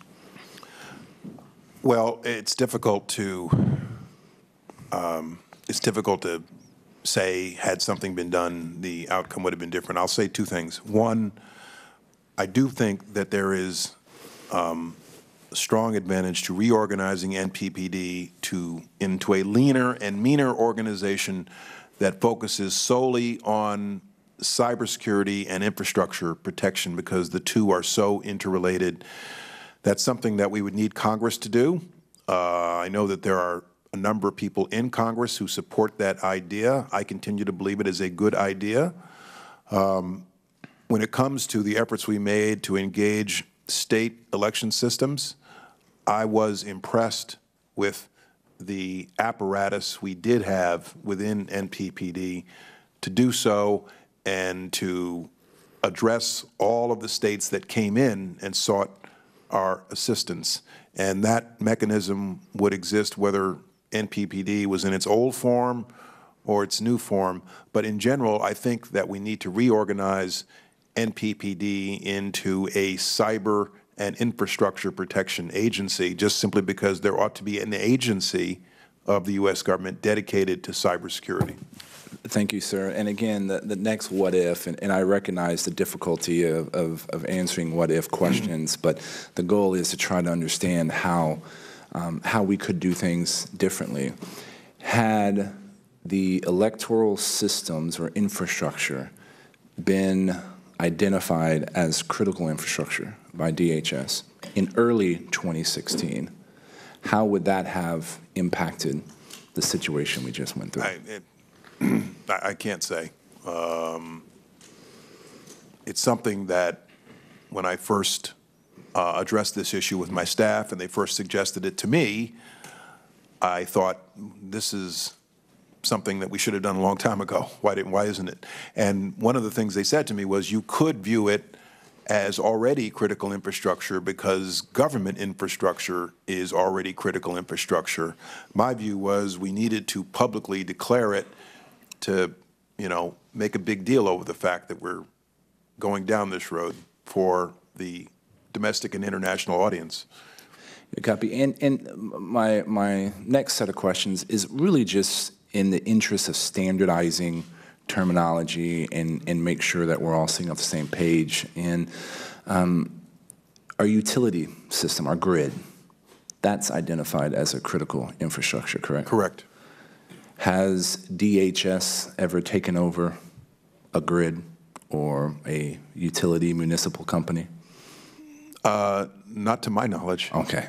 Well, it's difficult to say had something been done, the outcome would have been different. I'll say two things. One, I do think that there is a strong advantage to reorganizing NPPD into a leaner and meaner organization that focuses solely on cybersecurity and infrastructure protection, because the two are so interrelated. That's something that we would need Congress to do. I know that there are a number of people in Congress who support that idea. I continue to believe it is a good idea. When it comes to the efforts we made to engage state election systems, I was impressed with the apparatus we did have within NPPD to do so and to address all of the states that came in and sought our assistance. And that mechanism would exist whether NPPD was in its old form or its new form. But in general, I think that we need to reorganize NPPD into a cyber and infrastructure protection agency, just simply because there ought to be an agency of the U.S. government dedicated to cybersecurity. Thank you, sir. And again, the next what if, and I recognize the difficulty of answering what if questions, but the goal is to try to understand how we could do things differently. Had the electoral systems or infrastructure been identified as critical infrastructure by DHS in early 2016, how would that have impacted the situation we just went through? I can't say. It's something that when I first addressed this issue with my staff and they first suggested it to me, I thought, this is something that we should have done a long time ago. Why isn't it? And one of the things they said to me was, you could view it as already critical infrastructure because government infrastructure is already critical infrastructure. My view was we needed to publicly declare it to, make a big deal over the fact that we're going down this road for the domestic and international audience. Good copy. And my next set of questions is really just in the interest of standardizing terminology and make sure that we're all singing off the same page. And our utility system, our grid, that's identified as a critical infrastructure, correct? Correct. Has DHS ever taken over a grid or a utility municipal company? Not to my knowledge. Okay.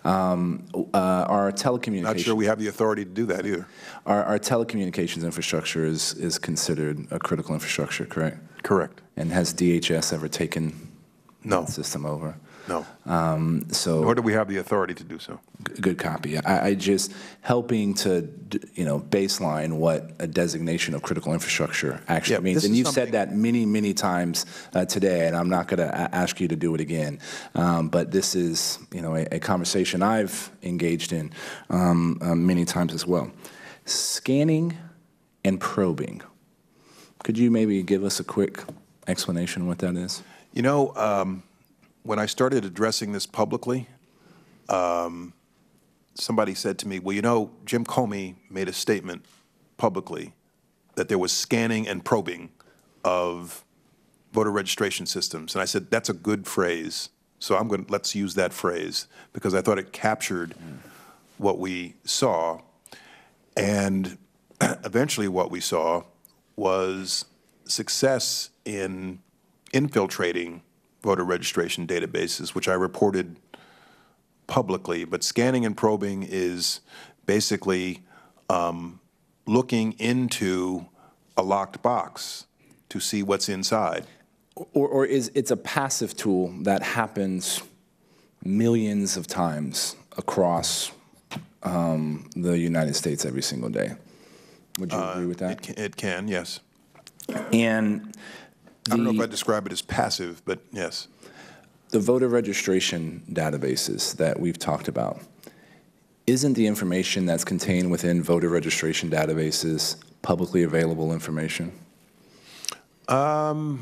Our telecommunications... Not sure we have the authority to do that either. Our telecommunications infrastructure is considered a critical infrastructure, correct? Correct. And has DHS ever taken that system over? No. Nor do we have the authority to do so. Good copy. I just helping to, baseline what a designation of critical infrastructure actually means. And you've said that many, many times today, and I'm not going to ask you to do it again. But this is, a conversation I've engaged in many times as well. Scanning and probing. Could you maybe give us a quick explanation of what that is? When I started addressing this publicly, somebody said to me, well, Jim Comey made a statement publicly that there was scanning and probing of voter registration systems. And I said, that's a good phrase. So let's use that phrase, because I thought it captured what we saw. And eventually what we saw was success in infiltrating voter registration databases, which I reported publicly. But scanning and probing is basically looking into a locked box to see what's inside. Or it's a passive tool that happens millions of times across the United States every single day. Would you agree with that? It can, yes. And I don't know if I'd describe it as passive, but yes. the voter registration databases that we've talked about, isn't the information that's contained within voter registration databases publicly available information? Not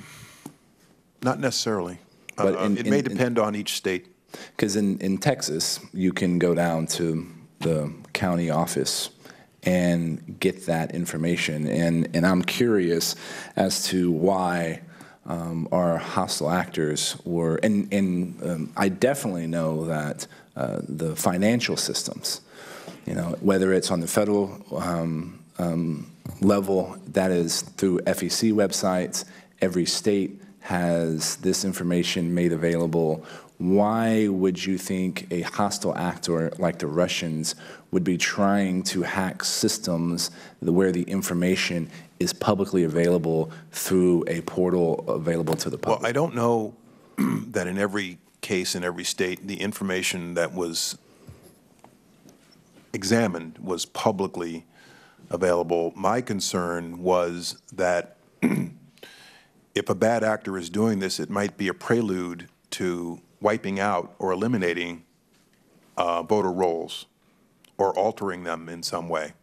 necessarily. But it may depend on each state. Because in Texas, you can go down to the county office and get that information. And I'm curious as to why our hostile actors were, and I definitely know that the financial systems, you know, whether it's on the federal level, that is through FEC websites, every state has this information made available. Why would you think a hostile actor like the Russians would be trying to hack systems where the information is publicly available through a portal available to the public? Well, I don't know that in every case, in every state, the information that was examined was publicly available. My concern was that if a bad actor is doing this, it might be a prelude to wiping out or eliminating voter rolls or altering them in some way.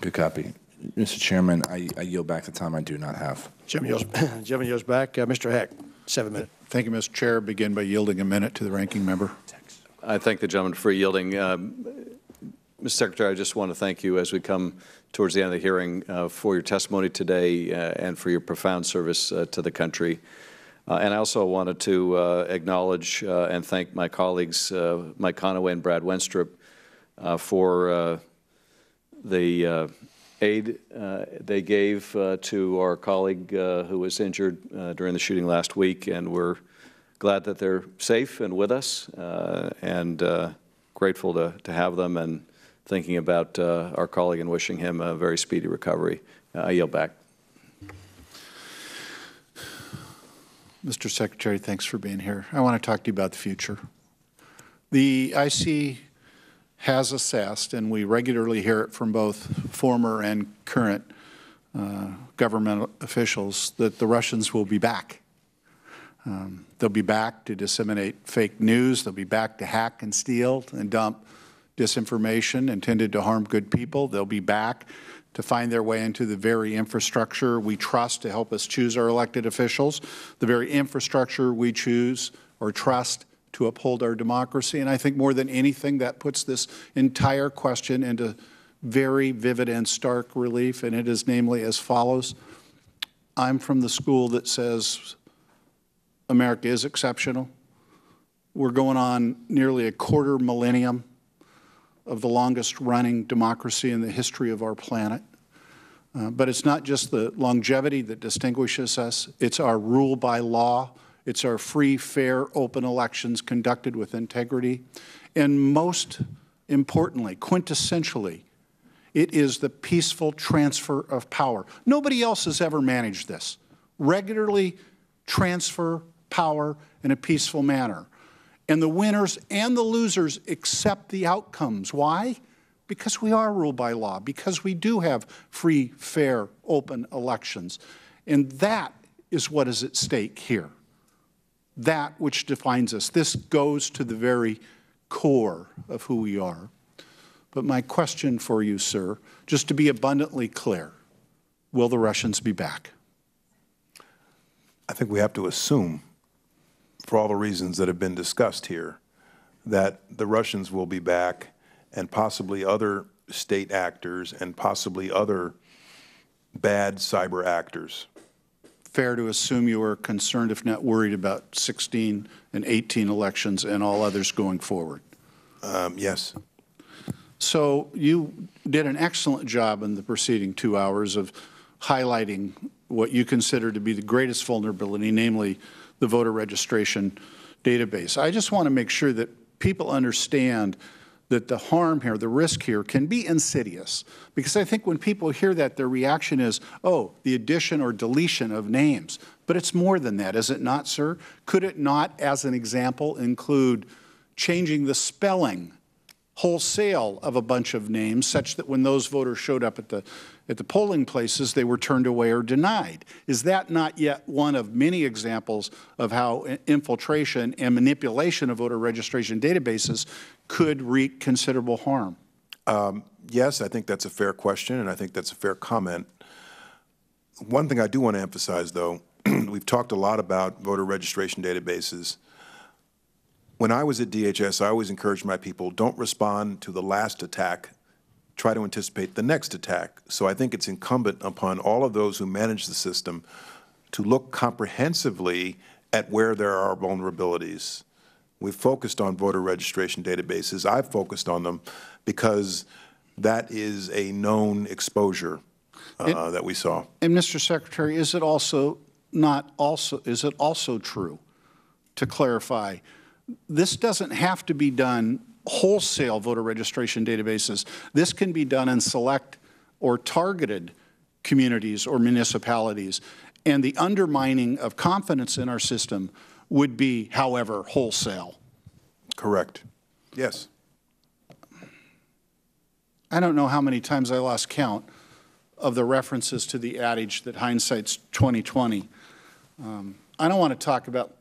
Good copy. Mr. Chairman, I yield back the time I do not have. Jim yields back. Mr. Heck, 7 minutes. Thank you, Mr. Chair. Begin by yielding a minute to the ranking member. I thank the gentleman for yielding. Mr. Secretary, I just want to thank you as we come towards the end of the hearing for your testimony today and for your profound service to the country. And I also wanted to acknowledge and thank my colleagues, Mike Conaway and Brad Wenstrup, for the aid they gave to our colleague who was injured during the shooting last week. And we're glad that they're safe and with us, and grateful to have them, and thinking about our colleague and wishing him a very speedy recovery. I yield back. Mr. Secretary, thanks for being here. I want to talk to you about the future. The IC has assessed, and we regularly hear it from both former and current government officials, that the Russians will be back. They'll be back to disseminate fake news. They'll be back to hack and steal and dump disinformation intended to harm good people. They'll be back to find their way into the very infrastructure we trust to help us choose our elected officials, the very infrastructure we choose or trust to uphold our democracy. And I think more than anything, that puts this entire question into very vivid and stark relief, and it is namely as follows. I'm from the school that says America is exceptional. We're going on nearly a quarter millennium of the longest running democracy in the history of our planet. But it's not just the longevity that distinguishes us, it's our rule by law, it's our free, fair, open elections conducted with integrity, and most importantly, quintessentially, it is the peaceful transfer of power. Nobody else has ever managed this. Regularly transfer power in a peaceful manner. And the winners and the losers accept the outcomes. Why? Because we are ruled by law, because we do have free, fair, open elections. And that is what is at stake here. That which defines us. This goes to the very core of who we are. But my question for you, sir, just to be abundantly clear, will the Russians be back? I think we have to assume, for all the reasons that have been discussed here, that the Russians will be back, and possibly other state actors and possibly other bad cyber actors. Fair to assume you are concerned, if not worried, about 16 and 18 elections and all others going forward? Yes. So you did an excellent job in the preceding 2 hours of highlighting what you consider to be the greatest vulnerability, namely the voter registration database. I just want to make sure that people understand that the harm here, the risk here, can be insidious. Because I think when people hear that, their reaction is, oh, the addition or deletion of names. But it's more than that, is it not, sir? Could it not, as an example, include changing the spelling, wholesale of a bunch of names such that when those voters showed up at the polling places, they were turned away or denied. Is that not yet one of many examples of how infiltration and manipulation of voter registration databases could wreak considerable harm? Yes, I think that's a fair question, and I think that's a fair comment. One thing I do want to emphasize, though, we've talked a lot about voter registration databases. When I was at DHS, I always encouraged my people, don't respond to the last attack, try to anticipate the next attack. So I think it's incumbent upon all of those who manage the system to look comprehensively at where there are vulnerabilities. We've focused on voter registration databases. I've focused on them because that is a known exposure that we saw. And Mr. Secretary, is it also true, to clarify, this doesn't have to be done wholesale voter registration databases. This can be done in select or targeted communities or municipalities. And the undermining of confidence in our system would be, however, wholesale. Correct. Yes. I don't know how many times I lost count of the references to the adage that hindsight's 20/20. I don't want to talk about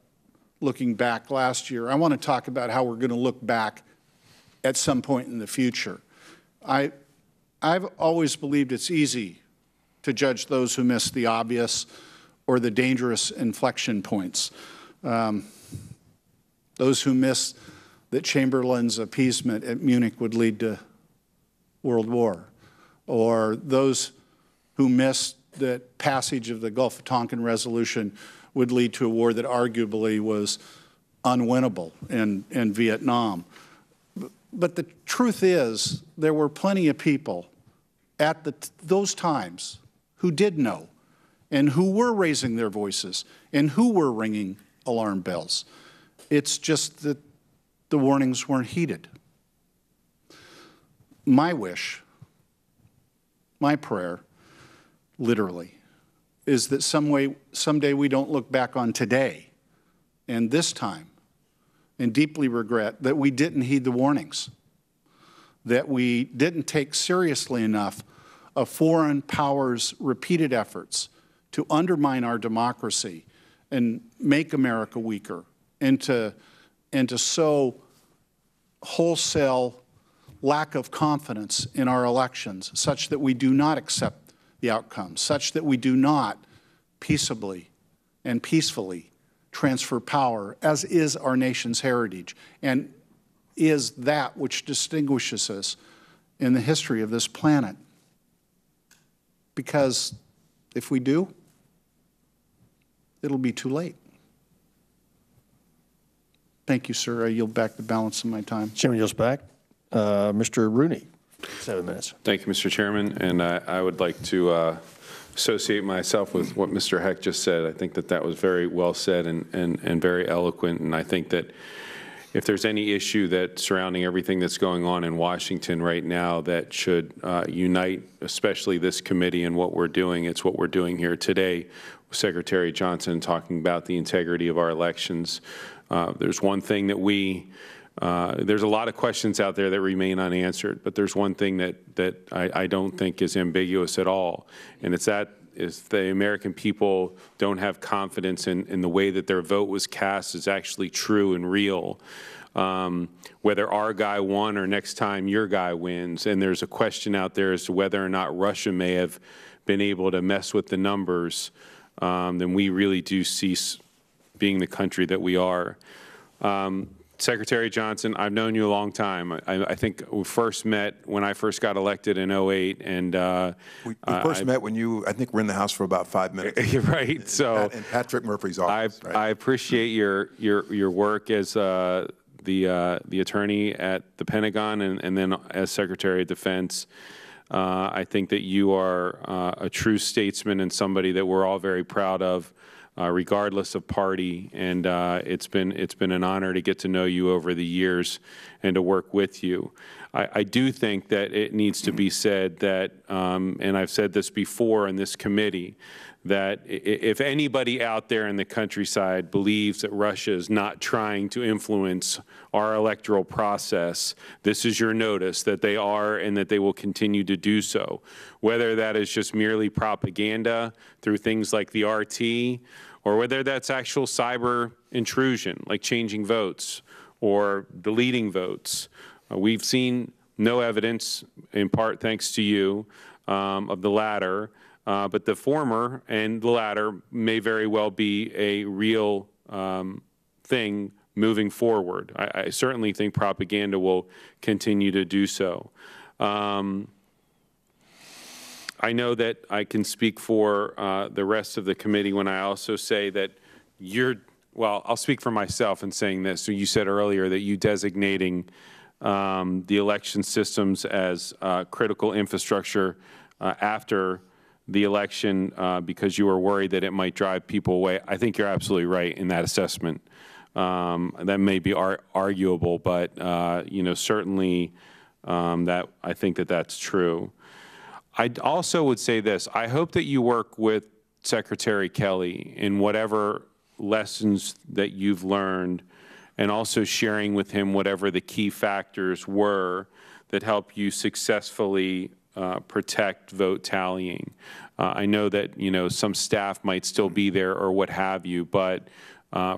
looking back last year. I want to talk about how we're going to look back at some point in the future. I've always believed it's easy to judge those who miss the obvious or the dangerous inflection points. Those who miss that Chamberlain's appeasement at Munich would lead to World War, or those who missed that passage of the Gulf of Tonkin resolution would lead to a war that arguably was unwinnable in Vietnam. But the truth is, there were plenty of people at those times who did know and who were raising their voices and who were ringing alarm bells. It's just that the warnings weren't heeded. My wish, my prayer, literally, is that someday we don't look back on today and this time and deeply regret that we didn't heed the warnings, that we didn't take seriously enough of foreign powers' repeated efforts to undermine our democracy and make America weaker, and to sow wholesale lack of confidence in our elections, such that we do not accept the outcomes, such that we do not peaceably and peacefully transfer power, as is our nation's heritage, and is that which distinguishes us in the history of this planet. Because if we do, it'll be too late. Thank you, sir. I yield back the balance of my time. Chairman yields back. Mr. Rooney, 7 minutes. Thank you, Mr. Chairman. And I would like to associate myself with what Mr. Heck just said. I think that was very well said and very eloquent. And I think that if there's any issue that's surrounding everything that's going on in Washington right now that should unite, especially this committee and what we're doing, it's what we're doing here today with Secretary Johnson talking about the integrity of our elections. There's one thing that there's a lot of questions out there that remain unanswered, but there's one thing that I don't think is ambiguous at all, and it's that the American people don't have confidence in the way that their vote was cast is actually true and real. Whether our guy won or next time your guy wins, and there's a question out there as to whether or not Russia may have been able to mess with the numbers, then we really do cease being the country that we are. Secretary Johnson, I've known you a long time. I think we first met when I first got elected in 2008, and we first met when you, I think, were in the House for about 5 minutes. You're right. So in Patrick Murphy's office. I appreciate your work as the attorney at the Pentagon and then as Secretary of Defense. I think that you are a true statesman and somebody that we're all very proud of. Regardless of party, and it's been an honor to get to know you over the years and to work with you. I do think that it needs to be said that, and I've said this before in this committee, that if anybody out there in the countryside believes that Russia is not trying to influence our electoral process, this is your notice that they are and that they will continue to do so. Whether that is just merely propaganda through things like the RT, or whether that's actual cyber intrusion, like changing votes or deleting votes. We've seen no evidence, in part thanks to you, of the latter. But the former and the latter may very well be a real thing moving forward. I certainly think propaganda will continue to do so. I know that I can speak for the rest of the committee when I also say that well, I'll speak for myself in saying this. So you said earlier that you designating the election systems as critical infrastructure after the election because you were worried that it might drive people away. I think you're absolutely right in that assessment. That may be arguable, but certainly that I think that that's true. I also would say this: I hope that you work with Secretary Kelly in whatever lessons that you've learned, and also sharing with him whatever the key factors were that help you successfully protect vote tallying. I know that some staff might still be there or what have you, but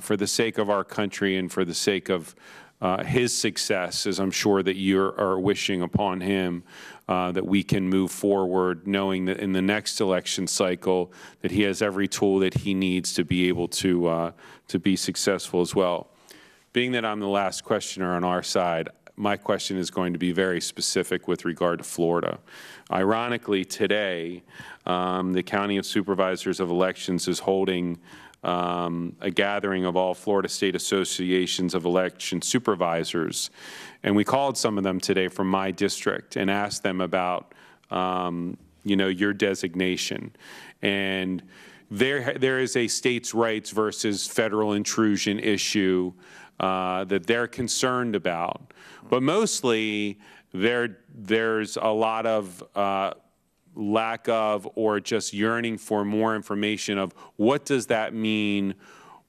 for the sake of our country and for the sake of his success, as I'm sure that you are wishing upon him, that we can move forward knowing that in the next election cycle that he has every tool that he needs to be able to be successful as well. Being that I'm the last questioner on our side, my question is going to be very specific with regard to Florida. Ironically, today, the County of Supervisors of Elections is holding a gathering of all Florida State Associations of Election Supervisors. And we called some of them today from my district and asked them about, your designation. And there is a states' rights versus federal intrusion issue that they're concerned about. But mostly, there's a lot of lack of or just yearning for more information of what does that mean,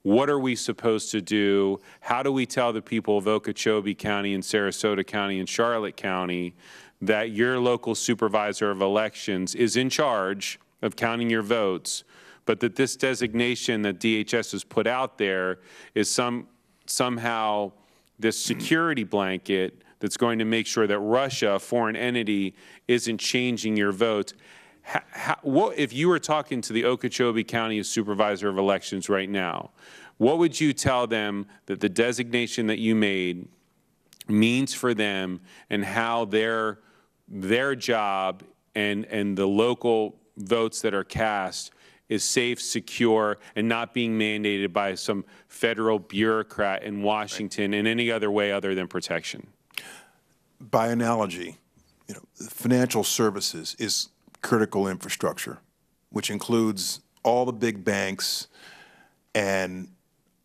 what are we supposed to do, how do we tell the people of Okeechobee County and Sarasota County and Charlotte County that your local supervisor of elections is in charge of counting your votes, but that this designation that DHS has put out there is somehow this security blanket that's going to make sure that Russia, a foreign entity, isn't changing your votes. What if you were talking to the Okeechobee County Supervisor of Elections right now, what would you tell them that the designation that you made means for them and how their job and the local votes that are cast is safe, secure, and not being mandated by some federal bureaucrat in Washington in any other way other than protection? By analogy, financial services is critical infrastructure, which includes all the big banks, and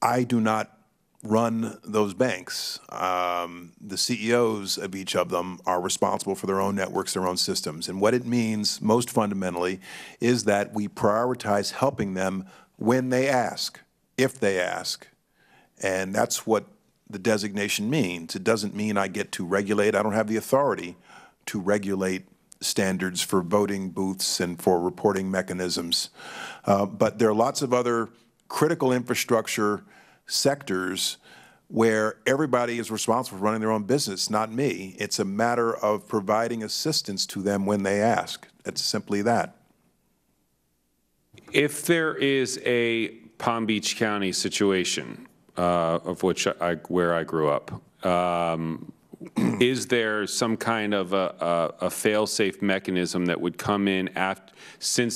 I do not run those banks. The CEOs of each of them are responsible for their own networks, their own systems. And what it means, most fundamentally, is that we prioritize helping them when they ask, if they ask. And that's what the designation means. It doesn't mean I get to regulate. I don't have the authority to regulate standards for voting booths and for reporting mechanisms. But there are lots of other critical infrastructure sectors where everybody is responsible for running their own business, not me. It's a matter of providing assistance to them when they ask. It's simply that. If there is a Palm Beach County situation, of which where I grew up, is there some kind of a fail-safe mechanism that would come in after,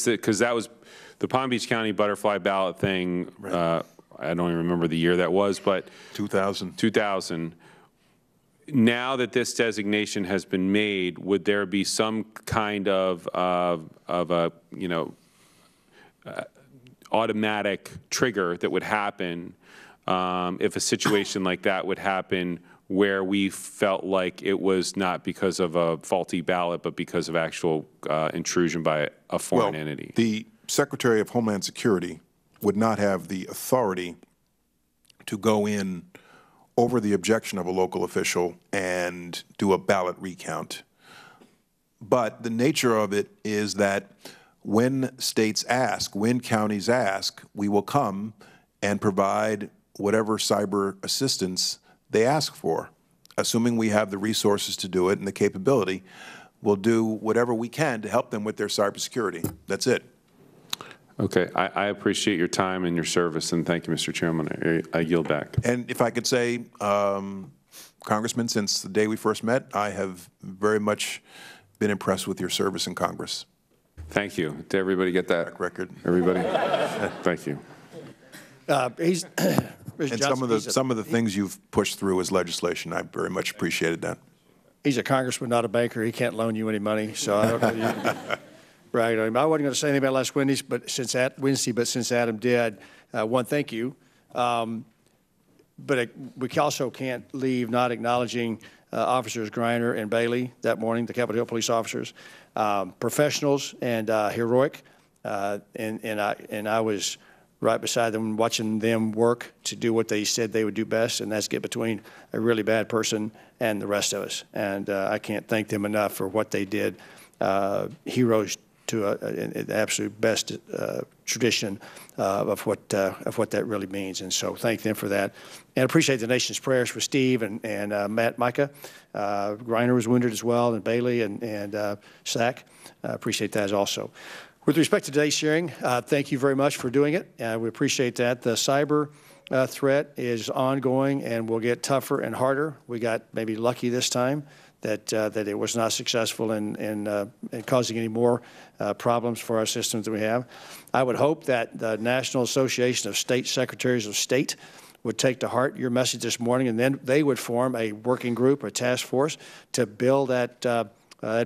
because that was the Palm Beach County butterfly ballot thing, right. I don't even remember the year that was, but 2000. 2000. Now that this designation has been made, would there be some kind of a automatic trigger that would happen if a situation like that would happen where we felt like it was not because of a faulty ballot, but because of actual intrusion by a foreign entity? The Secretary of Homeland Security would not have the authority to go in over the objection of a local official and do a ballot recount. But the nature of it is that when states ask, when counties ask, we will come and provide whatever cyber assistance they ask for. Assuming we have the resources to do it and the capability, we'll do whatever we can to help them with their cybersecurity. That's it. Okay, I appreciate your time and your service, and thank you, Mr. Chairman. I yield back. And if I could say, Congressman, since the day we first met, I have very much been impressed with your service in Congress. Thank you. Did everybody get that? Record. Everybody? Thank you. And some of the things you've pushed through as legislation, I very much appreciated that. He's a congressman, not a banker. He can't loan you any money, so I don't know. You can brag on him. I wasn't going to say anything about last Wednesday, but since Adam did, one, thank you. But we also can't leave not acknowledging Officers Griner and Bailey that morning, the Capitol Hill police officers, professionals and heroic, and I was right beside them, watching them work to do what they said they would do best, and that's get between a really bad person and the rest of us. And I can't thank them enough for what they did. Heroes to an absolute best tradition of what that really means. And so thank them for that. And appreciate the nation's prayers for Steve and Matt Micah. Griner was wounded as well, and Bailey and Sack. Appreciate that also. With respect to today's hearing, thank you very much for doing it. We appreciate that. The cyber threat is ongoing and will get tougher and harder. We got maybe lucky this time that it was not successful in causing any more problems for our systems that we have. I would hope that the National Association of State Secretaries of State would take to heart your message this morning, and then they would form a working group, a task force, to build that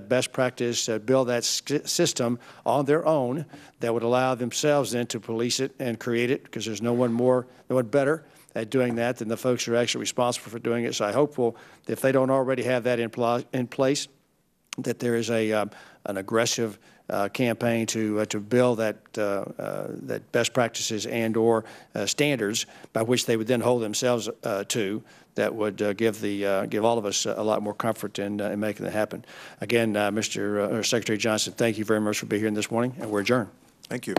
best practice, build that system on their own that would allow themselves then to police it and create it, because there's no one better at doing that than the folks who are actually responsible for doing it. So I hope if they don't already have that in place, that there is an aggressive campaign to build that best practices and/or standards by which they would then hold themselves to, that would give all of us a lot more comfort in making that happen. Again, Mr. Secretary Johnson, thank you very much for being here this morning, and we're adjourned. Thank you.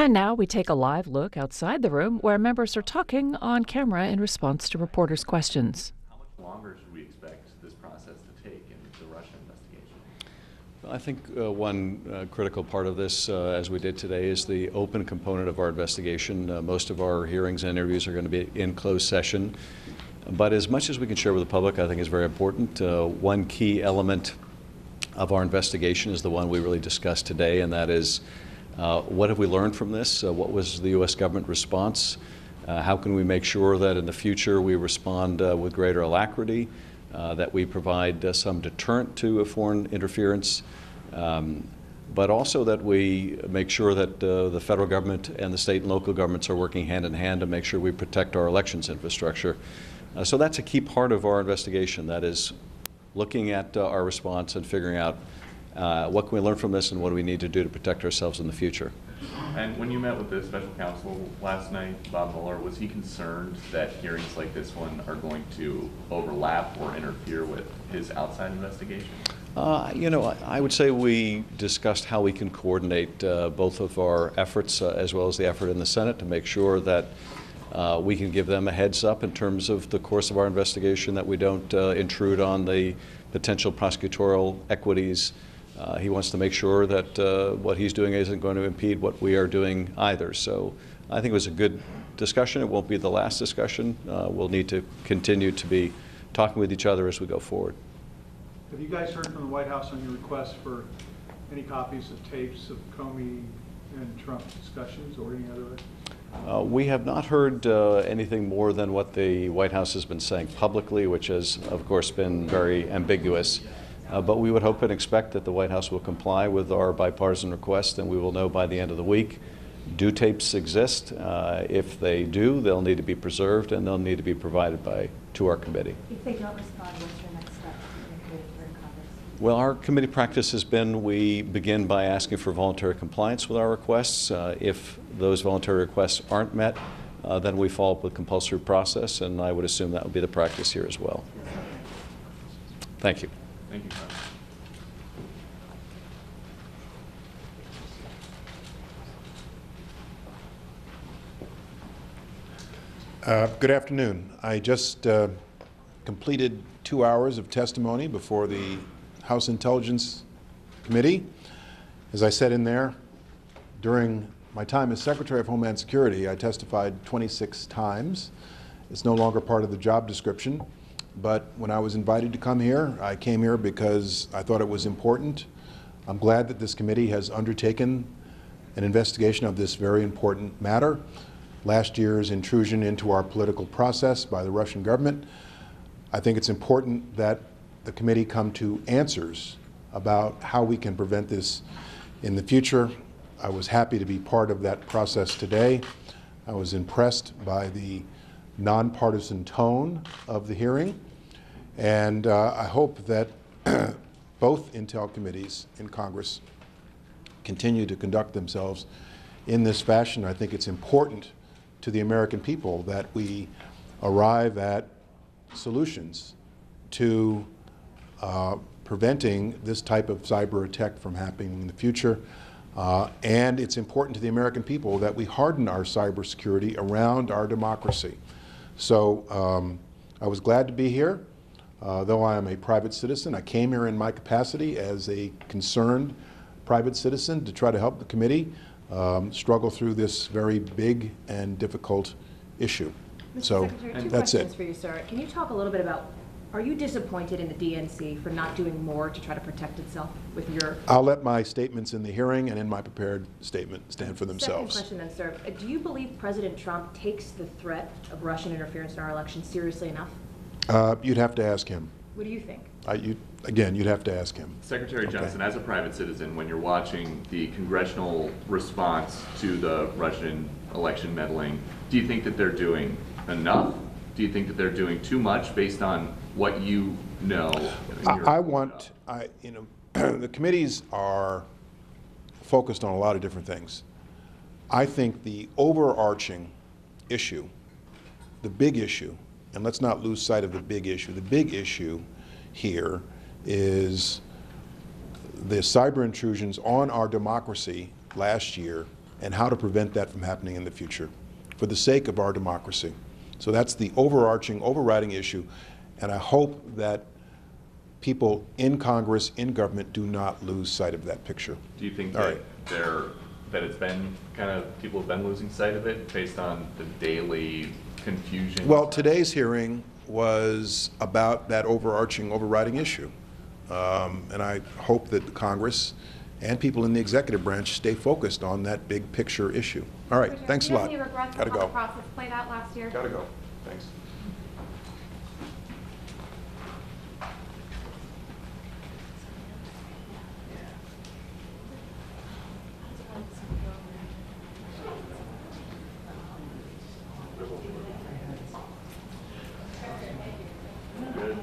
And now we take a live look outside the room where members are talking on camera in response to reporters' questions. How much longer should we expect this process to take in the Russia investigation? I think one critical part of this, as we did today, is the open component of our investigation. Most of our hearings and interviews are going to be in closed session. But as much as we can share with the public, I think is very important. One key element of our investigation is the one we really discussed today, and that is what have we learned from this? What was the U.S. government response? How can we make sure that in the future we respond with greater alacrity, that we provide some deterrent to foreign interference, but also that we make sure that the federal government and the state and local governments are working hand in hand to make sure we protect our elections infrastructure. So that's a key part of our investigation, that is looking at our response and figuring out what can we learn from this and what do we need to do to protect ourselves in the future. And when you met with the special counsel last night, Bob Mueller, was he concerned that hearings like this one are going to overlap or interfere with his outside investigation? You know, I would say we discussed how we can coordinate both of our efforts as well as the effort in the Senate to make sure that we can give them a heads up in terms of the course of our investigation, that we don't intrude on the potential prosecutorial equities. He wants to make sure that what he's doing isn't going to impede what we are doing either. So I think it was a good discussion. It won't be the last discussion. We'll need to continue to be talking with each other as we go forward. Have you guys heard from the White House on your request for any copies of tapes of Comey and Trump discussions or any other? We have not heard anything more than what the White House has been saying publicly, which has, of course, been very ambiguous. But we would hope and expect that the White House will comply with our bipartisan request, and we will know by the end of the week. Do tapes exist? If they do, they'll need to be preserved, and they'll need to be provided to our committee. If they don't respond, what's your next step in the committee for Congress? Well, our committee practice has been we begin by asking for voluntary compliance with our requests. If those voluntary requests aren't met, then we follow up with compulsory process, and I would assume that would be the practice here as well. Thank you. Thank you, Good afternoon. I just completed 2 hours of testimony before the House Intelligence Committee. As I said in there, during my time as Secretary of Homeland Security, I testified 26 times. It's no longer part of the job description. But when I was invited to come here, I came here because I thought it was important. I'm glad that this committee has undertaken an investigation of this very important matter. Last year's intrusion into our political process by the Russian government. I think it's important that the committee come to answers about how we can prevent this in the future. I was happy to be part of that process today. I was impressed by the nonpartisan tone of the hearing. And I hope that both Intel committees in Congress continue to conduct themselves in this fashion. I think it's important to the American people that we arrive at solutions to preventing this type of cyber attack from happening in the future. And it's important to the American people that we harden our cybersecurity around our democracy. So I was glad to be here. Though I am a private citizen, I came here in my capacity as a concerned private citizen to try to help the committee struggle through this very big and difficult issue. Mr. So Secretary, two that's questions it. for you, sir. Can you talk a little bit about, are you disappointed in the DNC for not doing more to try to protect itself with your... I'll let my statements in the hearing and in my prepared statement stand for themselves. Second question then, sir. Do you believe President Trump takes the threat of Russian interference in our election seriously enough? You'd have to ask him. What do you think? Again, you'd have to ask him. Secretary Johnson, as a private citizen, when you're watching the congressional response to the Russian election meddling, do you think that they're doing enough? Do you think that they're doing too much based on what you know? The committees are focused on a lot of different things. I think the overarching issue, the big issue, and let's not lose sight of the big issue here is the cyber intrusions on our democracy last year and how to prevent that from happening in the future for the sake of our democracy. So that's the overarching, overriding issue, and I hope that people in Congress, in government, do not lose sight of that picture. Do you think that that it's been kind of, people have been losing sight of it based on the daily confusion? Well, today's hearing was about that overarching, overriding issue. And I hope that Congress and people in the executive branch stay focused on that big picture issue. All right, thanks a lot. Do you have any regrets Gotta of how go. the process played out last year? Gotta go. Thanks. Good.